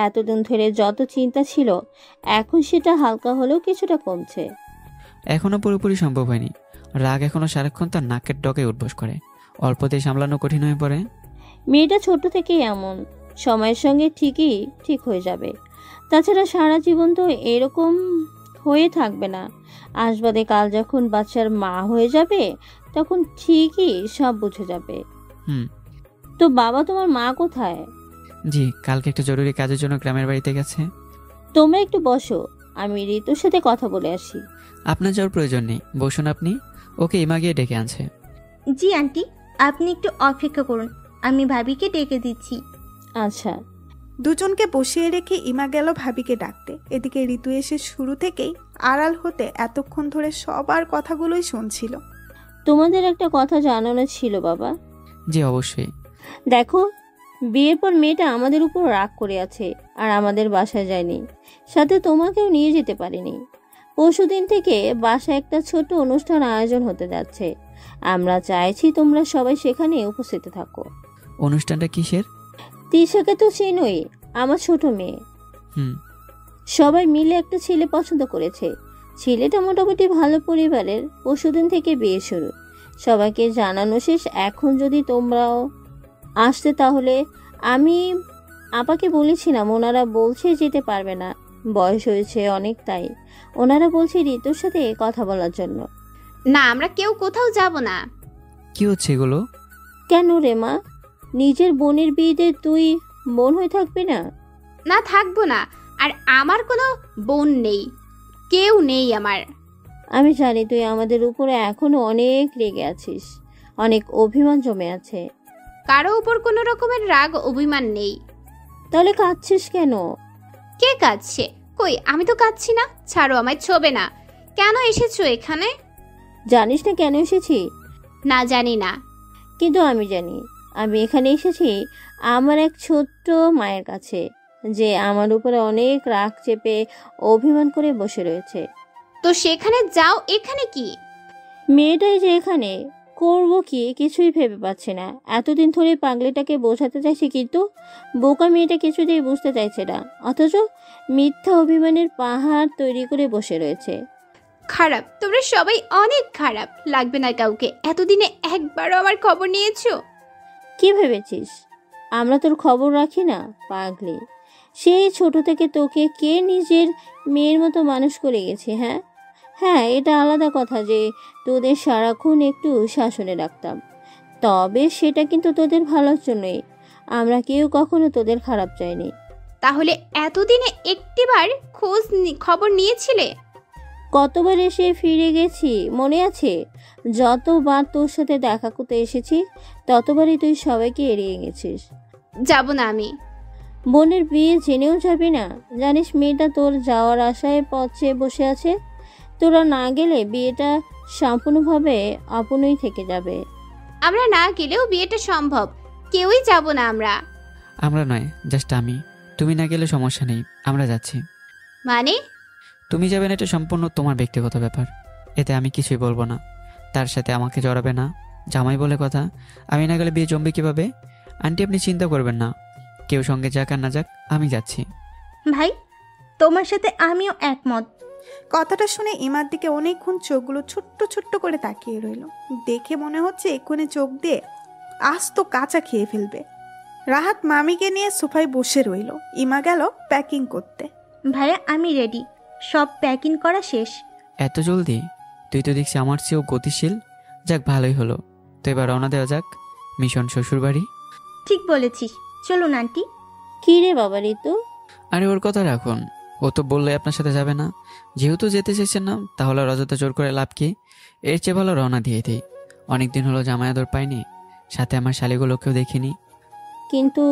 এতদিন ধরে যত চিন্তা ছিল এখন সেটা হালকা হলেও কিছুটা কমছে। এখনো পুরোপুরি সম্ভব হয়নি। রাগ এখনো সারাক্ষণ তার নাকের ডগে উঠবোস করে, অল্পতেই সামলানো কঠিন হয়ে পড়ে। মেয়েটা ছোট থেকেই এমন, সময়ের সঙ্গে ঠিকই ঠিক হয়ে যাবে। তাছাড়া সারা জীবন তো এরকম হয়ে থাকবে না। আজ বাদে কাল যখন বাচ্চার মা হয়ে যাবে তখন ঠিকই সব বুঝে যাবে। হুম। তো বাবা, তোমার মা কোথায়? জি, কালকে একটা জরুরি কাজের জন্য গ্রামের বাড়িতে গেছে। তোমরা একটু বসো, আমি ঋতুর সাথে কথা বলে আসি। আপনার যাওয়ার প্রয়োজন নেই, বসুন আপনি। ওকে ইমা গিয়ে ডেকে আনছে। জি আন্টি, আপনি একটু অপেক্ষা করুন, আমি ভাবিকে ডেকে দিচ্ছি। আচ্ছা। দুজনকে বসিয়ে রেখে ইমা গেল ভাবিকে ডাকতে। এদিকে ঋতু এসে শুরু থেকেই আড়াল হতে এতক্ষণ ধরে সবার কথাগুলোই শুনছিল। তোমাদের একটা কথা জানানো ছিল বাবা। জি অবশ্যই। দেখো, বিয়ের পর মেয়েটা আমাদের উপর রাগ করে আছে আর আমাদের বাসায় যায়নি, সাথে তোমাকেও নিয়ে যেতে পারিনি। পরশুদিন থেকে বাসায় একটা ছোট অনুষ্ঠান আয়োজন হতে যাচ্ছে। আমরা চাইছি তোমরা সবাই সেখানে উপস্থিত থাকো। অনুষ্ঠানটা কিসের? তিশাকে তো চেনোই, আমার ছোট মেয়ে। হুম। সবাই মিলে একটা ছেলে পছন্দ করেছে। ছেলেটা মোটামুটি ভালো পরিবারের, পরশুদিন থেকে বিয়ে শুরু। সবাইকে জানানো শেষ, এখন যদি তোমরাও আসতে তাহলে। আমি আপাকে বলেছিলাম, ওনারা বলছে যেতে পারবে না, বয়স হয়েছে অনেক, তাই ওনারা বলছে ঋতুর সাথে কথা বলার জন্য। না, আমরা কেউ কোথাও যাব না। কি হচ্ছে এগুলো? কেন রে মা, নিজের বোনের বিয়েতে তুই বোন হয়ে থাকবি না? না, থাকবো না। আর আমার কোনো বোন নেই, কেউ নেই আমার। আমি জানি তুই আমাদের উপরে এখনো অনেক রেগে আছিস, অনেক অভিমান জমে আছে। কারো উপর কোনো রকমের রাগ অভিমান নেই। তাহলে কাঁদছিস কেন? কে কাঁদছে? কই, আমি তো কাঁদছি না। ছাড়ো, আমায় ছোবে না। কেন এসেছো এখানে? জানিস না কেন এসেছি? না, জানি না। কিন্তু আমি জানি। আমি এখানে এসেছি আমার এক ছোট্ট মায়ের কাছে, যে আমার উপরে অনেক রাগ চেপে অভিমান করে বসে রয়েছে। তো সেখানে যাও, এখানে কি? মেয়েটাই যে এখানে, করবো কি কিছুই ভেবে পাচ্ছি না। এতদিন ধরে পাগলিটাকে বোঝাতে চাইছি, কিন্তু বোকা মেয়েটা কিছুতেই বুঝতে চাইছে না, অথচ মিথ্যা অভিমানের পাহাড় তৈরি করে বসে রয়েছে। খারাপ, তোমরা সবাই অনেক খারাপ। লাগবে না কাউকে। এতদিনে একবারও আমার খবর নিয়েছো? কি ভেবেছিস আমরা তোর খবর রাখি না? পাগলি, সেই ছোট থেকে তোকে কে নিজের মেয়ের মতো মানুষ করে গেছে। হ্যাঁ হ্যাঁ, এটা আলাদা কথা যে তোদের সারাক্ষণ একটু শাসনে রাখতাম, তবে সেটা কিন্তু তোদের ভালোর জন্যই। আমরা কেউ কখনো তোদের খারাপ চাইনি। তাহলে এতদিনে একটিবার খবর নিয়েছিলে? কতবার এসে ফিরে গেছি মনে আছে? যতবার তোর সাথে দেখা করতে এসেছি ততবারই তুই সবাইকে এড়িয়ে গেছিস। যাব না আমি। বোনের বিয়ে জেনেও যাবি না? জানিস মেয়েটা তোর যাওয়ার আশায় পথে বসে আছে। তোরা না গেলে বিয়েটা সম্পূর্ণভাবে আপনই থেকে যাবে। আমরা না গেলেও বিয়েটা সম্ভব, কেউই যাব না আমরা। আমরা নয়, জাস্ট আমি। তুমি না গেলে সমস্যা নেই, আমরা যাচ্ছি। মানে? তুমি যাবে না এটা সম্পূর্ণ তোমার ব্যক্তিগত ব্যাপার, এতে আমি কিছুই বলবো না। তার সাথে আমাকে জড়াবে না, জামাই বলে কথা। আমি না গেলে বিয়ে জমবে কীভাবে? আন্টি আপনি চিন্তা করবেন না, কেউ সঙ্গে যাক আর না যাক, আমি যাচ্ছি। ভাই, তোমার সাথে আমিও একমত। কথাটা শুনে ইমার দিকে অনেকক্ষণ চোখগুলো ছোট্ট ছোট্ট করে তাকিয়ে রইল। দেখে মনে হচ্ছে এক্ষুনি চোখ দিয়ে আস্ত কাঁচা খেয়ে ফেলবে। রাহাত মামিকে নিয়ে সোফায় বসে রইল। ইমা গেল প্যাকিং করতে। ভাইয়া আমি রেডি, সব প্যাকিং করা শেষ। এত জলদি? তুই তো দেখছি আমার চেয়েও গতিশীল। যাক, ভালোই হলো। তো এবার রওনা দেওয়া যাক মিশন শ্বশুরবাড়ি। ঠিক বলেছিস, চলুন আন্টি। কি রে বাবা ঋতু? আরে ওর কথা রাখুন, ও তো বললে আপনার সাথে যাবে না। যেহেতু যেতে চাইছেন না, তাহলে অযথা জোর করে লাভ কি? এর চেয়ে ভালো রওনা দিয়ে দিই। অনেকদিন হলো জামাই আদর পাইনি, সাথে আমার শালিগুলোকেও দেখিনি। কিন্তু?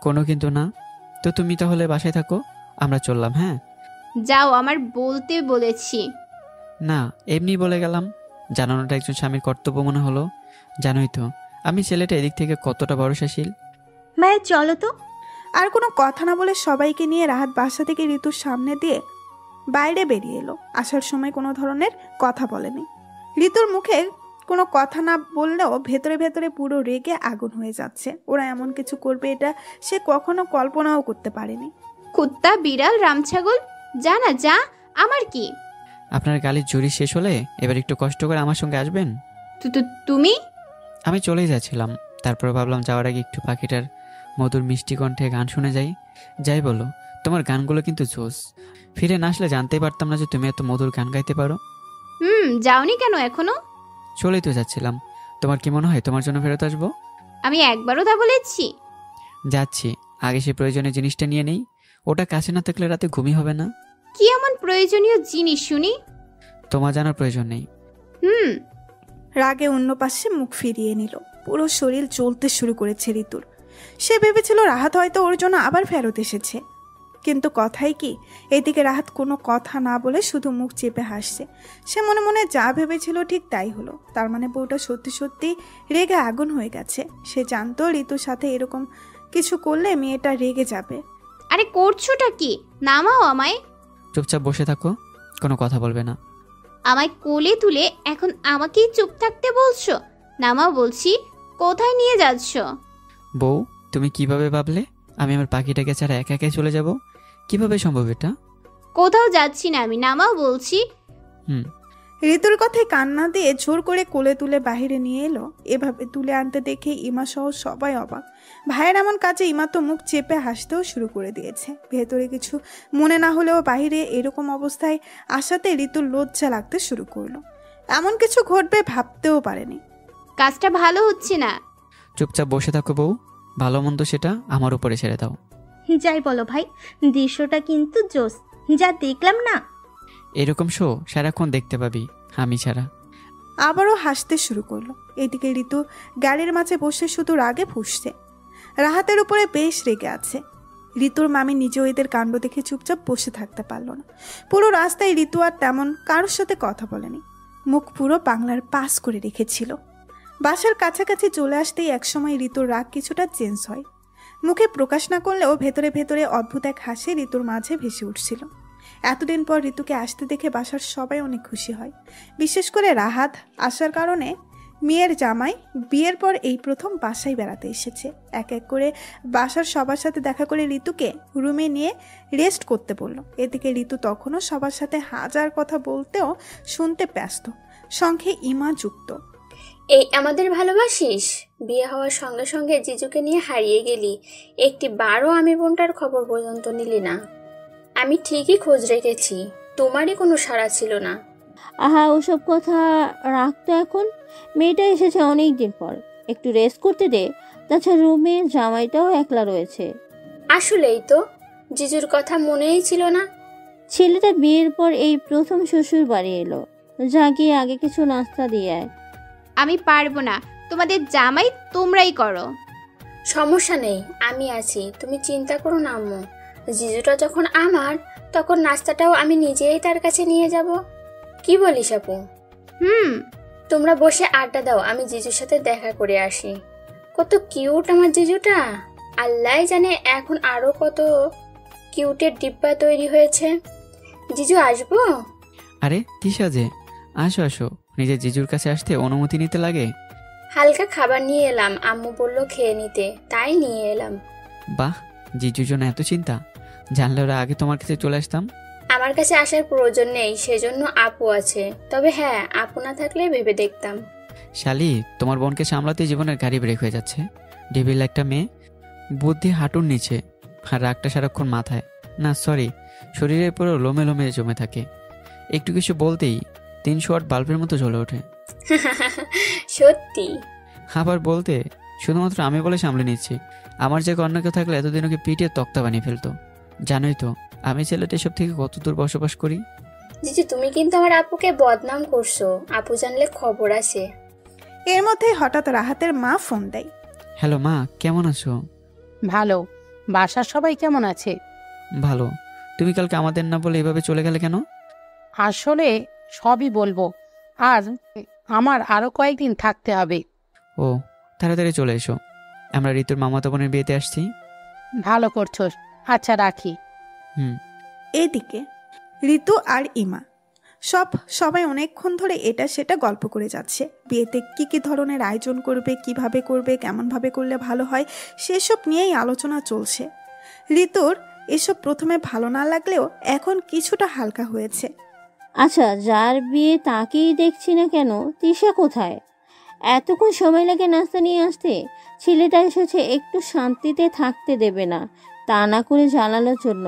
কোনো কিন্তু না। তো তুমি তাহলে বাসায় থাকো, আমরা চললাম। হ্যাঁ যাও, আমার বলতে বলেছি। না, এমনি বলে গেলাম। জানানোটা একজন স্বামীর কর্তব্য মনে হলো। জানোই তো আমি ছেলেটা এদিক থেকে কতটা ভরসাশীল। ভাইয়া চলো তো। আর কোনো কথা না বলে সবাইকে নিয়ে রাহাত বাসা থেকে ঋতুর সামনে দিয়ে বাইরে বেরিয়ে এলো। আসার সময় কোনো ধরনের কথা বলেনি। ঋতুর মুখে কোনো কথা না বললেও ভেতরে ভেতরে পুরো রেগে আগুন হয়ে যাচ্ছে। ওরা এমন কিছু করবে এটা সে কখনো কল্পনাও করতে পারেনি। কুত্তা, বিড়াল, রামছাগল, যা না যা, আমার কি? আপনার গালির জুড়ি শেষ হলে এবার একটু কষ্ট করে আমার সঙ্গে আসবেন। তুমি? আমি চলেই যাচ্ছিলাম, তারপর ভাবলাম যাওয়ার আগে একটু পাখিটার মধুর মিষ্টি কণ্ঠে গান শুনে যাই। যাই বলো, তোমার গানগুলো কিন্তু জোস। ফিরে না আসলে জানতেই পারতাম না যে তুমি এত মধুর গান গাইতে পারো। যাওনি কেন এখনো? চলেই তো যাচ্ছিলাম। তোমার কি মনে হয় তোমার জন্য ফেরত আসবো? আমি একবারও তা বলেছি? যাচ্ছি, আগে সে প্রয়োজনীয় জিনিসটা নিয়ে নেই। ওটা কাছে না থাকলে রাতে ঘুমই হবে না। কি এমন প্রয়োজনীয় জিনিস শুনি? তোমার জানার প্রয়োজন নেই। রাগে অন্য পাশে মুখ ফিরিয়ে নিল। পুরো শরীর জ্বলতে শুরু করেছে ঋতুর। সে ভেবেছিল রাহাত হয়তো ওর জন্য আবার ফেরত এসেছে, কিন্তু কথাই কি, এদিকে রাহাত কোনো কথা না বলে শুধু মুখ চেপে হাসছে। সে মনে মনে যা ভেবেছিল ঠিক তাই হলো। তার মানে বউটা সত্যি সত্যি রেগে আগুন হয়ে গেছে। সে জানতো ঋতুর সাথে এরকম কিছু করলে মেয়েটা রেগে যাবে। আরে করছোটা কি? নামাও আমায়। চুপচাপ বসে থাকো, কোনো কথা বলবে না। আমায় কোলে তুলে এখন আমাকেই চুপ থাকতে বলছো? নামাও বলছি। কোথায় নিয়ে যাচ্ছ? বউ, তুমি কিভাবে ভাবলে আমি আমার পাখিটাকে ছাড়া একা একাই চলে যাব? কিভাবে সম্ভব এটা? কোথাও যাচ্ছি না আমি, নামাও বলছি। ঋতুর কথায় কান্না দিয়ে জোর করে কোলে তুলে বাহিরে নিয়ে এলো। এভাবে তুলে আনতে দেখে ইমা সহ সবাই অবাক। ভাইয়ের এমন কাজে ইমা তো মুখ চেপে হাসতেও শুরু করে দিয়েছে। ভেতরে কিছু মনে না হলেও বাহিরে এরকম অবস্থায় আসাতে ঋতুর লজ্জা লাগতে শুরু করলো। এমন কিছু ঘটবে ভাবতেও পারেনি। কাজটা ভালো হচ্ছে না। চুপচাপ বসে থাকো বউ, ভালো মন্দ সেটা আমার উপরে ছেড়ে দাও। যাই বলো ভাই, দৃশ্যটা কিন্তু জোস, যা দেখলাম না। এরকম শো সারাক্ষণ দেখতে পাবি আমি ছাড়া। আবারও হাসতে শুরু করলো। এদিকে ঋতু গাড়ির মাঝে বসে শুধু রাগে ফুঁসছে। রাহাতের উপরে বেশ রেগে আছে। ঋতুর মামি নিজেও এদের কাণ্ড দেখে চুপচাপ বসে থাকতে পারল না। পুরো রাস্তায় ঋতু আর তেমন কারোর সাথে কথা বলেনি, মুখ পুরো বাংলার পাস করে রেখেছিল। বাসার কাছাকাছি চলে আসতেই একসময় ঋতুর রাগ কিছুটা চেঞ্জ হয়। মুখে প্রকাশ না করলেও ভেতরে ভেতরে অদ্ভুত এক হাসি ঋতুর মাঝে ভেসে উঠছিল। এতদিন পর ঋতুকে আসতে দেখে বাসার সবাই অনেক খুশি হয়, বিশেষ করে রাহাত আসার কারণে। মেয়ের জামাই বিয়ের পর এই প্রথম বাসায় বেড়াতে এসেছে। এক এক করে বাসার সবার সাথে দেখা করে ঋতুকে রুমে নিয়ে রেস্ট করতে বলল। এদিকে ঋতু তখনও সবার সাথে হাজার কথা বলতেও শুনতে ব্যস্ত, সঙ্গে ইমা যুক্ত। এই আমাদের ভালোবাসিস? বিয়ে হওয়ার সঙ্গে সঙ্গে জিজুকে নিয়ে হারিয়ে গেলি, একটি বারও আমি বোনটার খবর পর্যন্ত নিলি না। আমি ঠিকই খোঁজ রেখেছি, তোমারই কোনো সাড়া ছিল না। আহা, ওসব কথা রাখতো এখন। মেয়েটা এসেছে অনেক দিন পর, একটু রেস্ট করতে দে। তাছাড়া রুমে জামাইটাও একলা রয়েছে। আসলেই তো, জিজুর কথা মনেই ছিল না। ছেলেটা বিয়ের পর এই প্রথম শ্বশুর বাড়ি এলো। যা গিয়ে আগে কিছু নাস্তা দিয়ে আয়। আমি পারবো না, তোমাদের জামাই তোমরাই করো। সমস্যা নেই, আমি আছি, তুমি চিন্তা করো না আম্মু। জিজুটা যখন আমার, তখন নাস্তাটাও আমি নিজেই তার কাছে নিয়ে যাব। কি বলিস আপু? হুম। তোমরা বসে আড্ডা দাও, আমি জিজুর সাথে দেখা করে আসি। কত কিউট আমার জিজুটা, আল্লাহ জানে এখন আরো কত কিউটের ডিব্বা তৈরি হয়েছে। জিজু আসবো? আরে তিশা যে, আসো আসো। নিজের জিজুর কাছে আসতে অনুমতি নিতে লাগে? হালকা খাবার নিয়ে এলাম, আম্মু বললো খেয়ে নিতে, তাই নিয়ে এলাম। বাহ, জিজুর জন্য এত চিন্তা। জানলে ওরা আগে তোমার কাছে চলে আসতাম। আমার কাছে আসার প্রয়োজন নেই, সেজন্য আপু আছে। তবে হ্যাঁ, আপু না থাকলে ভেবে দেখতাম। শালি, তোমার বোনকে সামলাতে জীবনের গাড়ি ব্রেক হয়ে যাচ্ছে। ডেবিল একটা মেয়ে, বুদ্ধি হাঁটুর নিচে, আর রাগটা সারাক্ষণ মাথায়। না সরি, শরীরের পুরো লোমে লোমে জমে থাকে। একটু কিছু বলতেই 300 ওয়াট বাল্বের মতো জ্বলে ওঠে। সত্যি? আবার বলতে শুধুমাত্র আমি বলে সামলে নিচ্ছি। আমার যে অন্য কেউ থাকলে এতদিন ওকে পিটিয়ে তক্তা বানিয়ে ফেলতো। জানোই তো আমি ছেলেটা এসব থেকে কত দূর বসবাস করি। জিজু, তুমি কিন্তু আমার আপুকে বদনাম করছো, আপু জানলে খবর আছে। এর মধ্যেই হঠাৎ রাহাতের মা ফোন দেয়। হ্যালো মা, কেমন আছো? ভালো। বাসার সবাই কেমন আছে? ভালো। তুমি কালকে আমাদের না বলে এভাবে চলে গেলে কেন? আসলে সবই বলবো, আর আমার আরো কয়েকদিন থাকতে হবে। ও, তাড়াতাড়ি চলে এসো। আমরা ঋতুর মামাতো বোনের বিয়েতে আসছি। ভালো করছো। আচ্ছা রাখি। হুম। এদিকে ঋতু আর ইমা সবাই অনেকক্ষণ ধরে এটা সেটা গল্প করে যাচ্ছে। বিয়েতে কি কি ধরনের আয়োজন করবে, কিভাবে করবে, কেমনভাবে করলে ভালো হয়, সেসব নিয়েই আলোচনা চলছে। ঋতুর এসব প্রথমে ভালো না লাগলেও এখন কিছুটা হালকা হয়েছে। আচ্ছা, যার বিয়ে তাকেই দেখছি না কেন? তিশা কোথায়? এতক্ষণ সময় লাগে নাস্তা নিয়ে আসতে। ছেলেটা এসেছে, একটু শান্তিতে থাকতে দেবে না, তা না করে জানানোর জন্য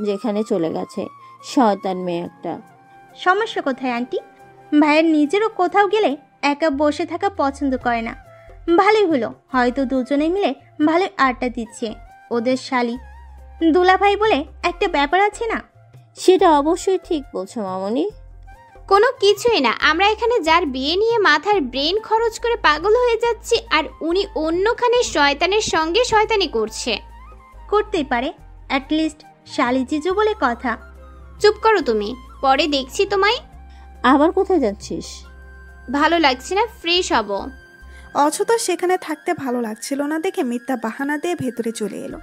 যেখানে চলে গেছে। শয়তান মেয়ে একটা। সমস্যা কোথায় আন্টি? ভাইয়ের নিজেরও কোথাও গেলে একা বসে থাকা পছন্দ করে না। ভালোই হলো, হয়তো দুজনে মিলে ভালোই আড্ডা দিচ্ছে। ওদের শালি দুলাভাই বলে একটা ব্যাপার আছে না? সেটা অবশ্যই ঠিক বলছো মামনি। কোনো কিছুই না, আমরা এখানে যার বিয়ে নিয়ে মাথার ব্রেন খরচ করে পাগল হয়ে যাচ্ছি, আর উনি অন্যখানে শয়তানের সঙ্গে শয়তানি করছে। করতেই পারে, অ্যাটলিস্ট শালি জিজু বলে কথা। চুপ করো তুমি, পরে দেখছি তোমায়। আবার কোথায় যাচ্ছিস? ভালো লাগছে না, ফ্রেশ হব। অযথা সেখানে থাকতে ভালো লাগছিল না দেখে মিথ্যা বাহানা দিয়ে ভেতরে চলে এলো।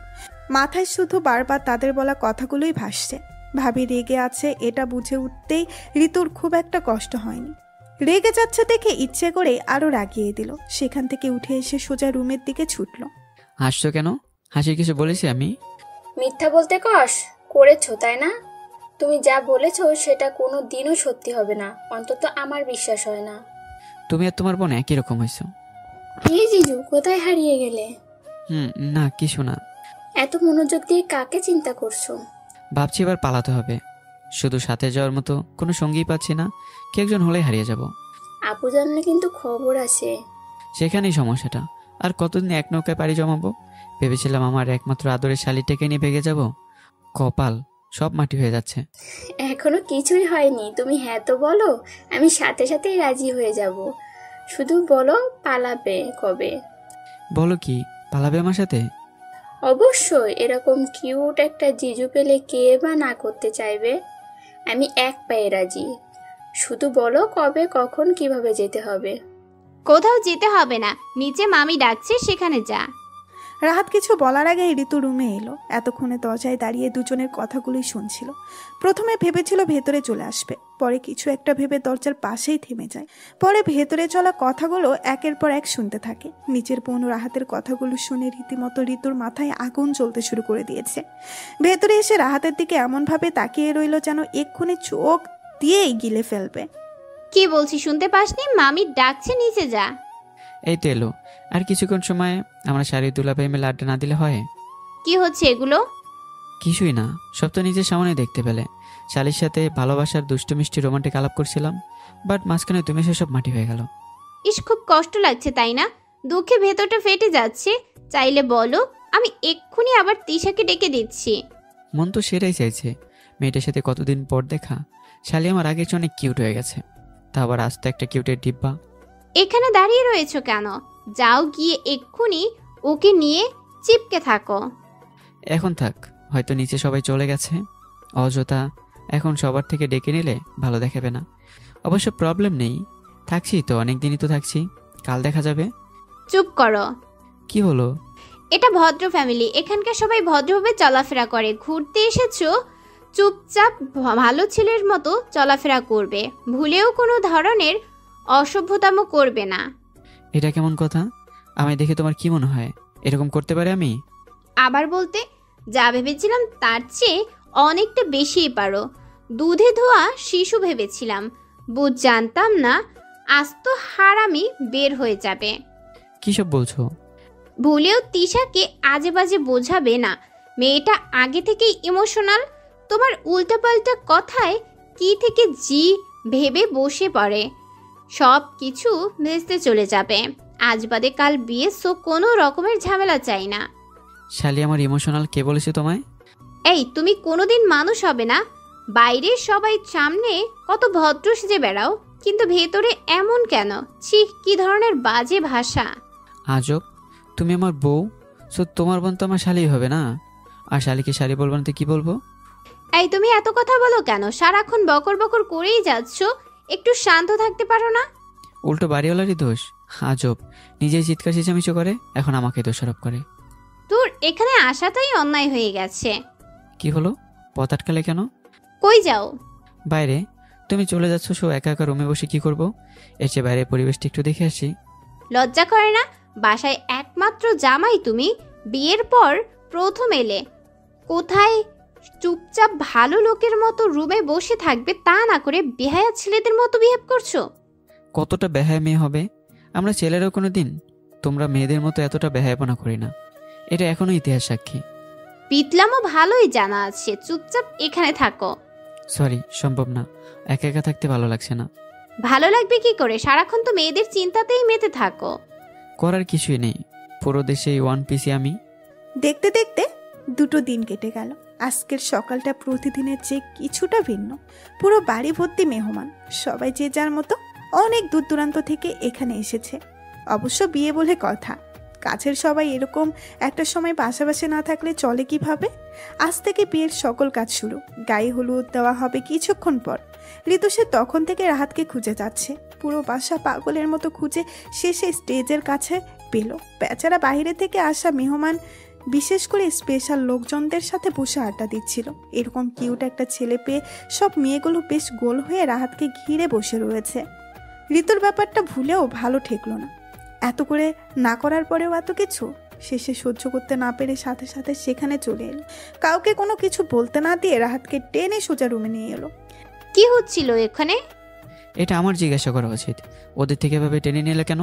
মাথায় শুধু বারবার তাদের বলা কথাগুলোই ভাসছে। ভাবি রেগে আছে এটা বুঝে উঠতেই ঋতুর খুব একটা কষ্ট হয়নি। রেগে যাচ্ছে দেখে ইচ্ছে করে আরো রাগিয়ে দিল। সেখান থেকে উঠে এসে সোজা রুমের দিকে ছুটল। হাসছো কেন? হাসির কিছু বলেছি আমি? মিথ্যা বলতে কস করেছো, তাই না? তুমি যা বলেছো সেটা কোনো দিনও সত্যি হবে না, অন্তত আমার বিশ্বাস হয় না। তুমি আর তোমার বোন একই রকম হয়েছো। এই জিজু, কোথায় হারিয়ে গেলে? না কিছু না। এত মনোযোগ দিয়ে কাকে চিন্তা করছো? ভাবছি এবার পালাতে হবে। শুধু সাথে যাওয়ার মতো কোনো সঙ্গী পাচ্ছি না। কে একজন হলেই হারিয়ে যাব। আপু জানলে কিন্তু খবর আছে। সেখানেই সমস্যাটা। আর কতদিন এক নৌকায় পাড়ি জমাবো? ভেবেছিলাম আমার একমাত্র আদরের শালিটাকে নিয়ে ভেগে যাব। কপাল সব মাটি হয়ে যাচ্ছে। এখনো কিছুই হয়নি, তুমি হ্যাঁ তো বলো, আমি সাথে সাথেই রাজি হয়ে যাব। শুধু বলো পালাবে কবে। বলো কি পালাবে আমার সাথে? অবশ্যই, এরকম কিউট একটা জিজু পেলে কে বা না করতে চাইবে। আমি এক পায়ে রাজি। শুধু বলো কবে, কখন, কিভাবে যেতে হবে। কোথাও যেতে হবে না, নিচে মামি ডাকছে, সেখানে যা। রাহাত কিছু বলার আগেই ঋতু রুমে এলো। এতক্ষণে দরজায় দাঁড়িয়ে দুজনের কথাগুলোই শুনছিল। প্রথমে ভেবেছিল ভেতরে চলে আসবে, পরে কিছু একটা ভেবে দরজার পাশেই থেমে যায়। পরে ভেতরে চলা কথাগুলো একের পর এক শুনতে থাকে। নিচের বোন রাহাতের কথাগুলো শুনে রীতিমতো ঋতুর মাথায় আগুন জ্বলতে শুরু করে দিয়েছে। ভেতরে এসে রাহাতের দিকে এমনভাবে তাকিয়ে রইল যেন এক্ষুনি চোখ দিয়েই গিলে ফেলবে। কি বলছি শুনতে পাসনি? মামি ডাকছে, নিচে যা। এই তো এলো। আর কিছুক্ষণ সময় আমরা শাড়ি দুলাভাই মিলে আড্ডা না দিলে হয়? কি হচ্ছে এগুলো? কিছুই না, সব তো নিজের সামনে দেখতে পেলে। শালির সাথে ভালোবাসার দুষ্টু মিষ্টি রোমান্টিক আলাপ করছিলাম, বাট মাঝখানে তুমি সেসব মাটি হয়ে গেল। ইস, খুব কষ্ট লাগছে তাই না? দুঃখে ভেতরটা ফেটে যাচ্ছে। চাইলে বলো, আমি এক্ষুনি আবার তিশাকে ডেকে দিচ্ছি। মন তো সেটাই চাইছে। মেয়েটার সাথে কতদিন পর দেখা। শালি আমার আগের চেয়ে অনেক কিউট হয়ে গেছে। তা আবার আস্তে একটা কিউটের ডিব্বা। এখানে দাঁড়িয়ে রয়েছো কেন? যাও গিয়ে এক্ষুনি ওকে নিয়ে চিপকে থাকো। এখন থাক, হয়তো নিচে সবাই চলে গেছে। অযথা এখন সবার থেকে ডেকে নিলে ভালো দেখাবে না। অবশ্য প্রবলেম নেই, থাকছি তো, অনেক দিনই তো থাকছি, কাল দেখা যাবে। চুপ করো। কি হলো? এটা ভদ্র ফ্যামিলি, এখানকার সবাই ভদ্রভাবে চলাফেরা করে। ঘুরতে এসেছো, চুপচাপ ভালো ছেলের মতো চলাফেরা করবে, ভুলেও কোনো ধরনের অসভ্যতামো করবে না। এটা কেমন কথা? আমায় দেখে তোমার কি মনে হয় এরকম করতে পারে আমি? আবার বলতে, যা ভেবেছিলাম তার চেয়ে অনেকটা বেশিই পারো। দুধে ধোয়া শিশু ভেবেছিলাম, জানতাম না আজ তো হারামি বের হয়ে যাবে। কি সব বলছো? ভুলেও তিশাকে আজে বাজে বোঝাবে না, মেয়েটা আগে থেকেই ইমোশনাল। তোমার উল্টাপাল্টা কথায় কি থেকে জি ভেবে বসে পড়ে, সব কিছু ভেস্তে চলে যাবে। আজ বাদে কাল বিয়ে, সো কোনো রকমের ঝামেলা চাই না। শালি, আমার ইমোশনাল কে বলেছে তোমায়? এই, তুমি কোনোদিন মানুষ হবে না। বাইরে সবাই সামনে কত ভদ্র সেজে বেড়াও, কিন্তু ভেতরে এমন কেন? ছি, কি ধরনের বাজে ভাষা। আজব, তুমি আমার বউ, সো তোমার বোন তো আমার শালি হবে না। আর শালিকে শালি বলবো না তো কি বলবো? এই, তুমি এত কথা বলো কেন? সারাক্ষণ বকর বকর করেই যাচ্ছ, একটু শান্ত থাকতে পারো না? উল্টো বাড়িওয়ালারই দোষ। আজব, নিজেই চিৎকার চেঁচামেচি করে, এখন আমাকে দোষারোপ করে। তোর এখানে আসাটাই অন্যায় হয়ে গেছে। কি হলো, পথ আটকালে কেন? কই যাও? বাইরে। তুমি চলে যাচ্ছ, সো একা একা রুমে বসে কি করব? এর চেয়ে বাইরের পরিবেশটা একটু দেখে আসি। লজ্জা করে না? বাসায় একমাত্র জামাই তুমি, বিয়ের পর প্রথম এলে। কোথায় চুপচাপ ভালো লোকের মতো রুমে বসে থাকবে, তা না করে বেহায়া ছেলেদের মতো বিহেভ করছো। কতটা বেহায়া মেয়ে হবে আমরা ছেলেরাও? কোনো দিন তোমরা মেয়েদের মতো এতটা বেহায়াপনা করি না, এটা এখনো ইতিহাস সাক্ষী। পিতলামও ভালোই জানা আছে, চুপচাপ এখানে থাকো। সরি, সম্ভব না, একা একা থাকতে ভালো লাগছে না। ভালো লাগবে কি করে? সারাক্ষণ তো মেয়েদের চিন্তাতেই মেতে থাকো। করার কিছুই নেই, পুরো দেশে ওয়ান পিসি আমি। দেখতে দেখতে 2 দিন কেটে গেল। আজকের সকালটা প্রতিদিনের চেয়ে কিছুটা ভিন্ন। পুরো বাড়ি ভর্তি মেহমান, সবাই যে যার মতো অনেক দূর দূরান্ত থেকে এখানে এসেছে। অবশ্য বিয়ে বলে কথা, কাছের সবাই এরকম একটা সময় পাশাপাশি না থাকলে চলে কিভাবে? আজ থেকে বিয়ের সকল কাজ শুরু। গায়ে হলুদ দেওয়া হবে কিছুক্ষণ পর। ঋতু সে তখন থেকে রাহাতকে খুঁজে যাচ্ছে, পুরো বাসা পাগলের মতো খুঁজে শেষে স্টেজের কাছে পেল। বেচারা বাইরে থেকে আসা মেহমান, বিশেষ করে স্পেশাল লোকজনদের সাথে বসে আড্ডা দিচ্ছিল। এরকম কিউট একটা ছেলে পেয়ে সব মেয়েগুলো বেশ গোল হয়ে রাহাতকে ঘিরে বসে রয়েছে। ঋতুর ব্যাপারটা ভুলেও ভালো ঠেকলো না। এত করে না করার পরেও এত কিছু। শেষে সহ্য করতে না পেরে সাথে সাথে সেখানে চলে এলো। কাউকে কোনো কিছু বলতে না দিয়ে রাহাতকে টেনে সোজা রুমে নিয়ে এলো। কি হচ্ছিল এখানে? এটা আমার জিজ্ঞাসা করা উচিত, ওদের থেকে এভাবে টেনে নিলে কেন?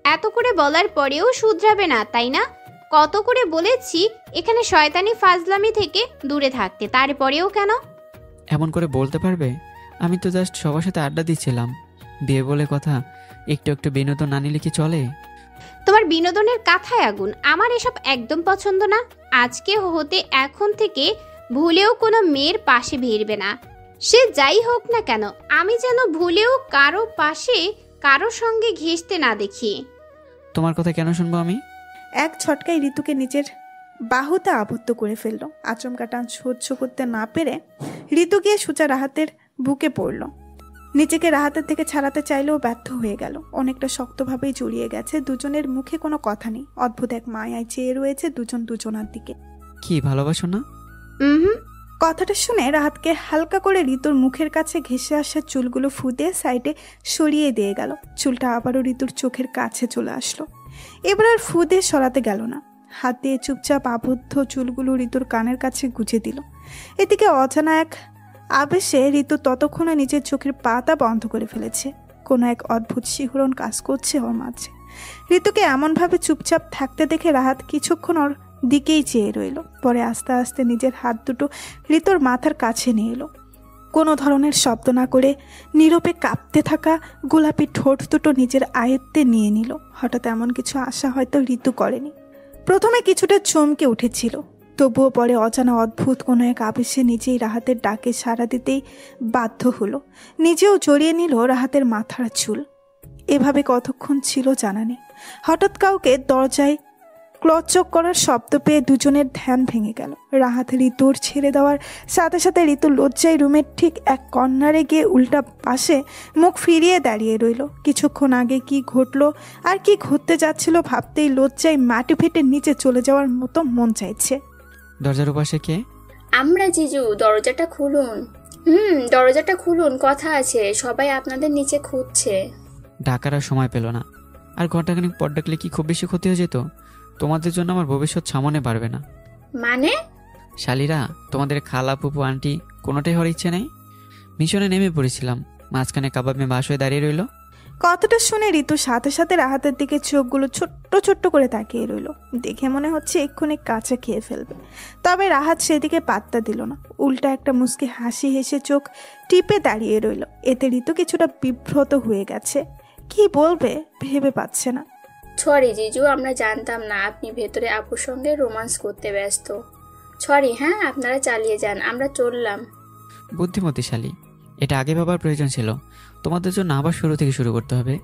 এত করে বলার পরেও শুধরাবে না, তাই না? কত করে বলেছি এখানে শয়তানি ফাজলামি থেকে দূরে থাকতে, তারপরেও কেন? এমন করে বলতে পারবে? আমি তো জাস্ট সবার সাথে আড্ডা দিচ্ছিলাম, বিয়ে বলে কথা, একটু একটু বিনোদন না নিলে কি চলে? তোমার বিনোদনের কাথায় আগুন, আমার এসব একদম পছন্দ না। আজকে হতে এখন থেকে ভুলেও কোনো মেয়ের পাশে ভিড়বে না, সে যাই হোক না কেন। আমি যেন ভুলেও কারো পাশে কারো সঙ্গে ঘেঁষতে না দেখি। তোমার কথা কেন শুনবো আমি? এক ছটকায় ঋতুকে নিজের বাহুতে আবদ্ধ করে ফেললো। আচমকা টান সহ্য করতে না পেরে ঋতু গিয়ে সোজা রাহাতের বুকে পড়ল। নিজেকে রাহাতের থেকে ছাড়াতে চাইলেও ব্যর্থ হয়ে গেল। অনেকটা শক্তভাবেই জড়িয়ে গেছে। দুজনের মুখে কোনো কথা নেই, অদ্ভুত এক মায়ায় চেয়ে রয়েছে দুজন দুজনার দিকে। কি ভালোবাসো না? কথাটা শুনে রাহাতকে হালকা করে ঋতুর মুখের কাছে ঘেঁষে আসা চুলগুলো ফুঁদে সাইডে সরিয়ে দিয়ে গেল। চুলটা আবারও ঋতুর চোখের কাছে চলে আসলো। এবার আর ফুঁদে সরাতে গেল না, হাত দিয়ে চুপচাপ আবদ্ধ চুলগুলো ঋতুর কানের কাছে গুজে দিল। এদিকে অজানা এক আবেশে ঋতু ততক্ষণে নিজের চোখের পাতা বন্ধ করে ফেলেছে। কোনো এক অদ্ভুত শিহরণ কাজ করছে ওর মাঝে। ঋতুকে এমনভাবে চুপচাপ থাকতে দেখে রাহাত কিছুক্ষণ ওর দিকেই চেয়ে রইল। পরে আস্তে আস্তে নিজের হাত দুটো ঋতুর মাথার কাছে নিয়ে এলো। কোনো ধরনের শব্দ না করে নীরবে কাঁপতে থাকা গোলাপি ঠোঁট দুটো নিজের আয়ত্তে নিয়ে নিল। হঠাৎ এমন কিছু আশা হয়তো ঋতু করেনি। প্রথমে কিছুটা চমকে উঠেছিল, তবুও পরে অজানা অদ্ভুত কোনো এক আবেশে নিজেই রাহাতের ডাকে সাড়া দিতেই বাধ্য হলো। নিজেও জড়িয়ে নিল রাহাতের মাথার চুল। এভাবে কতক্ষণ ছিল জানা নেই। হঠাৎ কাউকে দরজায় ক্লচক করার শব্দ পেয়ে দুজনের ধ্যান ভেঙে গেল। রাহাত ঋতুর ছেড়ে দেওয়ার সাথে সাথে ঋতু লজ্জায় রুমের ঠিক এক কর্নারে গিয়ে উল্টা পাশে মুখ ফিরিয়ে দাঁড়িয়ে রইল। কিছুক্ষণ আগে কি ঘটলো আর কি ঘটতে যাচ্ছিল ভাবতেই লজ্জায় মাটি ফেটে নিচে চলে যাওয়ার মতো মন চাইছে। দরজার ওপাশে কে? আমরা জিজু, দরজাটা খুলুন। দরজাটা খুলুন, কথা আছে, সবাই আপনাদের নিচে খুঁজছে। ডাকার আর সময় পেল না। আর ঘন্টাখানিক পর ডাকলে কি খুব বেশি ক্ষতি হয়ে যেত? তোমাদের জন্য আমার ভবিষ্যৎ সামনে পারবে না। মানে? শালিরা, তোমাদের খালা পুপু আন্টি কোনোটাই হওয়ার ইচ্ছে নেই। মিশনে নেমে পড়েছিলাম, মাঝখানে কাবাব মেয়ে বাস হয়ে দাঁড়িয়ে রইল। কথাটা শুনে ঋতু সাথে সাথে রাহাতের দিকে চোখগুলো ছোট্ট ছোট্ট করে তাকিয়ে রইল। দেখে মনে হচ্ছে এক্ষুনি কাঁচা খেয়ে ফেলবে। তবে রাহাত সেদিকে পাত্তা দিল না, উল্টা একটা মুচকি হাসি হেসে চোখ টিপে দাঁড়িয়ে রইল। এতে ঋতু কিছুটা বিব্রত হয়ে গেছে, কি বলবে ভেবে পাচ্ছে না। সরি জিজু, আমরা জানতাম না আপনি ভেতরে আপুর সঙ্গে রোমান্স করতে ব্যস্ত। সরি। হ্যাঁ, আপনারা চালিয়ে যান, আমরা চললাম। বুদ্ধিমতী শালী, এটা আগে ভাবার প্রয়োজন ছিল। তোমাদের জন্য আবার শুরু থেকে শুরু করতে হবে।